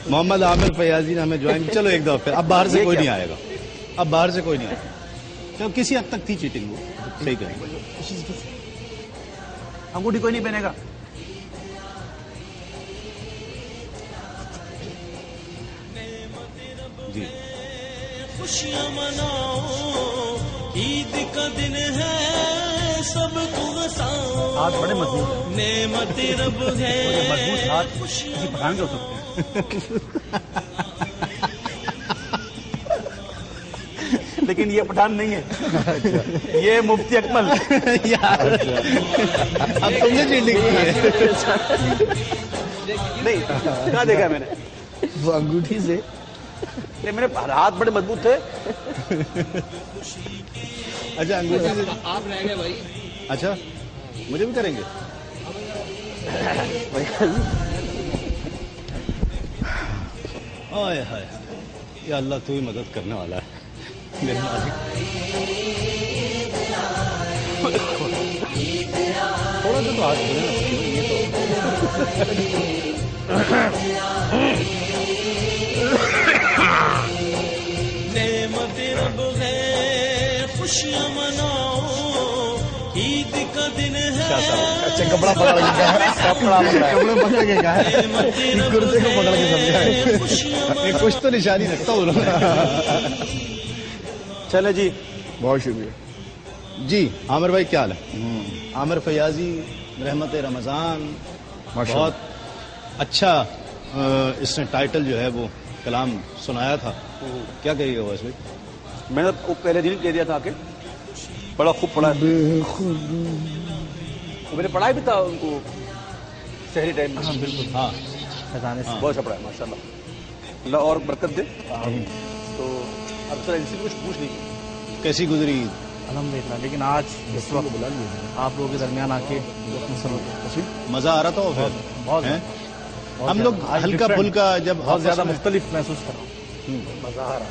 Speaker 1: محمد عامر فیاضی نے ہمیں جوائن. چلو ایک دفعہ پھر, اب باہر سے کوئی نہیں آئے گا, اب باہر سے کوئی نہیں آئے گا. چلو کسی حد تک تھی چیٹنگ, وہ صحیح کہیں گے.
Speaker 4: انگوٹھی کوئی نہیں پہنے گا.
Speaker 1: جی
Speaker 11: خوشیاں مناؤ, عید کا دن ہے, سب کو ہنساؤ.
Speaker 4: ہاتھ بڑے مضبوط ہیں,
Speaker 11: نعمت رب ہے,
Speaker 4: مضبوط ہاتھ کسی پٹھان کے ہو سکتے ہیں لیکن یہ پٹھان نہیں ہے, یہ مفتی اکمل.
Speaker 1: یار اب تم نے چیٹنگ کی ہے.
Speaker 4: نہیں کہاں دیکھا میں نے,
Speaker 8: وہ انگوٹھی سے
Speaker 4: نہیں, میرے ہاتھ بڑے مضبوط تھے.
Speaker 1: اچھا انگوٹھی سے
Speaker 2: آپ رہ گئے بھائی.
Speaker 1: اچھا مجھے بھی کریں گے. آئے ہائے, یا اللہ تو ہی مدد کرنے والا ہے میرے مالک. تھوڑا سا تو ہاتھ کھولے نا, یہ
Speaker 11: نعمت رب ہے, خوشیاں مناؤ, عید کا دن ہے.
Speaker 8: اچھا کپڑا پکڑ کے پکڑ کے کہا ہے, کرتے کو پکڑ کے سمجھا.
Speaker 1: کچھ تو نشانی رکھتا ہوں.
Speaker 4: چلے جی,
Speaker 8: بہت شکریہ.
Speaker 1: جی عامر بھائی کیا حال ہے؟ عامر فیاضی رحمت رمضان, بہت اچھا اس نے ٹائٹل جو ہے وہ کلام سنایا تھا. کیا کہیے گا بھائی؟
Speaker 4: میں نے پہلے دن کہہ دیا تھا کہ بڑا خوب پڑھا, میں نے پڑھایا بھی تھا ان کو شہری ٹائم میں.
Speaker 1: بالکل ہاں,
Speaker 4: بہت اچھا پڑھا ہے ماشاء اللہ, اللہ اور برکت دے. تو اب سر ان سے کچھ پوچھ لیجیے
Speaker 1: کیسی گزری عید؟
Speaker 13: الحمدللہ, لیکن آج اس وقت آپ لوگوں کے درمیان آ کے
Speaker 1: مزہ آ رہا تھا. اور
Speaker 13: بہت
Speaker 1: ہم لوگ ہلکا پھلکا جب
Speaker 13: بہت زیادہ مختلف محسوس کر رہا ہوں.
Speaker 4: مزہ آ رہا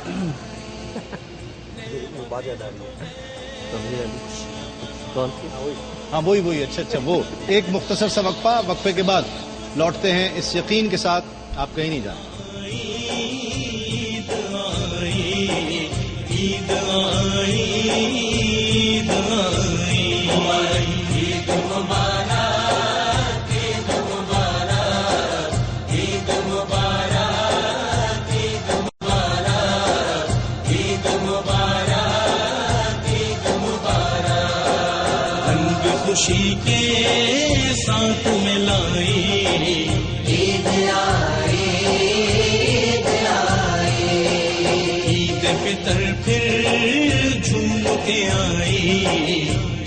Speaker 4: بات یاد آ رہی ہے.
Speaker 1: ہاں وہی اچھا وہ ایک مختصر سا وقفہ, وقفے کے بعد لوٹتے ہیں اس یقین کے ساتھ آپ کہیں نہیں جانا.
Speaker 11: عید آئی, عید آئی, عید مبارک, عید مبارک, عید مبارک, عید مبارک, عید مبارک, عید مبارک. رنگ خوشی کے ساتھ ملائی, عید آئی, عید آئی, عید فطر پھر جھوم کے آئی,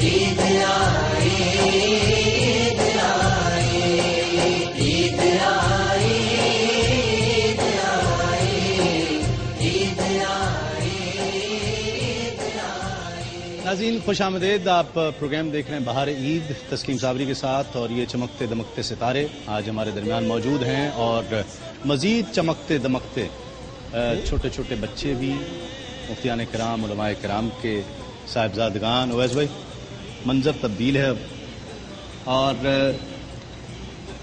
Speaker 11: عید آئی, عید آئی, عید آئی, عید آئی, عید آئی.
Speaker 1: ناظرین خوش آمدید. آپ پروگرام دیکھ رہے ہیں بہار عید تسلیم صابری کے ساتھ, اور یہ چمکتے دمکتے ستارے آج ہمارے درمیان موجود ہیں, اور مزید چمکتے دمکتے چھوٹے چھوٹے بچے بھی, مفتیان کرام, علماء کرام کے صاحبزادگان. اویس بھائی منظر تبدیل ہے اب, اور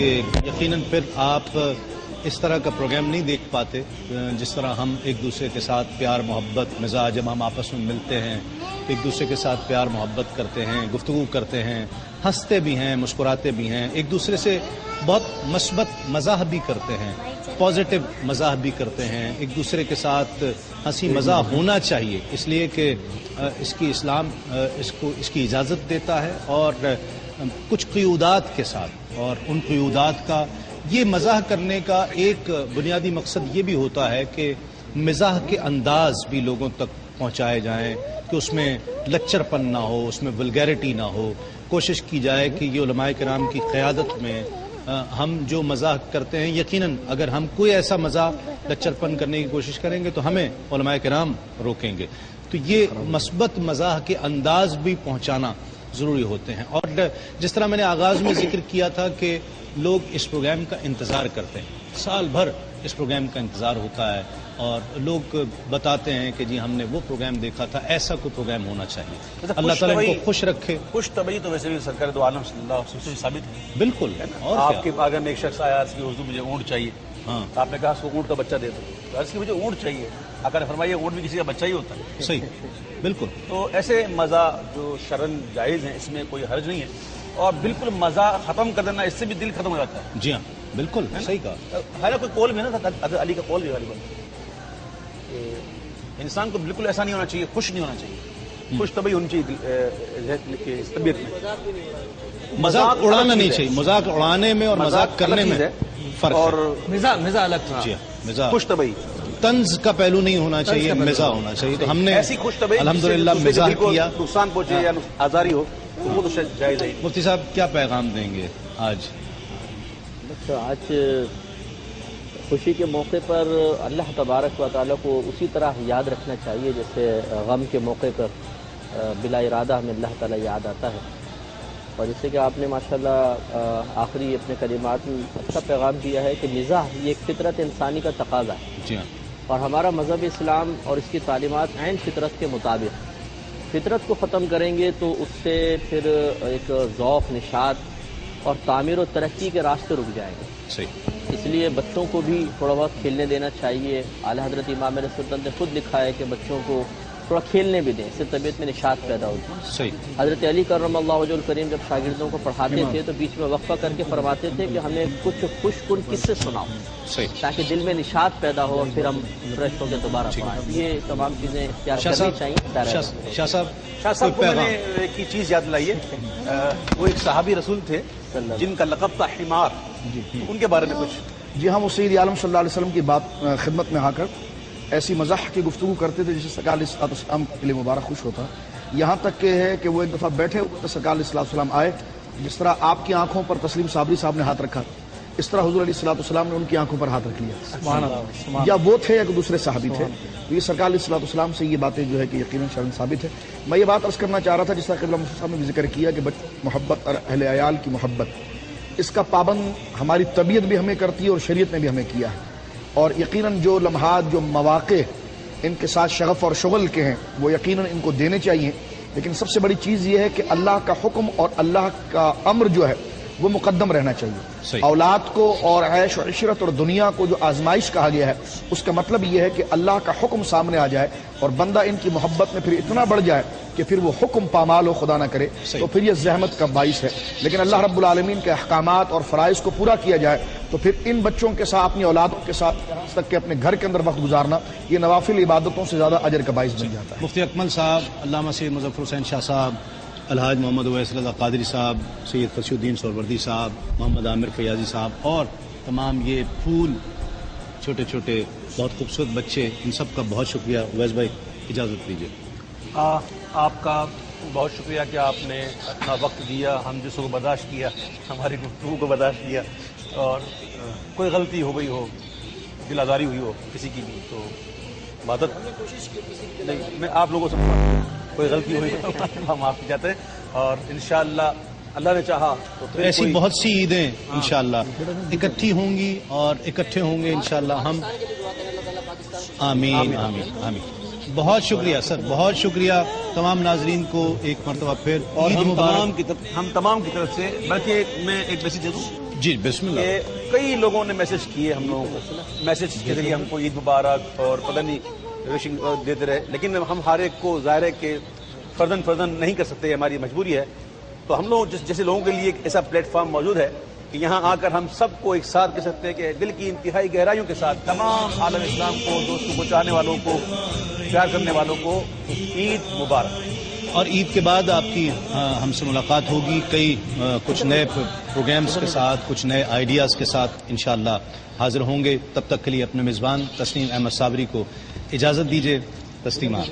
Speaker 1: کہ یقیناً پھر آپ اس طرح کا پروگرام نہیں دیکھ پاتے جس طرح ہم ایک دوسرے کے ساتھ پیار محبت مزاج جب ہم آپس میں ملتے ہیں ایک دوسرے کے ساتھ پیار محبت کرتے ہیں گفتگو کرتے ہیں ہنستے بھی ہیں مسکراتے بھی ہیں ایک دوسرے سے بہت مثبت مزاح بھی کرتے ہیں پازیٹیو مزاح بھی کرتے ہیں ایک دوسرے کے ساتھ ہنسی مزاح ہونا چاہیے اس لیے کہ اس کی اسلام اس کی اجازت دیتا ہے اور کچھ قیودات کے ساتھ اور ان قیودات کا یہ مزاح کرنے کا ایک بنیادی مقصد یہ بھی ہوتا ہے کہ مزاح کے انداز بھی لوگوں تک پہنچائے جائیں کہ اس میں لچر پن نہ ہو اس میں ولگیرٹی نہ ہو کوشش کی جائے کہ یہ علماء کرام کی قیادت میں ہم جو مزاح کرتے ہیں یقیناً اگر ہم کوئی ایسا مزاح لچر پن کرنے کی کوشش کریں گے تو ہمیں علماء کرام روکیں گے تو یہ مثبت مزاح کے انداز بھی پہنچانا ضروری ہوتے ہیں اور جس طرح میں نے آغاز میں ذکر کیا تھا کہ لوگ اس پروگرام کا انتظار کرتے ہیں سال بھر اس پروگرام کا انتظار ہوتا ہے اور لوگ بتاتے ہیں کہ جی ہم نے وہ پروگرام دیکھا تھا ایسا کوئی پروگرام ہونا چاہیے اللہ تعالیٰ ان کو خوش رکھے
Speaker 4: خوش طبعی تو ویسے بھی سرکار دو عالم صلی اللہ علیہ وسلم سے ثابت ہے
Speaker 1: بالکل اور
Speaker 4: آپ کے آگے میں ایک شخص آیا اس کی حضور مجھے اونٹ چاہیے ہاں آپ نے کہا اس کو اونٹ کا بچہ دے دو اس کی مجھے اونٹ چاہیے آقا نے فرمایا اونٹ بھی کسی کا بچہ ہی ہوتا ہے
Speaker 1: صحیح بالکل
Speaker 4: تو ایسے مزہ جو شرن جائز ہیں اس میں کوئی حرج نہیں ہے اور بالکل مزہ ختم کر دینا اس سے بھی دل ختم ہو جاتا ہے
Speaker 1: جی ہاں بالکل صحیح کہا
Speaker 4: ہے نا کوئی قول بھی نا حضرت علی کا قول بھی غالباً انسان کو بالکل ایسا نہیں ہونا چاہیے خوش نہیں ہونا چاہیے خوش طبعی ہونی چاہیے طبیعت میں
Speaker 1: مذاق اڑانا نہیں چاہیے مذاق اڑانے میں اور مذاق کرنے میں فرق
Speaker 4: اور
Speaker 2: مزاح الگ تھا
Speaker 1: جی مزاق
Speaker 4: خوش طبعی
Speaker 1: طنز کا پہلو نہیں ہونا چاہیے مزاح ہونا چاہیے تو ہم نے
Speaker 4: ایسی خوش طبعی
Speaker 1: الحمدللہ مزاح کیا
Speaker 4: نقصان پہنچے یا آزاری ہو تو وہ تو جائز ہے
Speaker 1: مفتی صاحب کیا پیغام دیں گے آج
Speaker 3: آج خوشی کے موقع پر اللہ تبارک و تعالیٰ کو اسی طرح یاد رکھنا چاہیے جیسے غم کے موقع پر بلا ارادہ ہمیں اللہ تعالیٰ یاد آتا ہے اور جیسے کہ آپ نے ماشاءاللہ آخری اپنے کلمات میں اچھا پیغام دیا ہے کہ مزاح یہ ایک فطرت انسانی کا تقاضا ہے
Speaker 1: جی ہاں
Speaker 3: اور ہمارا مذہب اسلام اور اس کی تعلیمات عین فطرت کے مطابق فطرت کو ختم کریں گے تو اس سے پھر ایک ذوق نشاط اور تعمیر و ترقی کے راستے رک جائیں گے
Speaker 1: صحیح
Speaker 3: اس لیے بچوں کو بھی تھوڑا بہت کھیلنے دینا چاہیے اعلیٰ حضرت امام علیہ السلام نے خود لکھا ہے کہ بچوں کو تھوڑا کھیلنے بھی دیں اس سے طبیعت میں نشاط پیدا ہوتی ہے
Speaker 1: صحیح
Speaker 3: حضرت علی کرم اللہ وجہ الکریم جب شاگردوں کو پڑھاتے تھے تو بیچ میں وقفہ کر کے فرماتے تھے کہ ہمیں کچھ خوش کن کس سے سناؤ
Speaker 1: صحیح
Speaker 3: تاکہ دل میں نشاط پیدا ہو اور پھر ہم فریش ہو کے دوبارہ پڑھائیں یہ تمام چیزیں اختیار کرنی چاہیے
Speaker 1: شاہ صاحب
Speaker 4: کو میں نے ایک ہی چیز یاد لائیے وہ ایک صحابی رسول تھے جن کا لقب تھا حمار ان کے بارے میں کچھ
Speaker 8: جی ہم سید عالم صلی اللہ علیہ وسلم کی بات خدمت میں آ کر ایسی مزاح کی گفتگو کرتے تھے جسے سرکار علیہ السلام کے لیے مبارک خوش ہوتا یہاں تک کہ ہے کہ وہ ایک دفعہ بیٹھے ہوئے سرکار علیہ السلام آئے جس طرح آپ کی آنکھوں پر تسلیم صابری صاحب نے ہاتھ رکھا اس طرح حضور علیہ السلام نے ان کی آنکھوں پر ہاتھ رکھ لیا یا وہ تھے یا دوسرے صحابی تھے تو یہ سرکار علیہ السلام سے یہ باتیں جو ہے کہ یقیناً شرن ثابت ہے میں یہ بات عرض کرنا چاہ رہا تھا جس طرح قبلہ مصطفیٰ صاحب نے ذکر کیا کہ محبت اور اہل عیال کی محبت اس کا پابند ہماری طبیعت بھی ہمیں کرتی ہے اور شریعت نے بھی ہمیں کیا ہے اور یقیناً جو لمحات جو مواقع ان کے ساتھ شغف اور شغل کے ہیں وہ یقیناً ان کو دینے چاہیے لیکن سب سے بڑی چیز یہ ہے کہ اللہ کا حکم اور اللہ کا امر جو ہے وہ مقدم رہنا چاہیے اولاد کو اور عیش و عشرت اور دنیا کو جو آزمائش کہا گیا ہے اس کا مطلب یہ ہے کہ اللہ کا حکم سامنے آ جائے اور بندہ ان کی محبت میں پھر اتنا بڑھ جائے کہ پھر وہ حکم پامال ہو خدا نہ کرے تو پھر یہ زحمت کا باعث ہے لیکن اللہ رب العالمین کے احکامات اور فرائض کو پورا کیا جائے تو پھر ان بچوں کے ساتھ اپنی اولادوں کے ساتھ تک کہ اپنے گھر کے اندر وقت گزارنا یہ نوافل عبادتوں سے زیادہ اجر کا باعث بن جاتا ہے
Speaker 1: مفتی اکمل صاحب علامہ سید مظفر حسین شاہ صاحب الحاج محمد اویس رضا قادری صاحب سید فصیح الدین سہروردی صاحب محمد عامر فیاضی صاحب اور تمام یہ پھول چھوٹے چھوٹے بہت خوبصورت بچے ان سب کا بہت شکریہ اویس بھائی اجازت دیجیے
Speaker 4: آپ کا بہت شکریہ کہ آپ نے اپنا وقت دیا ہم جسوں کو برداشت کیا ہماری گفتگو کو برداشت کیا اور کوئی غلطی ہو گئی ہو دل آزاری ہوئی ہو کسی کی بھی تو مدد نہیں میں آپ لوگوں سے کوئی غلطی ہوئی تو ہم معافی چاہتے ہیں اور انشاءاللہ اللہ نے چاہا تو
Speaker 1: ایسی بہت سی عیدیں انشاءاللہ اکٹھی ہوں گی اور اکٹھے ہوں گے انشاءاللہ ہم آمین آمین آمین بہت شکریہ سر بہت شکریہ تمام ناظرین کو ایک مرتبہ پھر
Speaker 4: اور ہم تمام کی طرف سے بلکہ میں ایک میسیج دے دوں
Speaker 1: جی بسم اللہ.
Speaker 4: کہ کئی لوگوں نے میسج کیے ہم لوگوں کو، میسج کے ذریعے ہم کو عید مبارک اور پتہ نہیں وشنگ دیتے رہے، لیکن ہم ہر ایک کو ظاہر ہے کہ فردن نہیں کر سکتے، ہماری مجبوری ہے. تو ہم لوگ جیسے لوگوں کے لیے ایک ایسا پلیٹ فارم موجود ہے کہ یہاں آ کر ہم سب کو ایک ساتھ کہہ سکتے ہیں کہ دل کی انتہائی گہرائیوں کے ساتھ تمام عالم اسلام کو، دوستوں کو چاہنے والوں کو، پیار کرنے والوں کو عید مبارک.
Speaker 1: اور عید کے بعد آپ کی ہم سے ملاقات ہوگی کئی کچھ نئے پروگرامز کے ساتھ، کچھ نئے آئیڈیاز کے ساتھ انشاءاللہ حاضر ہوں گے. تب تک کے لیے اپنے میزبان تسنیم احمد صابری کو اجازت دیجیے. تسلیمات.